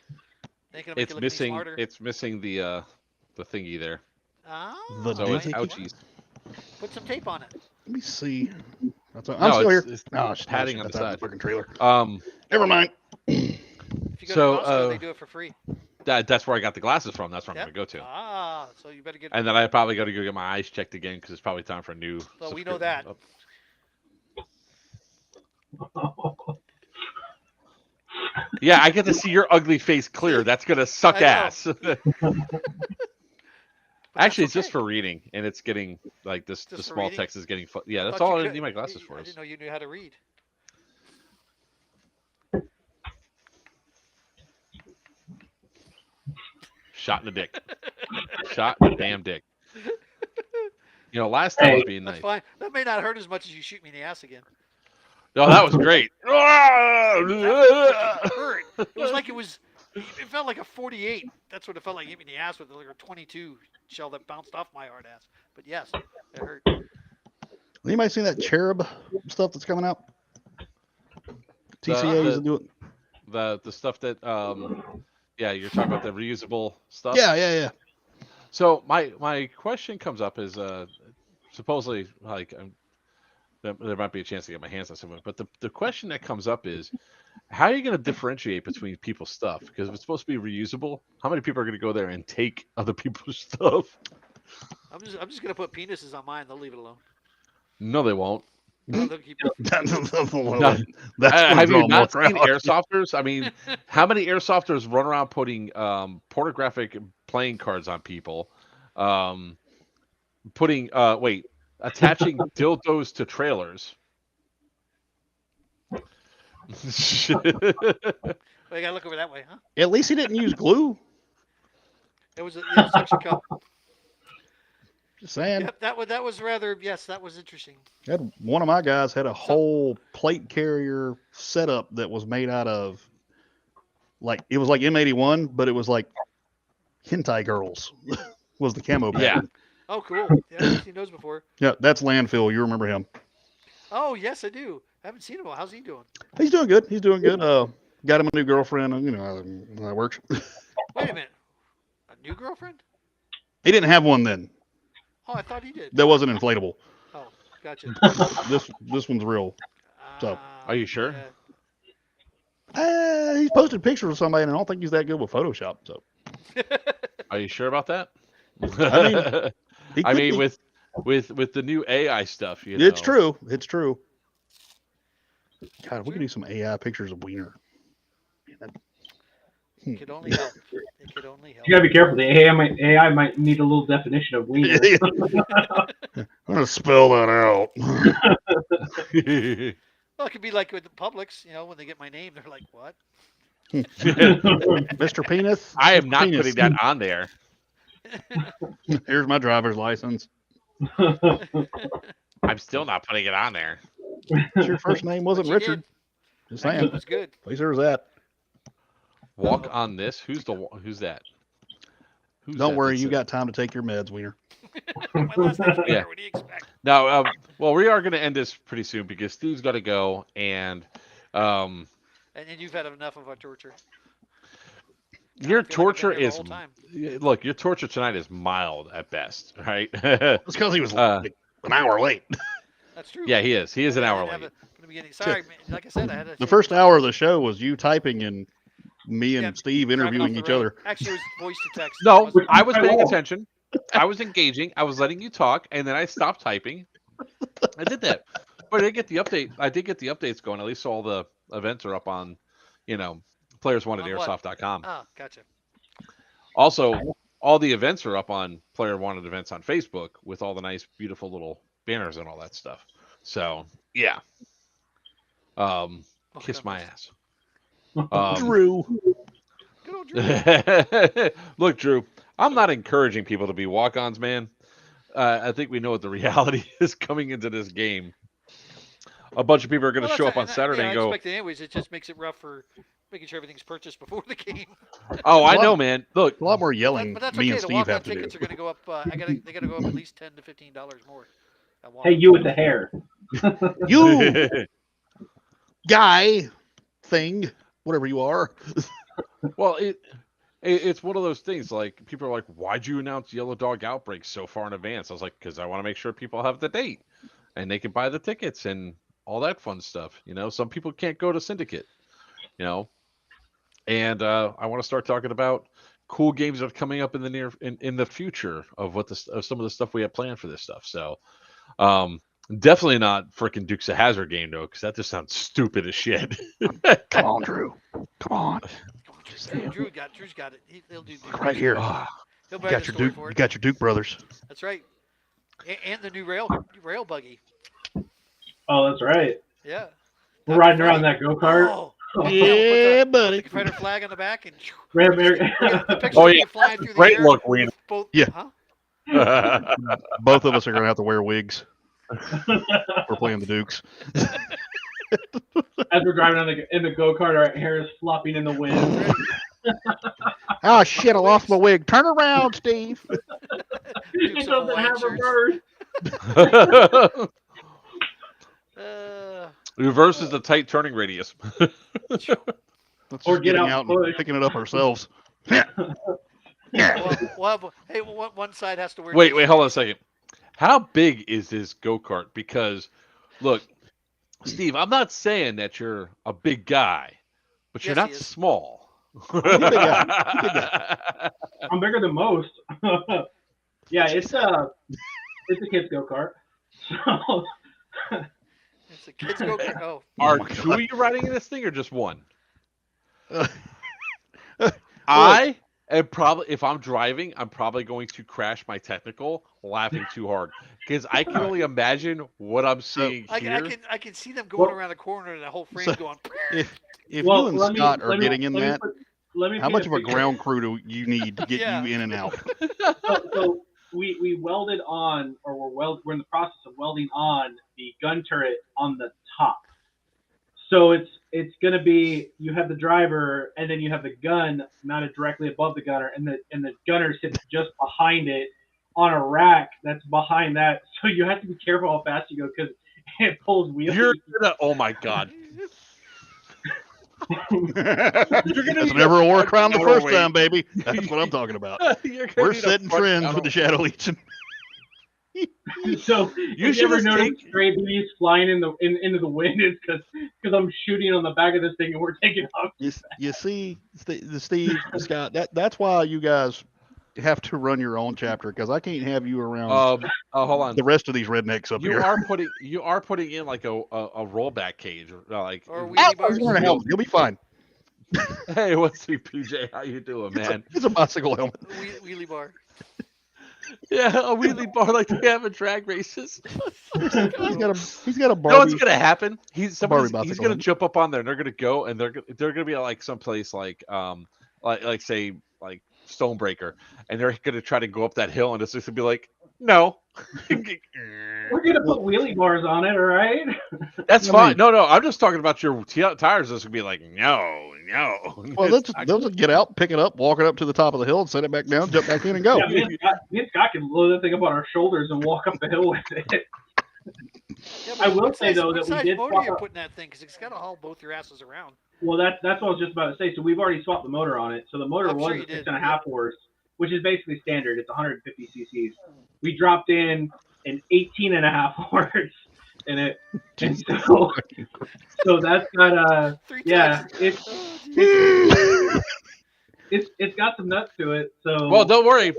[SPEAKER 4] They gonna make
[SPEAKER 1] It's
[SPEAKER 4] you look any
[SPEAKER 1] missing.
[SPEAKER 4] smarter.
[SPEAKER 1] It's missing the thingy there.
[SPEAKER 4] Oh,
[SPEAKER 2] The
[SPEAKER 1] So it's
[SPEAKER 2] doohickey?
[SPEAKER 1] ouchies.
[SPEAKER 4] put some tape on it.
[SPEAKER 2] Let me see. I'm
[SPEAKER 1] No,
[SPEAKER 2] still here.
[SPEAKER 1] it's
[SPEAKER 2] Oh, shit,
[SPEAKER 1] padding on
[SPEAKER 2] that's
[SPEAKER 1] the
[SPEAKER 2] out
[SPEAKER 1] side.
[SPEAKER 2] the fucking trailer.
[SPEAKER 1] Never
[SPEAKER 2] mind.
[SPEAKER 4] If you go
[SPEAKER 1] So,
[SPEAKER 4] to Costco, they do it for free.
[SPEAKER 1] that's where I got the glasses from. That's where I'm
[SPEAKER 4] Yep.
[SPEAKER 1] gonna go to.
[SPEAKER 4] Ah, so you better get.
[SPEAKER 1] And then I probably got to go get my eyes checked again because it's probably time for a new.
[SPEAKER 4] Well, we know
[SPEAKER 1] subscription.
[SPEAKER 4] that.
[SPEAKER 1] Yeah, I get to see your ugly face clear. That's gonna suck
[SPEAKER 4] I know.
[SPEAKER 1] ass.
[SPEAKER 4] But
[SPEAKER 1] Actually,
[SPEAKER 4] that's
[SPEAKER 1] it's just
[SPEAKER 4] okay.
[SPEAKER 1] for reading, and it's getting like this. The
[SPEAKER 4] Just for
[SPEAKER 1] small
[SPEAKER 4] reading?
[SPEAKER 1] text is getting. Yeah,
[SPEAKER 4] I
[SPEAKER 1] that's
[SPEAKER 4] thought
[SPEAKER 1] all
[SPEAKER 4] you
[SPEAKER 1] I need my glasses
[SPEAKER 4] I
[SPEAKER 1] for.
[SPEAKER 4] didn't know you knew how to read.
[SPEAKER 1] Shot in the dick. Shot in the damn dick. You know, last time I was being
[SPEAKER 4] That's
[SPEAKER 1] nice.
[SPEAKER 4] fine. That may not hurt as much as you shoot me in the ass again.
[SPEAKER 1] No, that was great.
[SPEAKER 4] That freaking hurt. It was like it felt like a 48. That's what it felt like. Hit me in the ass with like a 22 shell that bounced off my hard ass. But yes, it hurt.
[SPEAKER 2] Anybody seen that cherub stuff that's coming out? TCA is doing.
[SPEAKER 1] The stuff that yeah, you're talking about the reusable stuff.
[SPEAKER 2] Yeah.
[SPEAKER 1] So my question comes up is supposedly like there might be a chance to get my hands on something, but the question that comes up is how are you going to differentiate between people's stuff? Because if it's supposed to be reusable, how many people are going to go there and take other people's stuff?
[SPEAKER 4] I'm just gonna put penises on mine. They'll leave it alone.
[SPEAKER 1] No, they won't.
[SPEAKER 4] No, they'll keep it.
[SPEAKER 2] That's
[SPEAKER 1] Have
[SPEAKER 2] gonna
[SPEAKER 1] you
[SPEAKER 2] draw more
[SPEAKER 1] not seen
[SPEAKER 2] crowd.
[SPEAKER 1] airsofters? I mean, how many airsofters run around putting pornographic playing cards on people? Attaching dildos to trailers.
[SPEAKER 4] Well, you gotta look over that way, huh?
[SPEAKER 2] At least he didn't use glue.
[SPEAKER 4] It was a suction cup.
[SPEAKER 2] Just saying.
[SPEAKER 4] Yep, that was rather. Yes, that was interesting.
[SPEAKER 2] One of my guys had a whole plate carrier setup that was made out of it was like M81, but it was like hentai girls was the camo pattern.
[SPEAKER 1] Yeah.
[SPEAKER 4] Oh, cool. Yeah, I've seen those before.
[SPEAKER 2] Yeah, that's Landfill. You remember him?
[SPEAKER 4] Oh, yes, I do. I haven't seen him. How's he doing?
[SPEAKER 2] He's doing good. Got him a new girlfriend. You know how that works.
[SPEAKER 4] Wait a minute. A new girlfriend?
[SPEAKER 2] He didn't have one then.
[SPEAKER 4] Oh, I thought he did.
[SPEAKER 2] That wasn't inflatable.
[SPEAKER 4] Oh, gotcha.
[SPEAKER 2] This one's real. So.
[SPEAKER 1] Are you sure?
[SPEAKER 2] He's posted pictures of somebody, and I don't think he's that good with Photoshop. So.
[SPEAKER 1] Are you sure about that?
[SPEAKER 2] I mean,
[SPEAKER 1] with the new AI stuff, you know.
[SPEAKER 2] It's true. It's true. God, we could do some AI pictures of Wiener.
[SPEAKER 4] It could only help. It could only help.
[SPEAKER 3] You gotta be careful. The AI might need a little definition of wiener.
[SPEAKER 2] I'm gonna spell that out.
[SPEAKER 4] Well, it could be like with the Publix, when they get my name, they're like, "What?"
[SPEAKER 2] Mr. Penis.
[SPEAKER 1] I am not
[SPEAKER 2] Penis.
[SPEAKER 1] putting that on there.
[SPEAKER 2] Here's my driver's license.
[SPEAKER 1] I'm still not putting it on there.
[SPEAKER 2] Your first name wasn't
[SPEAKER 4] But you
[SPEAKER 2] Richard.
[SPEAKER 4] did.
[SPEAKER 2] Just
[SPEAKER 4] That
[SPEAKER 2] saying.
[SPEAKER 4] was good.
[SPEAKER 2] Place her was at.
[SPEAKER 1] Walk on this. Who's that? Who's
[SPEAKER 2] Don't
[SPEAKER 1] that
[SPEAKER 2] worry,
[SPEAKER 1] that
[SPEAKER 2] you
[SPEAKER 1] said-
[SPEAKER 2] got time to take your meds, Wiener.
[SPEAKER 4] My last name's Wiener.
[SPEAKER 1] Yeah.
[SPEAKER 4] What do you expect?
[SPEAKER 1] Now, well, we are going to end this pretty soon because Steve's got to go, and
[SPEAKER 4] And you've had enough of our torture.
[SPEAKER 1] your
[SPEAKER 4] I feel like I've been
[SPEAKER 1] torture
[SPEAKER 4] here the
[SPEAKER 1] is
[SPEAKER 4] whole time.
[SPEAKER 1] look. Your torture tonight is mild at best, right?
[SPEAKER 2] That's because he was like an hour late.
[SPEAKER 4] That's true.
[SPEAKER 1] Yeah, he is. He is an
[SPEAKER 4] I
[SPEAKER 1] hour
[SPEAKER 4] didn't have
[SPEAKER 1] late.
[SPEAKER 4] it from the beginning. Sorry, man. Like I said, I had a
[SPEAKER 2] The first hour of the show was you typing and me and
[SPEAKER 4] Yeah,
[SPEAKER 2] Steve
[SPEAKER 4] driving
[SPEAKER 2] interviewing
[SPEAKER 4] off the
[SPEAKER 2] each
[SPEAKER 4] road.
[SPEAKER 2] other.
[SPEAKER 4] Actually, it was voice to text.
[SPEAKER 1] No,
[SPEAKER 4] It wasn't-
[SPEAKER 1] I was paying
[SPEAKER 3] Oh.
[SPEAKER 1] attention. I was engaging. I was letting you talk, and then I stopped typing. I did that, but I did get the update. I did get the updates going. At least all the events are up on, playerswantedairsoft.com.
[SPEAKER 4] Oh, gotcha.
[SPEAKER 1] Also, all the events are up on Player Wanted events on Facebook with all the nice, beautiful little banners and all that stuff. So yeah, kiss my ass.
[SPEAKER 2] Drew.
[SPEAKER 4] Good old Drew.
[SPEAKER 1] Look, Drew, I'm not encouraging people to be walk-ons, man. I think we know what the reality is coming into this game. A bunch of people are going to
[SPEAKER 4] Well,
[SPEAKER 1] show
[SPEAKER 4] that's
[SPEAKER 1] up on
[SPEAKER 4] right.
[SPEAKER 1] Saturday
[SPEAKER 4] I
[SPEAKER 1] and go,
[SPEAKER 4] expect it anyways. It just makes it rough for making sure everything's purchased before the game.
[SPEAKER 1] "Oh, I know, man. Look,
[SPEAKER 2] A lot more yelling
[SPEAKER 4] But that's
[SPEAKER 2] me
[SPEAKER 4] okay.
[SPEAKER 2] and
[SPEAKER 4] The
[SPEAKER 2] Steve
[SPEAKER 4] walk-on
[SPEAKER 2] have to do.
[SPEAKER 4] tickets are going to go up. They got to go up at least $10 to $15 more.
[SPEAKER 3] Hey, you with the hair.
[SPEAKER 2] You guy thing, whatever you are.
[SPEAKER 1] well, it's one of those things. Like people are like, why'd you announce Yellow Dog Outbreak so far in advance? I was like, because I want to make sure people have the date and they can buy the tickets and all that fun stuff. Some people can't go to Syndicate. And I want to start talking about cool games that are coming up in the in the future of of some of the stuff we have planned for this stuff. So definitely not freaking Dukes of Hazzard game though, because that just sounds stupid as shit.
[SPEAKER 2] Come on, Drew. Come on.
[SPEAKER 4] Drew's got it. He'll do
[SPEAKER 2] Right here.
[SPEAKER 4] He'll
[SPEAKER 2] You
[SPEAKER 4] buy
[SPEAKER 2] got
[SPEAKER 4] the
[SPEAKER 2] your
[SPEAKER 4] story
[SPEAKER 2] Duke.
[SPEAKER 4] for
[SPEAKER 2] You
[SPEAKER 4] it.
[SPEAKER 2] got your Duke brothers.
[SPEAKER 4] That's right. And the new rail buggy.
[SPEAKER 3] Oh, that's right.
[SPEAKER 4] Yeah.
[SPEAKER 3] We're riding around that go-kart.
[SPEAKER 4] Oh,
[SPEAKER 2] Yeah,
[SPEAKER 4] put
[SPEAKER 2] buddy.
[SPEAKER 4] the Confederate flag on the back and
[SPEAKER 3] Ram Air-
[SPEAKER 4] the picture
[SPEAKER 1] Oh,
[SPEAKER 4] of
[SPEAKER 1] yeah.
[SPEAKER 4] me flying through the
[SPEAKER 1] Great
[SPEAKER 4] air.
[SPEAKER 1] look, Wiener.
[SPEAKER 4] with both,
[SPEAKER 2] Yeah.
[SPEAKER 4] Huh?
[SPEAKER 2] Both of us are gonna have to wear wigs. We're playing the Dukes.
[SPEAKER 3] As we're driving in the go-kart, our hair is flopping in the wind.
[SPEAKER 2] Oh shit! I lost my wig. Turn around, Steve.
[SPEAKER 3] It
[SPEAKER 4] of
[SPEAKER 3] doesn't
[SPEAKER 4] Hawaiian
[SPEAKER 3] have
[SPEAKER 4] shirts.
[SPEAKER 3] reverse.
[SPEAKER 1] Reverse is the tight turning radius.
[SPEAKER 2] Let's
[SPEAKER 3] Or
[SPEAKER 2] just
[SPEAKER 3] get
[SPEAKER 2] getting
[SPEAKER 3] out
[SPEAKER 2] out
[SPEAKER 3] and
[SPEAKER 2] and
[SPEAKER 3] push.
[SPEAKER 2] picking it up ourselves.
[SPEAKER 4] Hey, one side has to wear.
[SPEAKER 1] Wait, hold on a second. How big is this go-kart? Because, look, Steve, I'm not saying that you're a big guy, but you're
[SPEAKER 4] Yes,
[SPEAKER 1] not
[SPEAKER 4] he is.
[SPEAKER 1] small.
[SPEAKER 2] He's a big guy.
[SPEAKER 3] I'm bigger than most. Yeah, it's a kid's go-kart. So
[SPEAKER 4] It's a kids go. Oh,
[SPEAKER 1] Are
[SPEAKER 2] my
[SPEAKER 1] two
[SPEAKER 2] God.
[SPEAKER 1] of you riding in this thing or just one?
[SPEAKER 2] Look,
[SPEAKER 1] I am probably, if I'm driving, I'm probably going to crash my technical laughing too hard because I can only imagine what I'm seeing here.
[SPEAKER 4] I can see them going
[SPEAKER 3] Well-
[SPEAKER 4] around the corner and the whole frame
[SPEAKER 2] So-
[SPEAKER 4] going.
[SPEAKER 2] if
[SPEAKER 3] well,
[SPEAKER 2] you and
[SPEAKER 3] let me-
[SPEAKER 2] Scott are
[SPEAKER 3] let me-
[SPEAKER 2] getting in
[SPEAKER 3] let me
[SPEAKER 2] that,
[SPEAKER 3] put- let me
[SPEAKER 2] how
[SPEAKER 3] paint
[SPEAKER 2] much of a
[SPEAKER 3] picture.
[SPEAKER 2] ground crew do you need to get
[SPEAKER 4] Yeah.
[SPEAKER 2] you in and out?
[SPEAKER 3] So we welded on, or we're in the process of welding on the gun turret on the top. So it's gonna be, you have the driver and then you have the gun mounted directly above the gunner, and the gunner sits just behind it on a rack that's behind that. So you have to be careful how fast you go because it pulls wheels.
[SPEAKER 1] You're gonna, oh my god.
[SPEAKER 2] That's never a war crime the first time, baby. That's what I'm talking about.
[SPEAKER 1] You're gonna
[SPEAKER 2] We're
[SPEAKER 1] need a
[SPEAKER 2] setting
[SPEAKER 1] front
[SPEAKER 2] trends with the
[SPEAKER 1] counter.
[SPEAKER 2] Shadow Legion.
[SPEAKER 3] So
[SPEAKER 1] You
[SPEAKER 3] if
[SPEAKER 1] should
[SPEAKER 3] ever
[SPEAKER 1] just
[SPEAKER 3] notice
[SPEAKER 1] take-
[SPEAKER 3] stray bees flying into the wind, it's because I'm shooting on the back of this thing and we're taking off.
[SPEAKER 2] You see, Steve, Scott, that's why you guys have to run your own chapter, because I can't have you around
[SPEAKER 1] Hold on.
[SPEAKER 2] the rest of these rednecks up
[SPEAKER 1] You
[SPEAKER 2] here.
[SPEAKER 1] are putting in like a rollback cage, like.
[SPEAKER 4] Or
[SPEAKER 2] Oh,
[SPEAKER 4] wheelie bars.
[SPEAKER 2] he's wearing a helmet. He'll be fine.
[SPEAKER 1] Hey, what's up, PJ? How you doing, man?
[SPEAKER 2] It's a bicycle helmet.
[SPEAKER 4] Wheelie bar.
[SPEAKER 1] Yeah, a wheelie bar like they have in drag races.
[SPEAKER 2] He's got a
[SPEAKER 1] You know what's
[SPEAKER 2] Barbie.
[SPEAKER 1] gonna happen? He's
[SPEAKER 2] bicycle
[SPEAKER 1] gonna
[SPEAKER 2] helmet.
[SPEAKER 1] jump up on there, and they're gonna go, and they're gonna be at like someplace like say like Stonebreaker, and they're gonna try to go up that hill, and it's just gonna be like, no.
[SPEAKER 3] We're gonna put wheelie bars on it, all right?
[SPEAKER 1] That's
[SPEAKER 2] I
[SPEAKER 1] fine.
[SPEAKER 2] mean-
[SPEAKER 1] No, I'm just talking about your tires. This would be like, no.
[SPEAKER 2] Well,
[SPEAKER 1] It's
[SPEAKER 2] they'll just get out, pick it up, walk it up to the top of the hill, and set it back down, jump back in, and go.
[SPEAKER 3] Yeah, me and Scott can load that thing up on our shoulders and walk up the hill with it.
[SPEAKER 4] Yeah,
[SPEAKER 3] I will
[SPEAKER 4] what
[SPEAKER 3] say,
[SPEAKER 4] size-
[SPEAKER 3] though,
[SPEAKER 4] what
[SPEAKER 3] that we
[SPEAKER 4] size
[SPEAKER 3] did
[SPEAKER 4] motor
[SPEAKER 3] swap
[SPEAKER 4] you
[SPEAKER 3] out-
[SPEAKER 4] putting that thing? Because it's got to haul both your asses around.
[SPEAKER 3] Well, that's what I was just about to say. So we've already swapped the motor on it. So the motor
[SPEAKER 4] I'm
[SPEAKER 3] was
[SPEAKER 4] sure you
[SPEAKER 3] a
[SPEAKER 4] did,
[SPEAKER 3] 6.5 horse, which is basically standard. It's 150 cc's. We dropped in an 18.5 horse in it, and so that's got
[SPEAKER 4] Three
[SPEAKER 3] yeah,
[SPEAKER 4] times.
[SPEAKER 3] it's
[SPEAKER 4] Oh, geez.
[SPEAKER 3] it's got some nuts to it. So
[SPEAKER 1] Well, don't worry.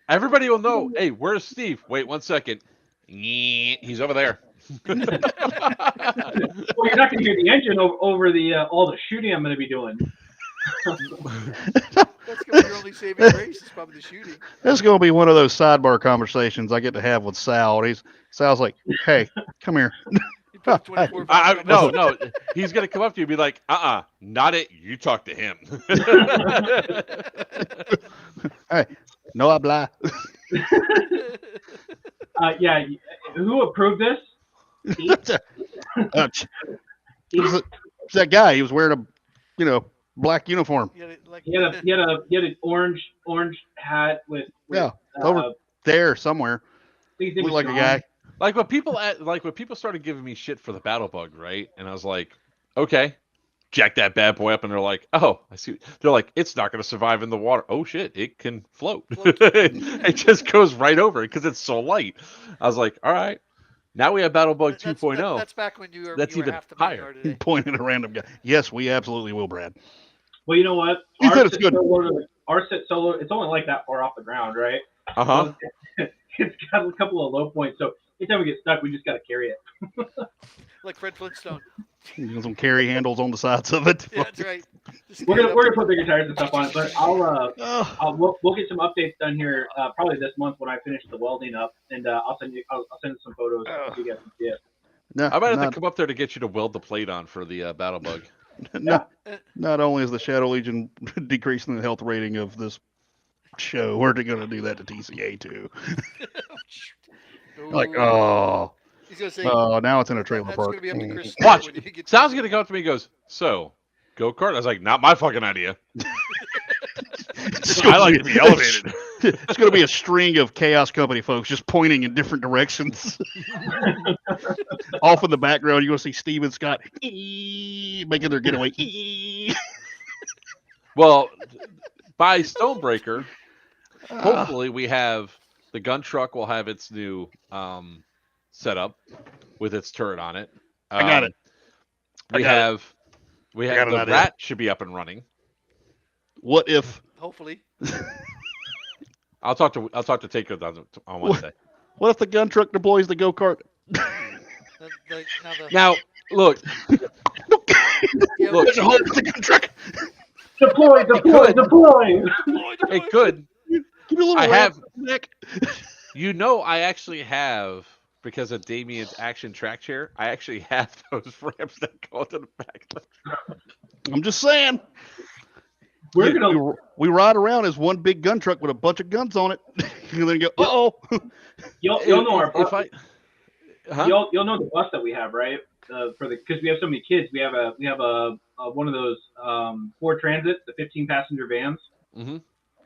[SPEAKER 1] Everybody will know. Hey, where's Steve? Wait 1 second. He's over there.
[SPEAKER 3] well, you're not going to hear the engine over the all the shooting I'm going to be doing.
[SPEAKER 4] That's going to be your only saving grace. Is probably the shooting.
[SPEAKER 2] This is going to be one of those sidebar conversations I get to have with Sal. Sal's like, "Hey, come here."
[SPEAKER 4] You put a 24
[SPEAKER 1] No. He's gonna come up to you and be like, not it. You talk to him.
[SPEAKER 2] Hey, no habla.
[SPEAKER 3] Yeah, who approved this?
[SPEAKER 2] It's that guy. He was wearing a, black uniform.
[SPEAKER 4] You know, like,
[SPEAKER 3] He had an orange hat with
[SPEAKER 2] Yeah, over there somewhere.
[SPEAKER 3] I think his name
[SPEAKER 2] Looked
[SPEAKER 3] was
[SPEAKER 2] like a
[SPEAKER 3] John.
[SPEAKER 2] guy.
[SPEAKER 1] Like when people started giving me shit for the battle bug, right? And I was like, okay, jack that bad boy up, and they're like, oh, I see. They're like, it's not going to survive in the water. Oh shit, it can float. It just goes right over it because it's so light. I was like, all right, now we have battle bug 2.0.
[SPEAKER 4] That's back when you were.
[SPEAKER 1] That's
[SPEAKER 4] you were
[SPEAKER 1] even
[SPEAKER 4] half the man you
[SPEAKER 1] higher.
[SPEAKER 4] are
[SPEAKER 2] He
[SPEAKER 4] today.
[SPEAKER 2] pointed at a random guy. Yes, we absolutely will, Brad.
[SPEAKER 3] Well, you know what?
[SPEAKER 2] He said it's good.
[SPEAKER 3] Our sit solo, it's only like that far off the ground, right?
[SPEAKER 1] Uh-huh.
[SPEAKER 3] It's got a couple of low points, so anytime we get stuck, we just got to carry it.
[SPEAKER 4] Like Fred Flintstone.
[SPEAKER 2] Some carry handles on the sides of it.
[SPEAKER 4] Yeah, that's right. Just
[SPEAKER 3] We're
[SPEAKER 4] stand
[SPEAKER 3] gonna
[SPEAKER 4] up.
[SPEAKER 3] we're gonna put bigger tires and stuff on it, but
[SPEAKER 2] Oh,
[SPEAKER 3] we'll get some updates done here probably this month when I finish the welding up, and I'll send you some photos so you guys can see it.
[SPEAKER 2] no,
[SPEAKER 1] I might have to
[SPEAKER 2] not,
[SPEAKER 1] come up there to get you to weld the plate on for the battle bug.
[SPEAKER 2] not only is the Shadow Legion decreasing the health rating of this show, we're going to do that to TCA too. Like,
[SPEAKER 4] Ooh.
[SPEAKER 2] oh,
[SPEAKER 4] He's gonna say.
[SPEAKER 2] now it's in a trailer
[SPEAKER 4] That's
[SPEAKER 2] park.
[SPEAKER 4] gonna be up to Chris.
[SPEAKER 1] Watch.
[SPEAKER 4] when he gets
[SPEAKER 1] Sal's gonna come up to me and goes, so, go-kart? I was like, not my fucking idea. I like to be elevated.
[SPEAKER 2] It's going to be a string of Chaos Company folks just pointing in different directions. Off in the background, you're going to see Steve and Scott making their getaway.
[SPEAKER 1] Well, by Stonebreaker, hopefully we have the gun truck will have its new setup with its turret on it.
[SPEAKER 2] I got it.
[SPEAKER 1] We
[SPEAKER 2] got
[SPEAKER 1] have
[SPEAKER 2] got an
[SPEAKER 1] the
[SPEAKER 2] idea.
[SPEAKER 1] rat should be up and running.
[SPEAKER 2] What if
[SPEAKER 4] Hopefully.
[SPEAKER 1] I'll talk to Taker on Wednesday.
[SPEAKER 2] What if the gun truck deploys the go-kart?
[SPEAKER 1] Now, look,
[SPEAKER 4] Yeah,
[SPEAKER 1] look,
[SPEAKER 2] There's a hole in the gun truck.
[SPEAKER 3] Deploy!
[SPEAKER 1] it could.
[SPEAKER 2] Give me a little
[SPEAKER 1] I
[SPEAKER 2] ramp
[SPEAKER 1] have-
[SPEAKER 2] in the neck.
[SPEAKER 1] I actually have, because of Damien's action track chair, I actually have those ramps that go to the back of the truck.
[SPEAKER 2] I'm just saying.
[SPEAKER 3] We're gonna
[SPEAKER 2] We ride around as one big gun truck with a bunch of guns on it, and then go, oh.
[SPEAKER 3] you'll know our bus. You'll know the bus that we have, right? Because we have so many kids, we have a one of those Ford Transit, the 15 passenger vans.
[SPEAKER 1] Mm-hmm.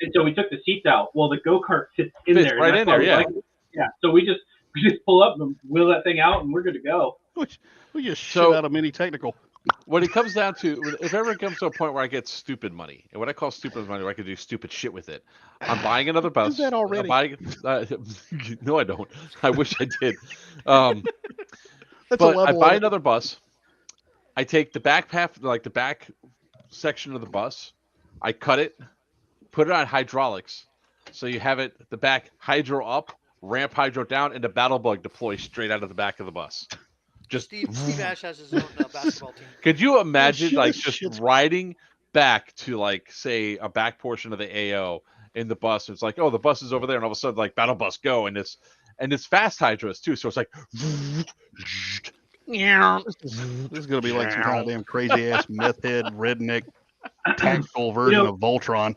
[SPEAKER 3] And so we took the seats out. Well, the go-kart fits in there.
[SPEAKER 1] Right in there, yeah.
[SPEAKER 3] Yeah. So we just pull up and wheel that thing out, and we're good to go.
[SPEAKER 2] We just
[SPEAKER 1] So-
[SPEAKER 2] shit out a mini technical.
[SPEAKER 1] When it comes down to, if ever it comes to a point where I get stupid money, and what I call stupid money, where I can do stupid shit with it, I'm buying another bus.
[SPEAKER 2] that already?
[SPEAKER 1] No, I don't. I wish I did.
[SPEAKER 2] That's a
[SPEAKER 1] But I
[SPEAKER 2] level
[SPEAKER 1] buy
[SPEAKER 2] of it.
[SPEAKER 1] another bus. I take the back half, like the back section of the bus. I cut it, put it on hydraulics, so you have it the back hydro up, ramp hydro down, and the battle bug deploys straight out of the back of the bus. Just
[SPEAKER 4] Steve Ash has his own basketball team.
[SPEAKER 1] could you imagine
[SPEAKER 2] shit,
[SPEAKER 1] like
[SPEAKER 2] this
[SPEAKER 1] just
[SPEAKER 2] shit's-
[SPEAKER 1] riding back to like say a back portion of the AO in the bus? It's like, oh, the bus is over there, and all of a sudden like battle bus go, and it's fast hydros too, so it's like.
[SPEAKER 2] This is going to be like some kind of damn crazy ass meth head redneck tactical version of Voltron.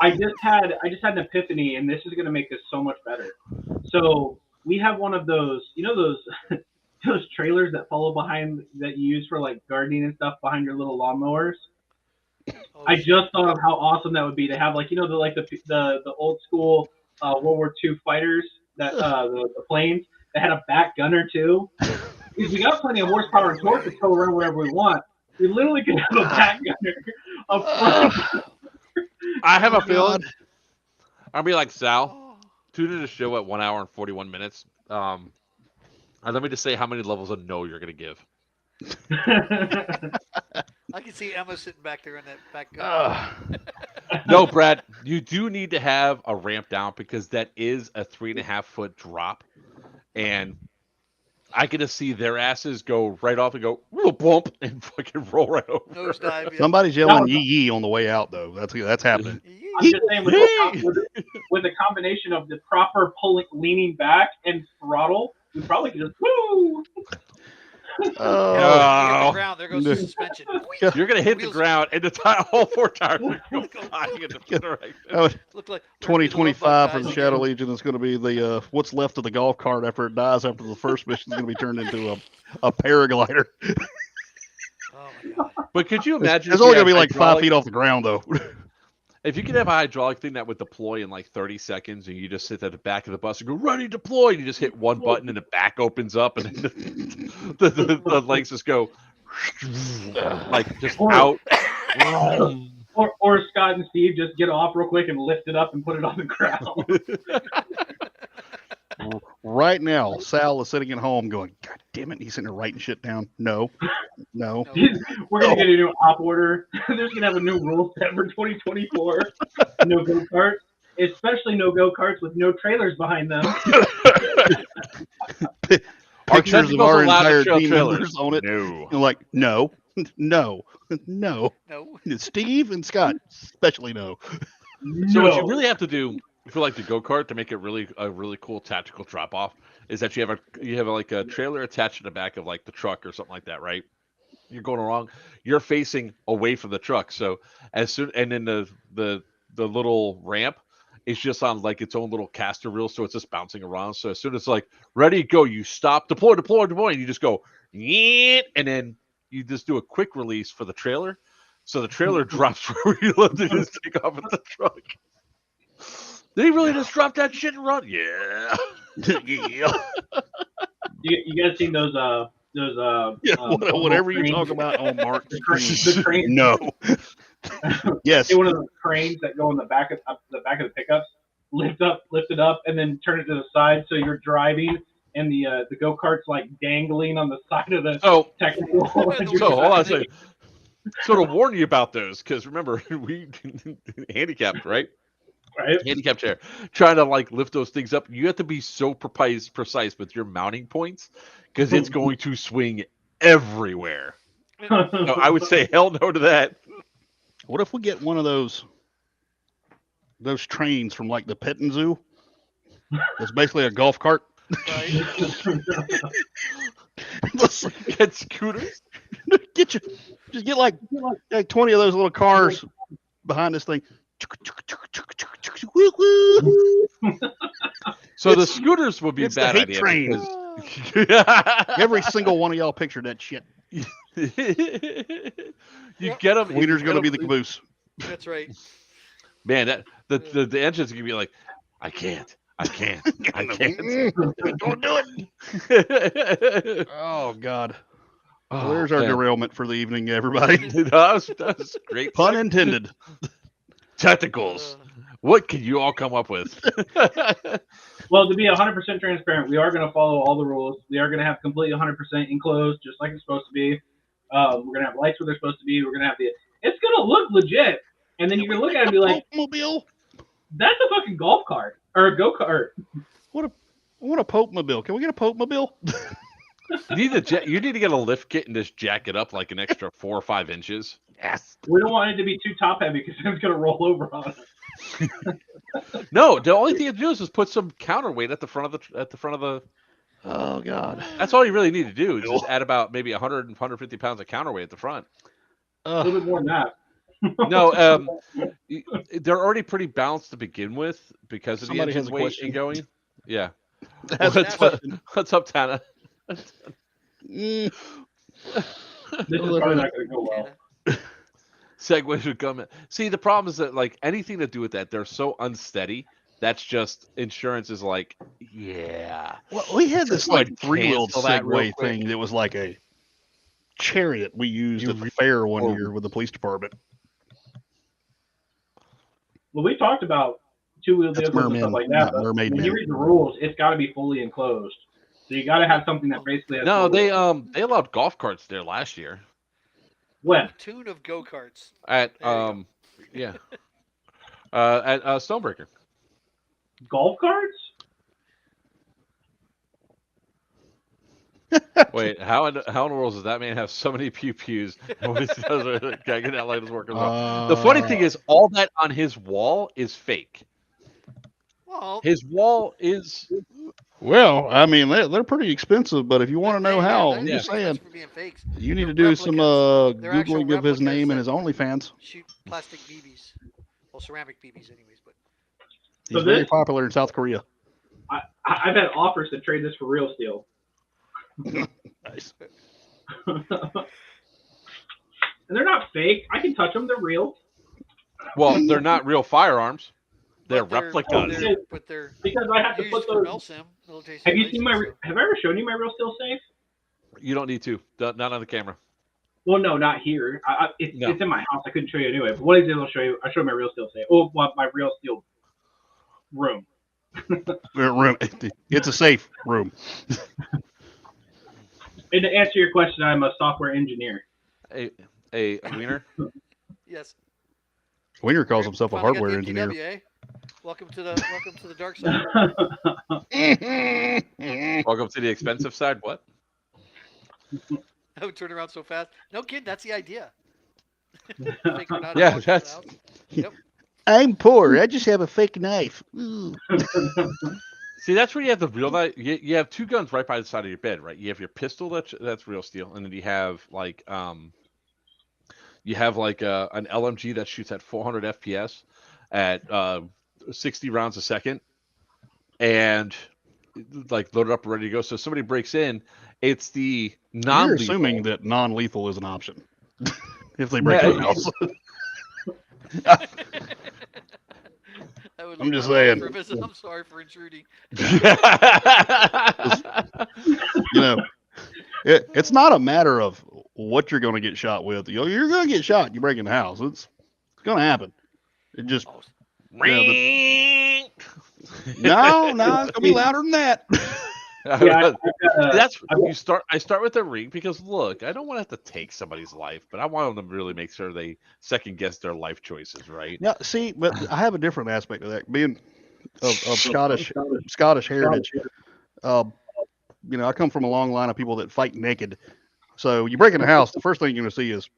[SPEAKER 3] I just had an epiphany, and this is going to make this so much better. So we have one of those, those those trailers that follow behind that you use for like gardening and stuff behind your little lawnmowers.
[SPEAKER 4] Oh,
[SPEAKER 3] I
[SPEAKER 4] shit.
[SPEAKER 3] just thought of how awesome that would be to have like the old school World War II fighters that the planes that had a back gunner too. Because we got plenty of horsepower and torque to tow around wherever we want. We literally could have a back gunner up front.
[SPEAKER 1] I have a
[SPEAKER 2] Oh,
[SPEAKER 1] feeling
[SPEAKER 2] God.
[SPEAKER 1] I'll be like Sal.
[SPEAKER 4] Oh.
[SPEAKER 1] Tuned in a show at 1 hour and 41 minutes. And let me just say how many levels of no you're gonna give.
[SPEAKER 4] I can see Emma sitting back there in that back.
[SPEAKER 1] No, Brad, you do need to have a ramp down because that is a 3.5-foot drop, and I get to see their asses go right off and go bump and fucking roll right over.
[SPEAKER 4] Nosedive. Yeah.
[SPEAKER 2] Somebody's yelling yee yee on the way out though. That's happening.
[SPEAKER 3] I'm just saying with a combination of the proper leaning back and throttle, we probably could just woo.
[SPEAKER 2] Oh,
[SPEAKER 4] You hit the ground. There goes the suspension.
[SPEAKER 1] You're gonna hit the
[SPEAKER 4] Wheels-
[SPEAKER 1] ground, and all 4 tires will go flying in different directions.
[SPEAKER 4] Looked like
[SPEAKER 2] 2025 from Shadow Legion is going to be the what's left of the golf cart after it dies after the first mission is going to be turned into a paraglider.
[SPEAKER 4] Oh my god.
[SPEAKER 1] But could you imagine?
[SPEAKER 2] It's
[SPEAKER 1] if
[SPEAKER 2] only
[SPEAKER 1] you
[SPEAKER 2] going to be
[SPEAKER 1] had
[SPEAKER 2] like 5
[SPEAKER 1] hydraulic-
[SPEAKER 2] feet off the ground though.
[SPEAKER 1] If you could have a hydraulic thing that would deploy in like 30 seconds, and you just sit at the back of the bus and go ready deploy, and you just hit one button and the back opens up, and then the legs just go like just out.
[SPEAKER 3] Or Scott and Steve just get off real quick and lift it up and put it on the ground.
[SPEAKER 2] Right now, Sal is sitting at home going, God damn it, he's sitting there writing shit down. No.
[SPEAKER 4] No.
[SPEAKER 3] We're gonna get a new op order. There's gonna have a new rule set for 2024. No go karts, especially no go karts with no trailers behind them.
[SPEAKER 2] Pictures of our
[SPEAKER 1] allowed to
[SPEAKER 2] entire
[SPEAKER 1] show
[SPEAKER 2] team
[SPEAKER 1] trailers.
[SPEAKER 2] members on it.
[SPEAKER 1] No.
[SPEAKER 2] And like, no, no, no.
[SPEAKER 4] No.
[SPEAKER 2] Steve and Scott, especially no.
[SPEAKER 1] So what you
[SPEAKER 3] No.
[SPEAKER 1] really have to do for like the go-kart to make it really a really cool tactical drop off is that you have like a trailer attached to the back of like the truck or something like that, right? You're going along, you're facing away from the truck. So as soon and then the little ramp is just on like its own little caster reel, so it's just bouncing around. So as soon as like ready go, you stop, deploy, and you just go, and then you just do a quick release for the trailer. So the trailer drops where you let it just take off with the truck. Did he really just drop that shit and run? Yeah.
[SPEAKER 2] Yeah.
[SPEAKER 3] You guys seen those
[SPEAKER 2] Yeah, whatever you talk about on Mark's
[SPEAKER 3] the cranes,
[SPEAKER 2] No. Yes.
[SPEAKER 3] see one of those cranes that go in the back of the pickups, lift it up, and then turn it to the side so you're driving and the go kart's like dangling on the side of the
[SPEAKER 1] So
[SPEAKER 3] technical.
[SPEAKER 1] So hold on a second. So to warn you about those, because remember we handicapped, right?
[SPEAKER 3] Right?
[SPEAKER 1] Handicap chair, trying to like lift those things up. You have to be so precise with your mounting points because it's going to swing everywhere. So I would say hell no to that.
[SPEAKER 2] What if we get one of those trains from like the petting zoo? It's basically a golf cart.
[SPEAKER 4] Right.
[SPEAKER 1] Get scooters.
[SPEAKER 2] Just get like 20 of those little cars behind this thing.
[SPEAKER 1] So the scooters would be a
[SPEAKER 2] It's the
[SPEAKER 1] bad
[SPEAKER 2] hate
[SPEAKER 1] idea.
[SPEAKER 2] train.
[SPEAKER 1] because-
[SPEAKER 2] Every single one of y'all pictured that shit.
[SPEAKER 1] you get them.
[SPEAKER 2] Wiener's going to be the caboose.
[SPEAKER 4] That's right.
[SPEAKER 1] Man, that the engine's gonna be like, I can't.
[SPEAKER 2] Don't do it. Oh, God. Well, there's our
[SPEAKER 1] man.
[SPEAKER 2] derailment for the evening, everybody.
[SPEAKER 1] that was great.
[SPEAKER 2] Pun intended.
[SPEAKER 1] Tentacles. What can you all come up with?
[SPEAKER 3] Well, to be 100% transparent, we are going to follow all the rules. We are going to have completely 100% enclosed, just like it's supposed to be. We're going to have lights where they're supposed to be. We're going to have it's going to look legit. And then you're going to look at it and be like,
[SPEAKER 2] Pope-mobile.
[SPEAKER 3] that's a fucking golf cart or a go-kart.
[SPEAKER 2] I want a Pope-mobile. Can we get a Pope-mobile?
[SPEAKER 1] You need to get a lift kit and just jack it up like an extra 4 or 5 inches.
[SPEAKER 2] Yes.
[SPEAKER 3] We don't want it to be too top heavy because it's going to roll over on us.
[SPEAKER 1] No, the only thing you have to do is just put some counterweight at the front of the.
[SPEAKER 2] Oh, God.
[SPEAKER 1] That's all you really need to do. Is just add about maybe 100 and 150 pounds of counterweight at the front.
[SPEAKER 3] A little bit more than that.
[SPEAKER 1] No, they're already pretty balanced to begin with because of
[SPEAKER 2] Somebody
[SPEAKER 1] the
[SPEAKER 2] has
[SPEAKER 1] engine
[SPEAKER 2] a
[SPEAKER 1] weight
[SPEAKER 2] question.
[SPEAKER 1] and going. Yeah.
[SPEAKER 2] That's
[SPEAKER 4] What's
[SPEAKER 2] the
[SPEAKER 4] up?
[SPEAKER 1] What's up, Tana?
[SPEAKER 2] Mm,
[SPEAKER 3] This is probably not going to go well.
[SPEAKER 4] Tana.
[SPEAKER 1] Segways would come in. See, the problem is that like anything to do with that, they're so unsteady. That's just insurance is like, yeah.
[SPEAKER 2] well, we had this
[SPEAKER 1] So I'd
[SPEAKER 2] like 3-wheeled
[SPEAKER 1] cancel that real
[SPEAKER 2] Segway
[SPEAKER 1] quick.
[SPEAKER 2] thing that was like a chariot we used
[SPEAKER 1] You
[SPEAKER 2] at the fair one
[SPEAKER 1] or-
[SPEAKER 2] year with the police department.
[SPEAKER 3] Well, we talked about two-wheel
[SPEAKER 2] That's
[SPEAKER 3] vehicles and stuff
[SPEAKER 2] Merman,
[SPEAKER 3] like that,
[SPEAKER 2] not
[SPEAKER 3] but
[SPEAKER 2] Mermaid
[SPEAKER 3] when you
[SPEAKER 2] Man.
[SPEAKER 3] read the rules, it's got to be fully enclosed. So you got to have something that basically has
[SPEAKER 1] No,
[SPEAKER 3] four wheels.
[SPEAKER 1] they allowed golf carts there last year
[SPEAKER 3] When?
[SPEAKER 4] Platoon of go-karts.
[SPEAKER 1] at
[SPEAKER 4] There you
[SPEAKER 1] yeah at Stonebreaker.
[SPEAKER 3] Golf carts?
[SPEAKER 1] Wait, how in the world does that man have so many pew pews? What he does, gotta get that light as working well. The funny thing is, all that on his wall is fake.
[SPEAKER 4] Well,
[SPEAKER 1] His wall is
[SPEAKER 2] Well, I mean, they're pretty expensive, but if you want to know
[SPEAKER 4] yeah,
[SPEAKER 2] how,
[SPEAKER 4] they're
[SPEAKER 2] I'm just
[SPEAKER 4] expensive
[SPEAKER 2] saying,
[SPEAKER 4] for being fakes.
[SPEAKER 2] you need
[SPEAKER 4] They're
[SPEAKER 2] to do some
[SPEAKER 4] replicas. They're actual
[SPEAKER 2] Googling of his name and
[SPEAKER 4] replicas
[SPEAKER 2] his OnlyFans.
[SPEAKER 4] Shoot plastic BBs. Well, ceramic BBs, anyways. But
[SPEAKER 2] He's
[SPEAKER 3] So
[SPEAKER 2] very
[SPEAKER 3] this-
[SPEAKER 2] popular in South Korea.
[SPEAKER 3] I've had offers to trade this for real steel.
[SPEAKER 2] Nice.
[SPEAKER 3] And they're not fake. I can touch them. They're real.
[SPEAKER 1] well, they're not real firearms. They're
[SPEAKER 4] but
[SPEAKER 1] replicas.
[SPEAKER 4] But they're
[SPEAKER 3] Because I have to
[SPEAKER 4] used
[SPEAKER 3] put
[SPEAKER 4] for
[SPEAKER 3] those.
[SPEAKER 4] milsim, military
[SPEAKER 3] Have you seen my?
[SPEAKER 4] simulation,
[SPEAKER 3] Have I ever shown you my real steel safe?
[SPEAKER 1] You don't need to. Not on the camera.
[SPEAKER 3] Well, no, not here. It's
[SPEAKER 1] No.
[SPEAKER 3] in my house. I couldn't show you anyway. But what I did, I'll show you. I showed my real steel safe. Oh, well, my real steel room.
[SPEAKER 2] Room. It's a safe room.
[SPEAKER 3] And to answer your question, I'm a software engineer.
[SPEAKER 1] A wiener.
[SPEAKER 4] So. Yes.
[SPEAKER 2] Wiener calls himself a
[SPEAKER 4] Finally got
[SPEAKER 2] hardware
[SPEAKER 4] the
[SPEAKER 2] engineer.
[SPEAKER 4] FTW, eh? Welcome to the dark side.
[SPEAKER 1] Welcome to the expensive side. What?
[SPEAKER 4] I would turn around so fast. No kid, that's the idea. Fake or not,
[SPEAKER 1] Yeah,
[SPEAKER 4] walk
[SPEAKER 1] that's-
[SPEAKER 4] out. Yep.
[SPEAKER 2] I'm poor. I just have a fake knife. Ooh.
[SPEAKER 1] See, that's where you have the real knife. You have two guns right by the side of your bed, right? You have your pistol that's real steel, and then you have like an LMG that shoots at 400 FPS at 60 rounds a second, and like loaded up and ready to go. So if somebody breaks in, it's the
[SPEAKER 2] You're
[SPEAKER 1] non-lethal.
[SPEAKER 2] assuming that non-lethal is an option if they break
[SPEAKER 1] Yeah,
[SPEAKER 2] in the house.
[SPEAKER 4] That would
[SPEAKER 2] I'm
[SPEAKER 4] leave
[SPEAKER 2] just
[SPEAKER 4] my wallet
[SPEAKER 2] saying.
[SPEAKER 4] for a visit. I'm sorry for intruding.
[SPEAKER 2] You know, it's not a matter of what you're going to get shot with. You're going to get shot. You break in the house. It's going to happen. It just
[SPEAKER 4] Oh,
[SPEAKER 2] no, it's going to be louder than that.
[SPEAKER 3] Yeah,
[SPEAKER 1] That's you start. I start with the ring because look, I don't want to have to take somebody's life, but I want them to really make sure they second guess their life choices, right?
[SPEAKER 2] Yeah, see, but I have a different aspect of that. Being of Scottish heritage, you know, I come from a long line of people that fight naked. So you break in a house, the first thing you're going to see is,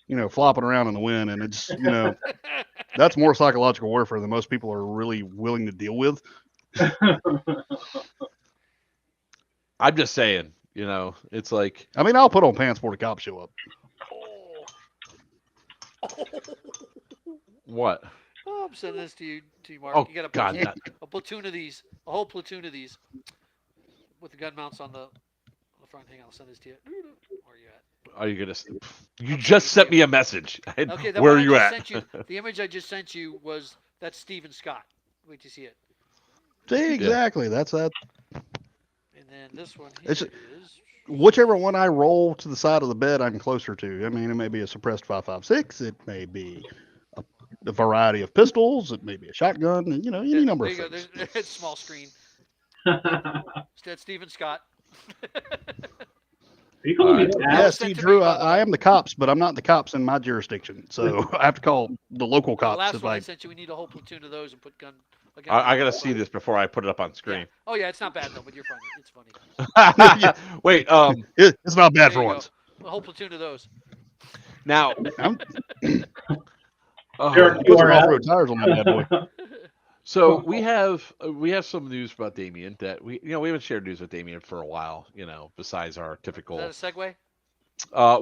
[SPEAKER 2] you know, flopping around in the wind, and it's, you know, that's more psychological warfare than most people are really willing to deal with.
[SPEAKER 1] I'm just saying, you know, it's like
[SPEAKER 2] I mean, I'll put on pants before the cops show up.
[SPEAKER 1] what?
[SPEAKER 4] Oh, I'm sending this to you, Mark.
[SPEAKER 1] Oh
[SPEAKER 4] You got
[SPEAKER 1] God,
[SPEAKER 4] a platoon of these, a whole platoon of these, with the gun mounts on the front. Hang on, I'll send this to you. Where are you at?
[SPEAKER 1] are you gonna? You just sent me a message.
[SPEAKER 4] Okay, the
[SPEAKER 1] Where are
[SPEAKER 4] one I
[SPEAKER 1] you
[SPEAKER 4] just
[SPEAKER 1] at?
[SPEAKER 4] sent you, the image I just sent you was that's Stephen Scott. Wait to see it.
[SPEAKER 2] See, exactly. That's that.
[SPEAKER 4] And then this one here
[SPEAKER 2] It's-
[SPEAKER 4] is.
[SPEAKER 2] Whichever one I roll to the side of the bed, I'm closer to. I mean, it may be a suppressed 5.56. It may be a variety of pistols. It may be a shotgun. And, you know, any number
[SPEAKER 4] There
[SPEAKER 2] of
[SPEAKER 4] you go.
[SPEAKER 2] things.
[SPEAKER 4] It's small screen. That's Stephen Scott.
[SPEAKER 3] Are you calling me
[SPEAKER 1] Alright.
[SPEAKER 3] that?
[SPEAKER 2] Yeah,
[SPEAKER 4] was
[SPEAKER 2] see,
[SPEAKER 4] sent to
[SPEAKER 2] Drew,
[SPEAKER 4] me, by the
[SPEAKER 2] I
[SPEAKER 4] way.
[SPEAKER 2] am the cops, but I'm not the cops in my jurisdiction. So I have to call the local
[SPEAKER 4] The
[SPEAKER 2] cops.
[SPEAKER 4] last
[SPEAKER 2] if
[SPEAKER 4] one I
[SPEAKER 2] I,
[SPEAKER 4] sent you, we need a whole platoon of those and put gun. a gun
[SPEAKER 1] I
[SPEAKER 4] mount
[SPEAKER 1] gotta
[SPEAKER 4] on the
[SPEAKER 1] see
[SPEAKER 4] front.
[SPEAKER 1] this before I put it up on
[SPEAKER 4] Yeah.
[SPEAKER 1] screen.
[SPEAKER 4] Oh yeah, it's not bad though, but you're funny. It's funny.
[SPEAKER 1] Wait,
[SPEAKER 2] it's not bad
[SPEAKER 4] There
[SPEAKER 2] for
[SPEAKER 4] you go.
[SPEAKER 2] once.
[SPEAKER 4] A whole platoon of those.
[SPEAKER 1] now,
[SPEAKER 2] I'm
[SPEAKER 1] oh,
[SPEAKER 3] Eric,
[SPEAKER 2] putting
[SPEAKER 3] you are out.
[SPEAKER 2] off-road tires on that bad boy.
[SPEAKER 1] so we have some news about Damien that we haven't shared news with Damien for a while. You know, besides our typical.
[SPEAKER 4] Is that a segue?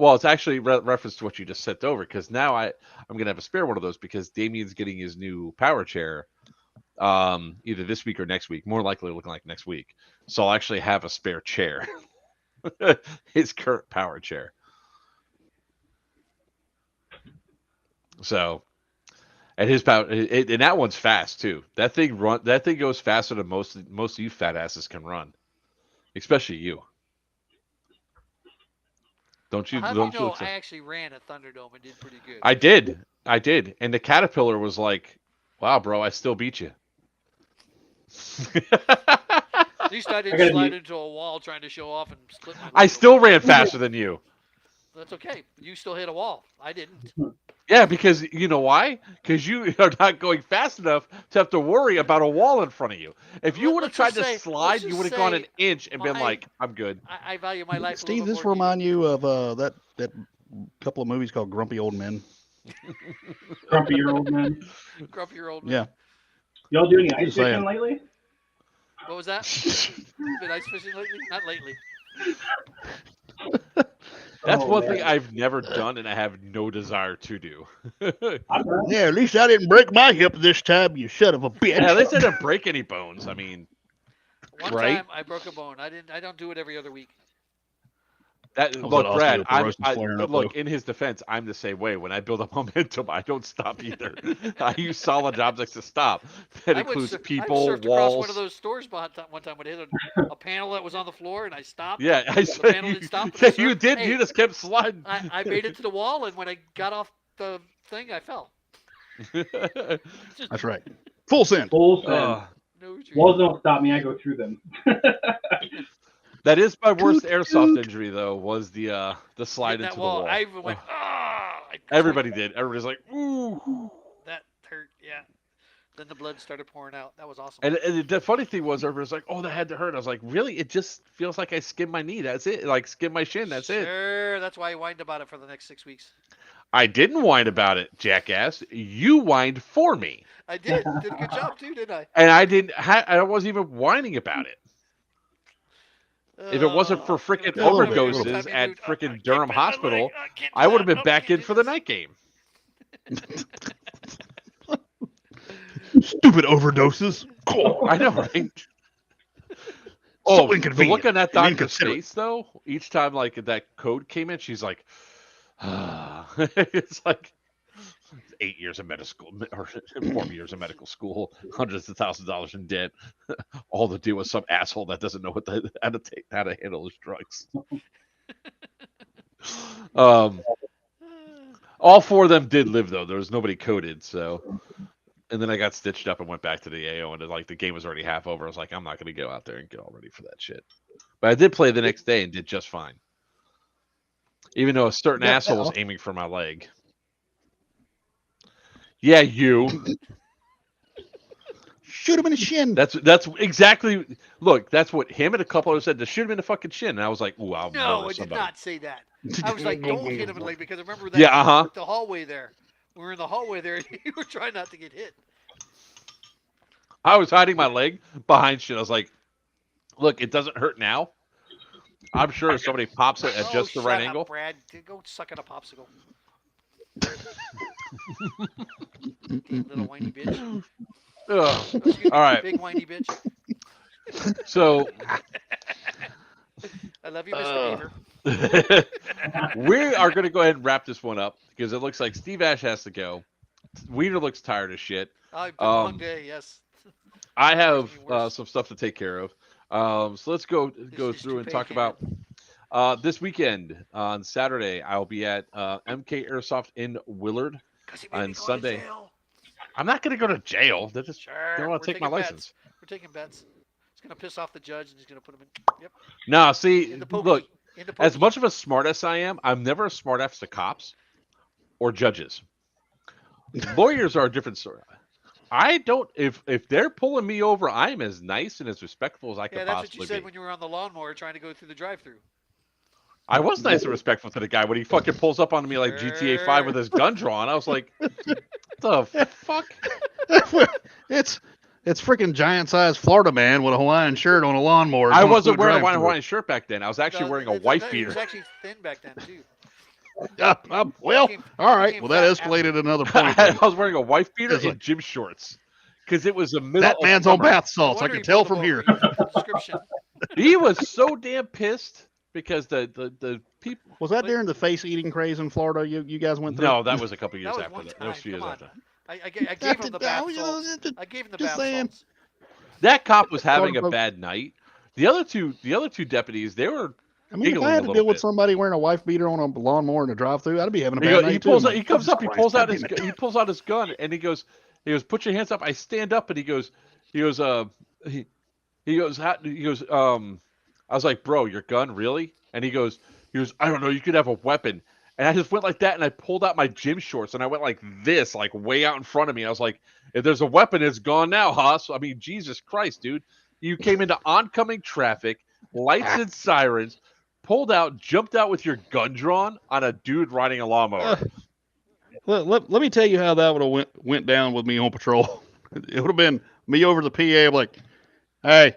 [SPEAKER 1] Well, it's actually reference to what you just sent over because now I'm gonna have a spare one of those because Damien's getting his new power chair either this week or next week. More likely looking like next week. So I'll actually have a spare chair. His current power chair. So, and his power, and that one's fast too. That thing goes faster than most of you fat asses can run, especially you. Don't you?
[SPEAKER 4] How do
[SPEAKER 1] Don't
[SPEAKER 4] you
[SPEAKER 1] you
[SPEAKER 4] know
[SPEAKER 1] accept-
[SPEAKER 4] I actually ran at Thunderdome and did pretty good?
[SPEAKER 1] I did, and the Caterpillar was like, "Wow, bro, I still beat you."
[SPEAKER 4] At least I didn't
[SPEAKER 3] gotta
[SPEAKER 4] slide
[SPEAKER 3] be-
[SPEAKER 4] into a wall trying to show off and split my leg.
[SPEAKER 1] I still ran faster than you.
[SPEAKER 4] That's okay. You still hit a wall. I didn't.
[SPEAKER 1] Yeah, because you know why? Because you are not going fast enough to have to worry about a wall in front of you. If you would have
[SPEAKER 4] Let's
[SPEAKER 1] tried
[SPEAKER 4] just
[SPEAKER 1] to
[SPEAKER 4] say-
[SPEAKER 1] slide,
[SPEAKER 4] let's
[SPEAKER 1] you
[SPEAKER 4] just
[SPEAKER 1] would have gone an
[SPEAKER 4] say
[SPEAKER 1] inch and been
[SPEAKER 4] my-
[SPEAKER 1] like, "I'm good."
[SPEAKER 4] I value my life.
[SPEAKER 2] Steve,
[SPEAKER 4] a
[SPEAKER 2] this
[SPEAKER 4] little bit more
[SPEAKER 2] remind you of that couple of movies called Grumpy Old Men.
[SPEAKER 3] Grumpy old man.
[SPEAKER 4] Grumpy your old man.
[SPEAKER 2] Yeah.
[SPEAKER 3] Y'all do any ice
[SPEAKER 2] Just saying.
[SPEAKER 3] fishing lately?
[SPEAKER 4] What was that? Been ice fishing lately? Not lately.
[SPEAKER 1] That's
[SPEAKER 3] Oh,
[SPEAKER 1] one
[SPEAKER 3] man.
[SPEAKER 1] thing I've never done, and I have no desire to do.
[SPEAKER 3] I've done it.
[SPEAKER 2] Yeah, at least I didn't break my hip this time, you son of a bitch.
[SPEAKER 1] Yeah, at least I didn't break any bones. I mean,
[SPEAKER 4] One
[SPEAKER 1] Right?
[SPEAKER 4] time I broke a bone. I don't do it every other week.
[SPEAKER 1] that
[SPEAKER 2] was
[SPEAKER 1] look,
[SPEAKER 2] an
[SPEAKER 1] Brad.
[SPEAKER 2] osteoporosis flaring up,
[SPEAKER 1] Look.
[SPEAKER 2] though.
[SPEAKER 1] In his defense, I'm the same way. When I build up momentum, I don't stop either. I use solid objects to stop. That
[SPEAKER 4] I
[SPEAKER 1] includes
[SPEAKER 4] I
[SPEAKER 1] people,
[SPEAKER 4] surfed across one
[SPEAKER 1] walls.
[SPEAKER 4] of those stores one time. I hit a panel that was on the floor, and I stopped.
[SPEAKER 1] Yeah, I
[SPEAKER 4] The
[SPEAKER 1] said
[SPEAKER 4] panel
[SPEAKER 1] you,
[SPEAKER 4] didn't stop.
[SPEAKER 1] yeah,
[SPEAKER 4] and I
[SPEAKER 1] you
[SPEAKER 4] surfed.
[SPEAKER 1] did.
[SPEAKER 4] Hey,
[SPEAKER 1] You just kept sliding.
[SPEAKER 4] I made it to the wall, and when I got off the thing, I fell. Just
[SPEAKER 2] That's right. Full send.
[SPEAKER 3] Full send.
[SPEAKER 4] no retreat.
[SPEAKER 3] Walls don't stop me. I go through them.
[SPEAKER 1] That is my worst
[SPEAKER 2] Toot,
[SPEAKER 1] airsoft
[SPEAKER 2] toot.
[SPEAKER 1] injury, though. Was the slide
[SPEAKER 4] Hitting
[SPEAKER 1] into
[SPEAKER 4] that
[SPEAKER 1] the wall.
[SPEAKER 4] I even went,
[SPEAKER 1] Ugh.
[SPEAKER 4] ah!
[SPEAKER 1] Everybody did. Everybody's like, ooh.
[SPEAKER 4] That hurt. Yeah. Then the blood started pouring out. That was awesome.
[SPEAKER 1] And the funny thing was, everybody's like, oh, that had to hurt. I was like, really? It just feels like I skinned my knee. That's it. Like, skin my shin. That's it.
[SPEAKER 4] Sure. That's why I whined about it for the next 6 weeks.
[SPEAKER 1] I didn't whine about it, jackass. You whined for me.
[SPEAKER 4] I did. Did a good job too, didn't I?
[SPEAKER 1] And I didn't. I wasn't even whining about it. If it wasn't for frickin'
[SPEAKER 2] a little bit,
[SPEAKER 1] overdoses at frickin' Durham Hospital, I would have been back in for the night game.
[SPEAKER 2] Stupid overdoses.
[SPEAKER 1] I know, right?
[SPEAKER 2] So
[SPEAKER 1] Oh, the
[SPEAKER 2] inconvenient
[SPEAKER 1] look on that
[SPEAKER 2] and
[SPEAKER 1] doctor's
[SPEAKER 2] inconsiderate.
[SPEAKER 1] face, though, each time like that code came in, she's like, it's like 8 years of medical school, or 4 years of medical school, hundreds of thousands of dollars in debt, all to do with some asshole that doesn't know how to handle his drugs. All four of them did live though. There was nobody coded, so. And then I got stitched up and went back to the AO, and like the game was already half over. I was like, I'm not going to go out there and get all ready for that shit. But I did play the next day and did just fine. Even though a certain
[SPEAKER 2] Yeah,
[SPEAKER 1] asshole was
[SPEAKER 2] well.
[SPEAKER 1] aiming for my leg. Yeah, you.
[SPEAKER 2] Shoot him in the shin.
[SPEAKER 1] That's exactly. Look, that's what him and a couple others said. To shoot him in the fucking shin, and I was like, "Ooh, I'll
[SPEAKER 4] No,
[SPEAKER 1] murder
[SPEAKER 4] I did
[SPEAKER 1] somebody."
[SPEAKER 4] not say that. I was like, don't hit him in the leg because I remember that.
[SPEAKER 1] Yeah,
[SPEAKER 4] The hallway there. We were in the hallway there, and you were trying not to get hit.
[SPEAKER 1] I was hiding my leg behind shit. I was like, "Look, it doesn't hurt now. I'm sure if somebody pops it at just the right
[SPEAKER 4] shut up,
[SPEAKER 1] angle."
[SPEAKER 4] Brad, go suck on a popsicle. Damn little whiny bitch.
[SPEAKER 1] Ugh.
[SPEAKER 4] Excuse me,
[SPEAKER 1] All right.
[SPEAKER 4] big whiny bitch.
[SPEAKER 1] So
[SPEAKER 4] I love you, Mr. Beaver.
[SPEAKER 1] we are going to go ahead and wrap this one up because it looks like Steve Ash has to go. Weeder looks tired as shit.
[SPEAKER 4] I've been a long day. Yes.
[SPEAKER 1] I have
[SPEAKER 4] Makes me worse.
[SPEAKER 1] some stuff to take care of. So let's go
[SPEAKER 4] This
[SPEAKER 1] through and
[SPEAKER 4] toupee
[SPEAKER 1] talk
[SPEAKER 4] cannon.
[SPEAKER 1] about this weekend on Saturday. I'll be at MK Airsoft in Willard.
[SPEAKER 4] 'Cause he made me
[SPEAKER 1] On
[SPEAKER 4] go to
[SPEAKER 1] Sunday.
[SPEAKER 4] jail.
[SPEAKER 1] I'm not going to go to jail. They just
[SPEAKER 4] Sure.
[SPEAKER 1] don't want
[SPEAKER 4] we're
[SPEAKER 1] to take my
[SPEAKER 4] taking bets.
[SPEAKER 1] license.
[SPEAKER 4] We're taking bets. It's gonna piss off the judge, and he's gonna put him in. Yep.
[SPEAKER 1] No, see,
[SPEAKER 4] In the pokey.
[SPEAKER 1] look,
[SPEAKER 4] In the
[SPEAKER 1] as
[SPEAKER 4] pokey.
[SPEAKER 1] much of a smartass I am, I'm never a smartass to cops or judges. Lawyers are a different story. I don't. If they're pulling me over, I'm as nice and as respectful as I
[SPEAKER 4] Yeah,
[SPEAKER 1] could
[SPEAKER 4] that's what
[SPEAKER 1] possibly
[SPEAKER 4] you said
[SPEAKER 1] be.
[SPEAKER 4] when you were on the lawnmower trying to go through the drive-through.
[SPEAKER 1] I was nice and respectful to the guy when he fucking pulls up on me like GTA 5 with his gun drawn. I was like, "The fuck."
[SPEAKER 2] It's freaking giant-sized Florida man with a Hawaiian shirt on a lawnmower.
[SPEAKER 1] I
[SPEAKER 2] going
[SPEAKER 1] wasn't
[SPEAKER 2] through a
[SPEAKER 1] wearing a
[SPEAKER 2] drive-thru.
[SPEAKER 1] Hawaiian shirt back then. I was actually
[SPEAKER 4] No,
[SPEAKER 1] wearing a
[SPEAKER 4] it's-
[SPEAKER 1] wife
[SPEAKER 4] He
[SPEAKER 1] beater.
[SPEAKER 4] was actually thin back then too.
[SPEAKER 2] Well,
[SPEAKER 4] Became-
[SPEAKER 2] all right.
[SPEAKER 4] became
[SPEAKER 2] Well, that
[SPEAKER 4] fat
[SPEAKER 2] escalated another point.
[SPEAKER 1] I was wearing a wife beater
[SPEAKER 2] It's
[SPEAKER 1] and
[SPEAKER 2] like-
[SPEAKER 1] gym shorts because it was the middle.
[SPEAKER 2] That
[SPEAKER 1] of
[SPEAKER 2] man's on
[SPEAKER 1] summer.
[SPEAKER 2] bath
[SPEAKER 4] No
[SPEAKER 2] salts. I
[SPEAKER 4] wonder
[SPEAKER 2] can
[SPEAKER 4] he
[SPEAKER 2] tell
[SPEAKER 4] pulled
[SPEAKER 2] from
[SPEAKER 4] him over.
[SPEAKER 2] here.
[SPEAKER 4] He fit the description.
[SPEAKER 1] He was so damn pissed because the people.
[SPEAKER 2] Was that during the face eating craze in Florida you guys went through?
[SPEAKER 1] No, that was a couple
[SPEAKER 4] That
[SPEAKER 1] years
[SPEAKER 4] was
[SPEAKER 1] after
[SPEAKER 4] one
[SPEAKER 1] that.
[SPEAKER 4] time.
[SPEAKER 1] That was a few years
[SPEAKER 4] Come on.
[SPEAKER 1] after.
[SPEAKER 4] I gave him the bath salts. I gave him the
[SPEAKER 2] Just
[SPEAKER 4] bath
[SPEAKER 2] saying.
[SPEAKER 4] salts.
[SPEAKER 1] That cop was having a
[SPEAKER 2] Florida-
[SPEAKER 1] bad night. The other two deputies, they were.
[SPEAKER 2] I mean, if
[SPEAKER 1] giggling
[SPEAKER 2] I
[SPEAKER 1] a
[SPEAKER 2] had to
[SPEAKER 1] little
[SPEAKER 2] deal with
[SPEAKER 1] bit.
[SPEAKER 2] somebody wearing a wife beater on a lawnmower in a drive-through, I'd be having a
[SPEAKER 1] He,
[SPEAKER 2] bad
[SPEAKER 1] go,
[SPEAKER 2] night
[SPEAKER 1] he
[SPEAKER 2] too.
[SPEAKER 1] pulls
[SPEAKER 2] I'm
[SPEAKER 1] out. He
[SPEAKER 2] like,
[SPEAKER 1] comes
[SPEAKER 2] Jesus
[SPEAKER 1] up. He
[SPEAKER 2] Christ,
[SPEAKER 1] pulls out
[SPEAKER 2] God
[SPEAKER 1] his.
[SPEAKER 2] damn it.
[SPEAKER 1] He pulls out his gun and he goes, put your hands up. I stand up and he goes, he goes, I was like, bro, your gun, really? And he goes, I don't know, you could have a weapon. And I just went like that and I pulled out my gym shorts and I went like this, like way out in front of me. I was like, if there's a weapon, it's gone now, Haas. I mean, Jesus Christ, dude. You came into oncoming traffic, lights and sirens, pulled out, jumped out with your gun drawn on a dude riding a lawnmower.
[SPEAKER 2] Let me tell you how that would have went down with me on patrol. It would have been me over the PA. I'm like, hey,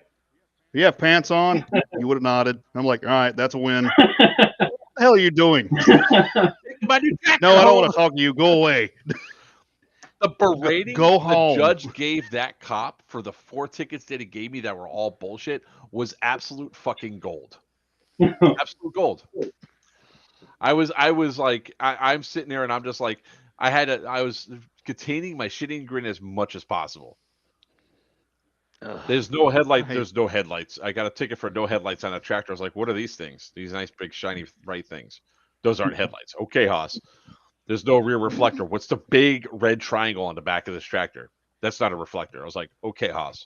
[SPEAKER 2] you have pants on? You would have nodded. I'm like, all right, that's a win. What the hell are you doing?
[SPEAKER 1] My new jacket
[SPEAKER 2] No, I don't want
[SPEAKER 1] home.
[SPEAKER 2] to talk to you. Go away.
[SPEAKER 1] The berating
[SPEAKER 2] Go
[SPEAKER 1] the
[SPEAKER 2] home.
[SPEAKER 1] judge gave that cop for the 4 tickets that he gave me that were all bullshit was absolute fucking gold. Absolute gold. I was like, I'm sitting there and I'm just like, I was containing my shitting grin as much as possible. There's no headlight. There's no headlights. I got a ticket for no headlights on a tractor. I was like, what are these things? These nice big shiny bright things. Those aren't headlights. Okay, Haas. There's no rear reflector. What's the big red triangle on the back of this tractor? That's not a reflector. I was like, okay, Haas.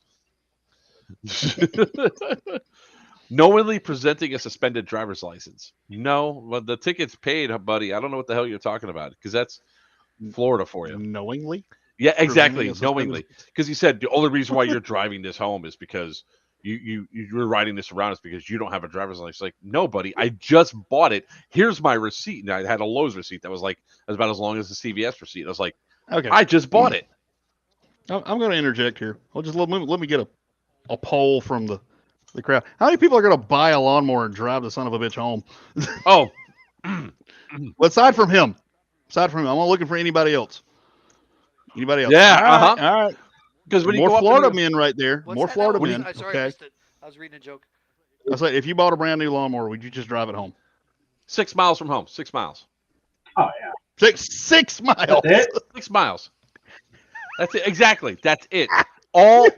[SPEAKER 1] Knowingly presenting a suspended driver's license. No, but the ticket's paid, buddy. I don't know what the hell you're talking about because that's Florida for you.
[SPEAKER 2] Knowingly?
[SPEAKER 1] Yeah, exactly.
[SPEAKER 2] Presenting a suspended-
[SPEAKER 1] Knowingly, because he said the only reason why you're driving this home is because you're riding this around is because you don't have a driver's license. Like, no, buddy, I just bought it. Here's my receipt. And I had a Lowe's receipt that was about as long as the CVS receipt. I was like,
[SPEAKER 2] Okay.
[SPEAKER 1] I just bought it.
[SPEAKER 2] I'm going to interject here. I'll just let me get a poll from the crowd. How many people are going to buy a lawnmower and drive the son of a bitch home?
[SPEAKER 1] Oh,
[SPEAKER 2] Well, aside from him, I'm not looking for anybody else. Anybody else?
[SPEAKER 1] Yeah,
[SPEAKER 2] All right.
[SPEAKER 1] because when you
[SPEAKER 2] More
[SPEAKER 1] go up
[SPEAKER 2] Florida
[SPEAKER 1] in the-
[SPEAKER 2] men right there.
[SPEAKER 4] What's
[SPEAKER 2] More
[SPEAKER 4] that
[SPEAKER 2] Florida
[SPEAKER 4] now?
[SPEAKER 2] men.
[SPEAKER 4] I'm sorry, I
[SPEAKER 2] Okay.
[SPEAKER 4] missed it. I was reading a joke.
[SPEAKER 2] I said, if you bought a brand new lawnmower, would you just drive it home?
[SPEAKER 1] 6 miles from home, 6 miles,
[SPEAKER 3] Oh yeah.
[SPEAKER 2] 6 miles.
[SPEAKER 3] That's it.
[SPEAKER 1] 6 miles. That's it. Exactly. That's it.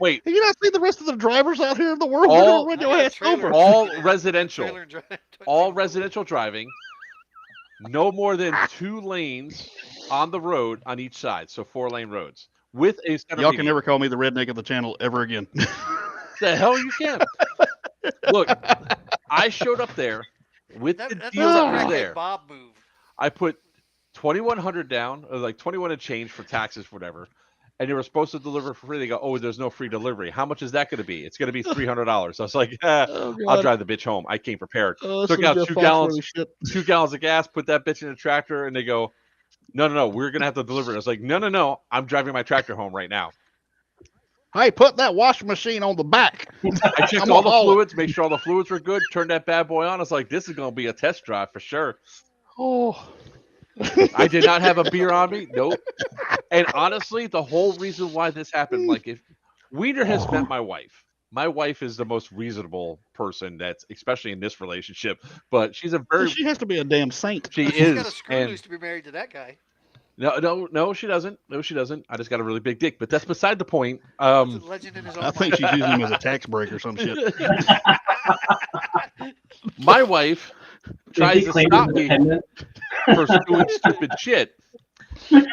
[SPEAKER 1] Wait,
[SPEAKER 2] Have you not seen the rest of the drivers out here in the world? They're
[SPEAKER 1] All-
[SPEAKER 2] gonna run
[SPEAKER 4] I
[SPEAKER 2] your
[SPEAKER 4] got a
[SPEAKER 2] ass
[SPEAKER 4] trailer.
[SPEAKER 2] over.
[SPEAKER 1] all
[SPEAKER 4] Trailer
[SPEAKER 1] residential.
[SPEAKER 4] and
[SPEAKER 1] All residential driving. No more than 2 lanes on the road on each side, so 4-lane roads with a center
[SPEAKER 2] Y'all can
[SPEAKER 1] median.
[SPEAKER 2] never call me the redneck of the channel ever again.
[SPEAKER 1] The hell you can. Look, I showed up there with the
[SPEAKER 4] That's
[SPEAKER 1] deal
[SPEAKER 4] a
[SPEAKER 1] that was
[SPEAKER 4] crackhead
[SPEAKER 1] there.
[SPEAKER 4] Bob move.
[SPEAKER 1] I put 2,100 down, or like 21 and change for taxes, whatever. And they were supposed to deliver for free. They go, oh, there's no free delivery. How much is that going to be? It's going to be $300. I was like,
[SPEAKER 2] Oh,
[SPEAKER 1] I'll
[SPEAKER 2] God.
[SPEAKER 1] drive the bitch home. I came prepared.
[SPEAKER 2] Oh,
[SPEAKER 1] Took
[SPEAKER 2] some
[SPEAKER 1] out
[SPEAKER 2] Jeff
[SPEAKER 1] 2
[SPEAKER 2] Foxworthy
[SPEAKER 1] gallons,
[SPEAKER 2] shit.
[SPEAKER 1] 2 gallons of gas, put that bitch in the tractor, and they go, no, we're going to have to deliver it. I was like, no, I'm driving my tractor home right now.
[SPEAKER 2] Hey, put that washing machine on the back.
[SPEAKER 1] I checked
[SPEAKER 2] I'm
[SPEAKER 1] all the
[SPEAKER 2] gonna haul it.
[SPEAKER 1] fluids, make sure all the fluids were good, turned that bad boy on. I was like, this is going to be a test drive for sure.
[SPEAKER 2] Oh.
[SPEAKER 1] I did not have a beer on me. Nope. And honestly, the whole reason why this happened, like if Wiener has met my wife is the most reasonable person that's especially in this relationship, but she's a very
[SPEAKER 2] She has to be a damn saint.
[SPEAKER 1] she
[SPEAKER 4] She's got a
[SPEAKER 1] is
[SPEAKER 4] screw
[SPEAKER 1] and
[SPEAKER 4] loose to be married to that guy.
[SPEAKER 1] no she doesn't. No, she doesn't. I just got a really big dick, but that's beside the point.
[SPEAKER 4] That's a legend in his own
[SPEAKER 2] I think she's using him as a tax break or some shit.
[SPEAKER 1] My wife tries to stop me
[SPEAKER 3] independent?
[SPEAKER 1] for doing stupid shit.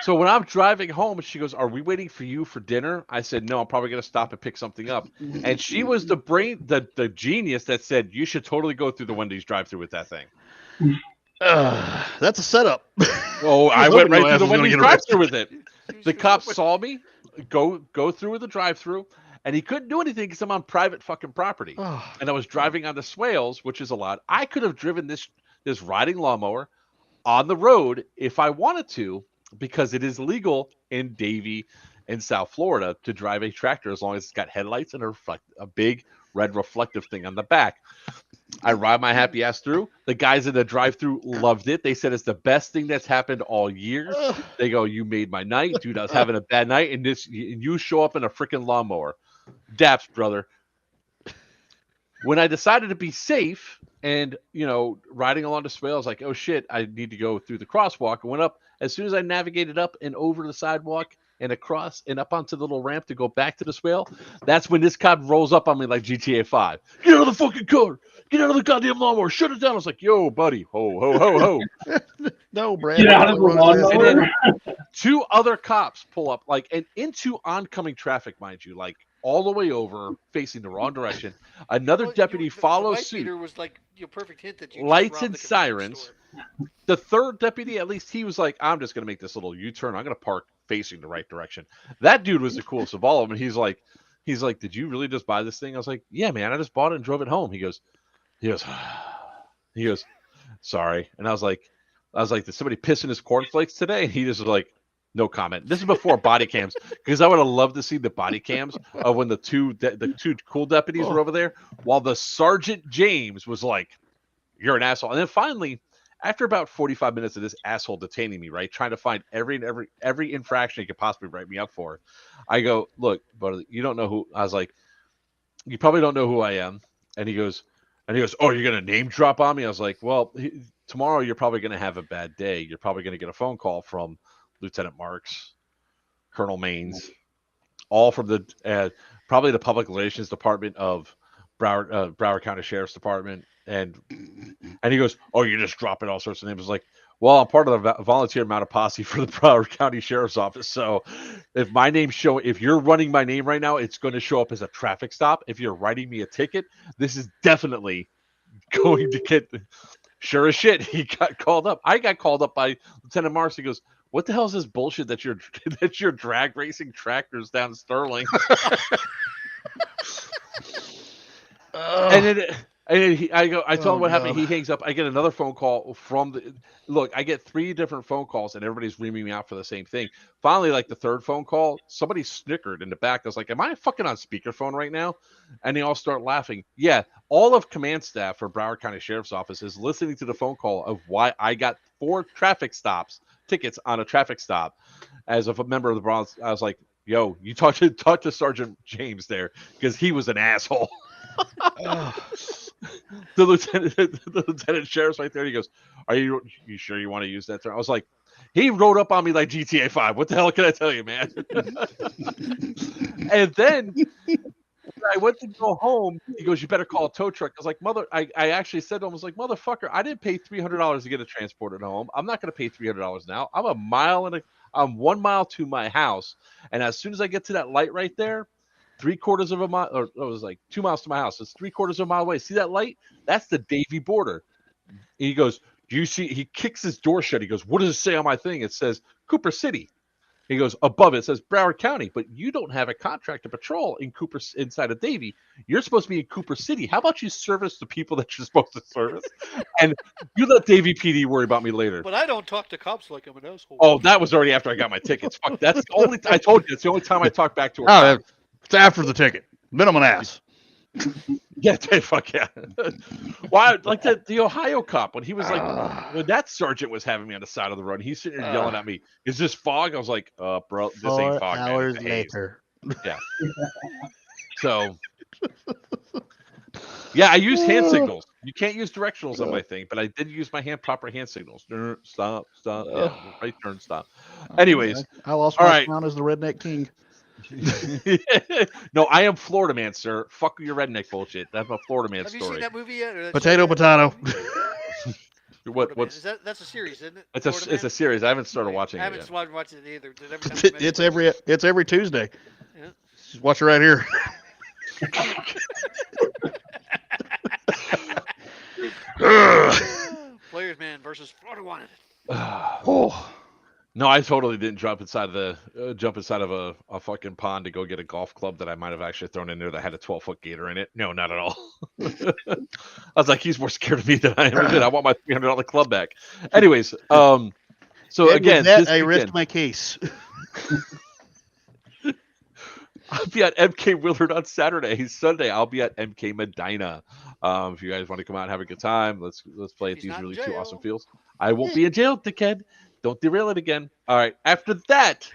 [SPEAKER 1] So when I'm driving home, she goes, "Are we waiting for you for dinner?" I said, "No, I'm probably going to stop and pick something up." And she was the genius that said, "You should totally go through the Wendy's drive-through with that thing."
[SPEAKER 2] That's a setup.
[SPEAKER 1] Oh, I
[SPEAKER 2] was
[SPEAKER 1] went
[SPEAKER 2] hoping
[SPEAKER 1] right
[SPEAKER 2] your
[SPEAKER 1] through
[SPEAKER 2] ass
[SPEAKER 1] the
[SPEAKER 2] was gonna
[SPEAKER 1] Wendy's
[SPEAKER 2] get arrested.
[SPEAKER 1] drive-through with it. The
[SPEAKER 4] She was
[SPEAKER 1] cop
[SPEAKER 4] hoping-
[SPEAKER 1] saw me go through the drive-through, and he couldn't do anything because I'm on private fucking property,
[SPEAKER 2] Oh,
[SPEAKER 1] and I was driving on the swales, which is a lot. I could have driven this riding lawnmower on the road if I wanted to, because it is legal in Davie and South Florida to drive a tractor as long as it's got headlights and a big red reflective thing on the back. I ride my happy ass through. The guys in the drive-through loved it. They said it's the best thing that's happened all year. They go, "You made my night, dude. I was having a bad night, and you show up in a freaking lawnmower." Daps, brother. When I decided to be safe and, riding along the swale, I was like, "Oh shit, I need to go through the crosswalk." I went up. As soon as I navigated up and over the sidewalk and across and up onto the little ramp to go back to the swale, that's when this cop rolls up on me like GTA 5. "Get out of the fucking car! Get out of the goddamn lawnmower! Shut it down!" I was like, "Yo, buddy, ho, ho, ho, ho."
[SPEAKER 2] No, Brad.
[SPEAKER 3] Get out of the lawnmower.
[SPEAKER 1] Two other cops pull up, and into oncoming traffic, mind you, like all the way over, facing the wrong direction. Another deputy follows
[SPEAKER 4] the
[SPEAKER 1] suit.
[SPEAKER 4] meter was like your perfect hint that you just
[SPEAKER 1] Lights
[SPEAKER 4] robbed
[SPEAKER 1] and
[SPEAKER 4] the convenience
[SPEAKER 1] sirens.
[SPEAKER 4] store.
[SPEAKER 1] The third deputy, at least he was like, "I'm just gonna make this little U-turn. I'm gonna park facing the right direction." That dude was the coolest of all of them. He's like, "Did you really just buy this thing?" I was like, "Yeah, man. I just bought it and drove it home." He goes, "Sorry." And I was like, "Did somebody piss in his cornflakes today?" And he just was like, "No comment." This is before body cams, because I would have loved to see the body cams of when the two cool deputies were over there, while the Sergeant James was like, "You're an asshole." And then finally, after about 45 minutes of this asshole detaining me, right, trying to find every infraction he could possibly write me up for, I go, "Look, buddy, you don't know who." I was like, "You probably don't know who I am." And he goes, "Oh, you're gonna name drop on me?" I was like, "Well, tomorrow you're probably gonna have a bad day. You're probably gonna get a phone call from Lieutenant Marks, Colonel Maines, all from the probably the public relations department of Broward County Sheriff's Department." And he goes, "Oh, you're just dropping all sorts of names." I was like, "Well, I'm part of the volunteer mounted posse for the Broward County Sheriff's Office. So if you're running my name right now, it's going to show up as a traffic stop. If you're writing me a ticket, this is definitely going to get." Sure as shit, he got called up. I got called up by Lieutenant Marks. He goes, "What the hell is this bullshit that you're drag racing tractors down Sterling?" I tell him what happened. He hangs up. I get another phone call I get 3 different phone calls, and everybody's reaming me out for the same thing. Finally, like the third phone call, somebody snickered in the back. I was like, "Am I fucking on speakerphone right now?" And they all start laughing. Yeah, all of command staff for Broward County Sheriff's Office is listening to the phone call of why I got 4 tickets on a traffic stop. As a member of the Bronx, I was like, "Yo, you talk to Sergeant James there, because he was an asshole." The lieutenant sheriff's right there. He goes, "Are you sure you want to use that term?" I was like, "He rode up on me like GTA 5. What the hell can I tell you, man?" And then when I went to go home, he goes, "You better call a tow truck." I was like, I actually said to him, I was like, "Motherfucker, I didn't pay $300 to get it transported home. I'm not going to pay $300 now. I'm 1 mile to my house. And as soon as I get to that light right there, 3/4 of a mile, or it was like 2 miles to my house. It's 3/4 of a mile away. See that light? That's the Davie border." And he goes, "Do you see?" He kicks his door shut. He goes, "What does it say on my thing?" It says Cooper City. He goes, "Above it says Broward County, but you don't have a contract to patrol inside of Davie. You're supposed to be in Cooper City. How about you service the people that you're supposed to service? And you let Davie PD worry about me later."
[SPEAKER 4] But I don't talk to cops like I'm an asshole.
[SPEAKER 1] Oh, that was already after I got my tickets. Fuck, that's the only. I told you, it's the only time I talk back to her.
[SPEAKER 2] Oh, it's after the ticket. Minimum ass.
[SPEAKER 1] Yeah, fuck yeah. Why, like the Ohio cop, when he was like, when that sergeant was having me on the side of the road, he's sitting there yelling at me, "Is this fog?" I was like, "Bro, this ain't
[SPEAKER 2] 4
[SPEAKER 1] fog, man.
[SPEAKER 2] hours
[SPEAKER 1] It's a haze."
[SPEAKER 2] later.
[SPEAKER 1] Yeah. So, yeah, I use hand signals. You can't use directionals on my thing, but I did use my proper hand signals. Stop, yeah, right turn, stop. Anyways,
[SPEAKER 2] I lost
[SPEAKER 1] all
[SPEAKER 2] my
[SPEAKER 1] right.
[SPEAKER 2] crown as the redneck king.
[SPEAKER 1] No, I am Florida man, sir. Fuck your redneck bullshit. That's a Florida man
[SPEAKER 4] Have you
[SPEAKER 1] story.
[SPEAKER 4] seen that movie yet? Or that
[SPEAKER 2] Potato,
[SPEAKER 4] show yet?
[SPEAKER 2] potato.
[SPEAKER 1] What's
[SPEAKER 4] That's a series, isn't it?
[SPEAKER 1] it's a series. I haven't started watching
[SPEAKER 4] I
[SPEAKER 1] it
[SPEAKER 4] haven't
[SPEAKER 1] yet.
[SPEAKER 4] started watching it either. Did every time you mention
[SPEAKER 2] It's every Tuesday.
[SPEAKER 4] Yeah.
[SPEAKER 2] Just watch it right here.
[SPEAKER 4] Players Man versus Florida Wanted.
[SPEAKER 2] Oh,
[SPEAKER 1] No, I totally didn't jump inside of a fucking pond to go get a golf club that I might have actually thrown in there that had a 12-foot gator in it. No, not at all. I was like, he's more scared of me than I ever did. I want my $300 club back. Anyways, so
[SPEAKER 2] and
[SPEAKER 1] again,
[SPEAKER 2] with that,
[SPEAKER 1] this
[SPEAKER 2] I
[SPEAKER 1] weekend,
[SPEAKER 2] rest my case.
[SPEAKER 1] I'll be at MK Willard on Saturday. Sunday, I'll be at MK Medina. If you guys want to come out and have a good time, let's play at
[SPEAKER 4] He's
[SPEAKER 1] these
[SPEAKER 4] not in
[SPEAKER 1] really two awesome
[SPEAKER 4] jail.
[SPEAKER 1] fields. I won't be in jail, dickhead. Don't derail it again. All right. After that,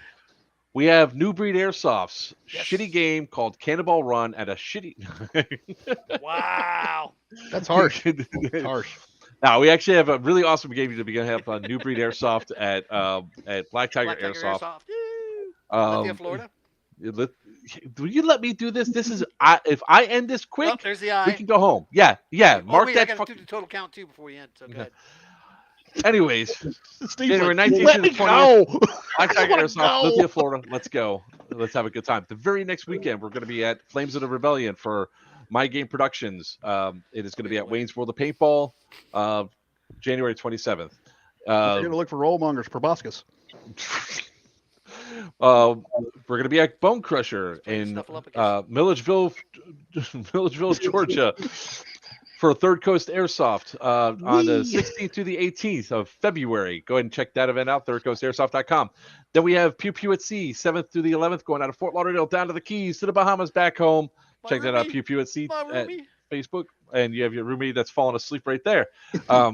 [SPEAKER 1] we have New Breed Airsoft's
[SPEAKER 4] Yes.
[SPEAKER 1] shitty game called Cannonball Run at a shitty.
[SPEAKER 4] Wow.
[SPEAKER 2] That's harsh. That's harsh.
[SPEAKER 1] Now we actually have a really awesome game to begin to have New Breed Airsoft at Black Tiger
[SPEAKER 4] Black Tiger
[SPEAKER 1] Airsoft.
[SPEAKER 4] Woo! Lithia, Florida.
[SPEAKER 1] Do you let me do this? This is if I end this quick,
[SPEAKER 4] Oh, there's the
[SPEAKER 1] we
[SPEAKER 4] eye.
[SPEAKER 1] can go home. Yeah.
[SPEAKER 4] Oh,
[SPEAKER 1] Mark
[SPEAKER 4] wait, I
[SPEAKER 1] that.
[SPEAKER 4] got to do the total count too before we end. So good.
[SPEAKER 1] Anyways,
[SPEAKER 2] Steve's
[SPEAKER 1] January
[SPEAKER 2] like,
[SPEAKER 1] 19th
[SPEAKER 2] let
[SPEAKER 1] to
[SPEAKER 2] me
[SPEAKER 1] the 20th.
[SPEAKER 2] go.
[SPEAKER 1] Black
[SPEAKER 2] I
[SPEAKER 1] Tiger
[SPEAKER 2] wanna
[SPEAKER 1] Airsoft,
[SPEAKER 2] go.
[SPEAKER 1] Lithia, Florida. Let's go. Let's have a good time. The very next weekend, we're going to be at Flames of the Rebellion for My Game Productions. It is going to be at Wayne's World of Paintball, January 27th.
[SPEAKER 2] You're going to look for rollmongers, proboscis.
[SPEAKER 1] We're going to be at Bone Crusher
[SPEAKER 4] Playing
[SPEAKER 1] in
[SPEAKER 4] Snuffle Up again.
[SPEAKER 1] Milledgeville, Georgia, for Third Coast Airsoft on the 16th to the 18th of February. Go ahead and check that event out, thirdcoastairsoft.com. Then we have Pew Pew at Sea, 7th through the 11th, going out of Fort Lauderdale down to the Keys, to the Bahamas, back home. Check that out, Pew Pew at Sea at Facebook. And you have your roomie that's falling asleep right there.
[SPEAKER 4] I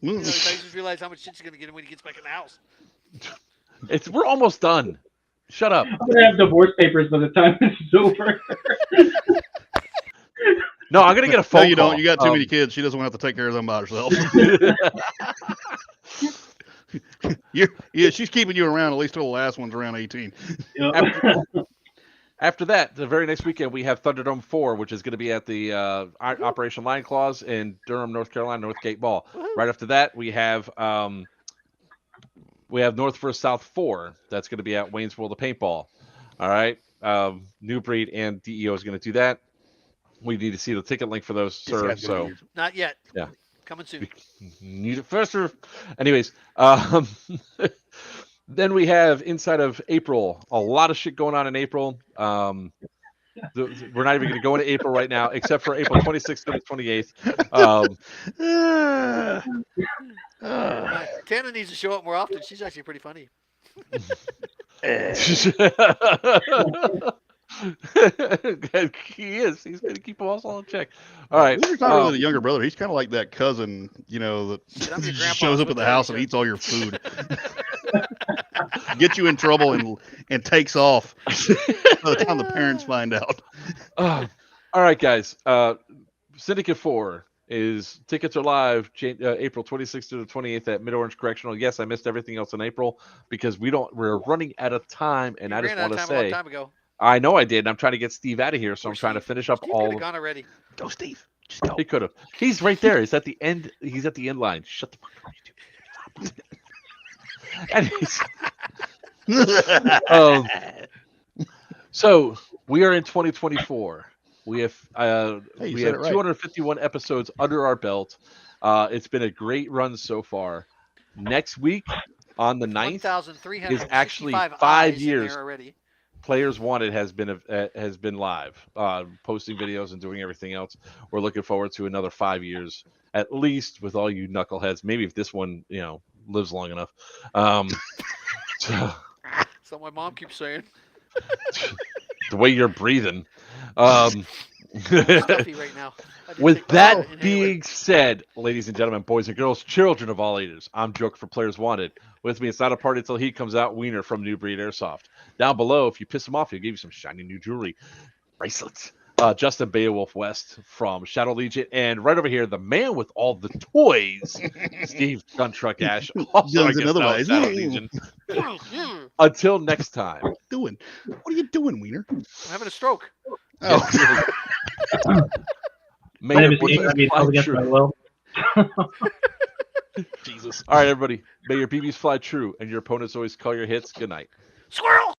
[SPEAKER 4] just realized how much shit you're going to get him when he gets back in the house.
[SPEAKER 1] We're almost done. Shut up.
[SPEAKER 3] I'm gonna have divorce papers by the time this is over.
[SPEAKER 1] No, I'm gonna get a phone
[SPEAKER 2] No, you
[SPEAKER 1] call.
[SPEAKER 2] don't. You got too many kids. She doesn't want to have to take care of them by herself. Yeah, she's keeping you around at least till the last one's around 18.
[SPEAKER 1] After that, the very next weekend, we have Thunderdome 4, which is going to be at the Operation Lion Claws in Durham, North Carolina, Northgate Ball. Right after that, we have North vs. South 4. That's going to be at Wayne's World of Paintball. All right. New Breed and DEO is going to do that. We need to see the ticket link for those, sir. So
[SPEAKER 4] Not yet.
[SPEAKER 1] Yeah.
[SPEAKER 4] Coming soon.
[SPEAKER 1] Need it faster. Anyways, then we have inside of April, a lot of shit going on in April. We're not even going to go into April right now, except for April 26th to the 28th.
[SPEAKER 4] Tana needs to show up more often. She's actually pretty funny.
[SPEAKER 1] He is. He's going to keep us all in check. All right.
[SPEAKER 2] He's not really the younger brother. He's kind of like that cousin, that
[SPEAKER 4] I'm your grandpa.
[SPEAKER 2] shows up at the house and eats all your food. Gets you in trouble and takes off by the time the parents find out.
[SPEAKER 1] All right, guys. Syndicate 4 tickets are live April 26th to the 28th at Mid-Orange Correctional. Yes, I missed everything else in April because we're running out of time, and I just want to say,
[SPEAKER 4] a long time ago.
[SPEAKER 1] I know I did. And I'm trying to get Steve out of here, so I'm trying to finish up
[SPEAKER 4] Steve
[SPEAKER 1] all.
[SPEAKER 4] Could have gone already.
[SPEAKER 2] Go, Steve. Just go.
[SPEAKER 1] He could have. He's right there. He's at the end. He's at the end line. Shut the fuck up. So we are in 2024. We have
[SPEAKER 2] Hey, you said it right.
[SPEAKER 1] 251 episodes under our belt. It's been a great run so far. Next week on the 9th is actually 5 years.
[SPEAKER 4] Already.
[SPEAKER 1] Players Wanted has been live, posting videos and doing everything else. We're looking forward to another 5 years at least with all you knuckleheads. Maybe if this one lives long enough.
[SPEAKER 4] So my mom keeps saying.
[SPEAKER 1] The way you're breathing.
[SPEAKER 4] Stuffy right now.
[SPEAKER 1] With that being said, ladies and gentlemen, boys and girls, children of all ages, I'm Joker for Players Wanted. With me, it's not a party until he comes out. Wiener from New Breed Airsoft. Down below, if you piss him off, he'll give you some shiny new jewelry, bracelets. Justin Beowulf West from Shadow Legion, and right over here, the man with all the toys, Steve Guntruck Ash. Also,
[SPEAKER 2] another way.
[SPEAKER 1] Shadow Legion. Until next time.
[SPEAKER 2] What are you doing, Wiener?
[SPEAKER 4] I'm having a stroke.
[SPEAKER 2] Oh.
[SPEAKER 1] May your BBs fly true. Jesus. All right, everybody. May your BBs fly true and your opponents always call your hits. Good night.
[SPEAKER 4] Squirrel!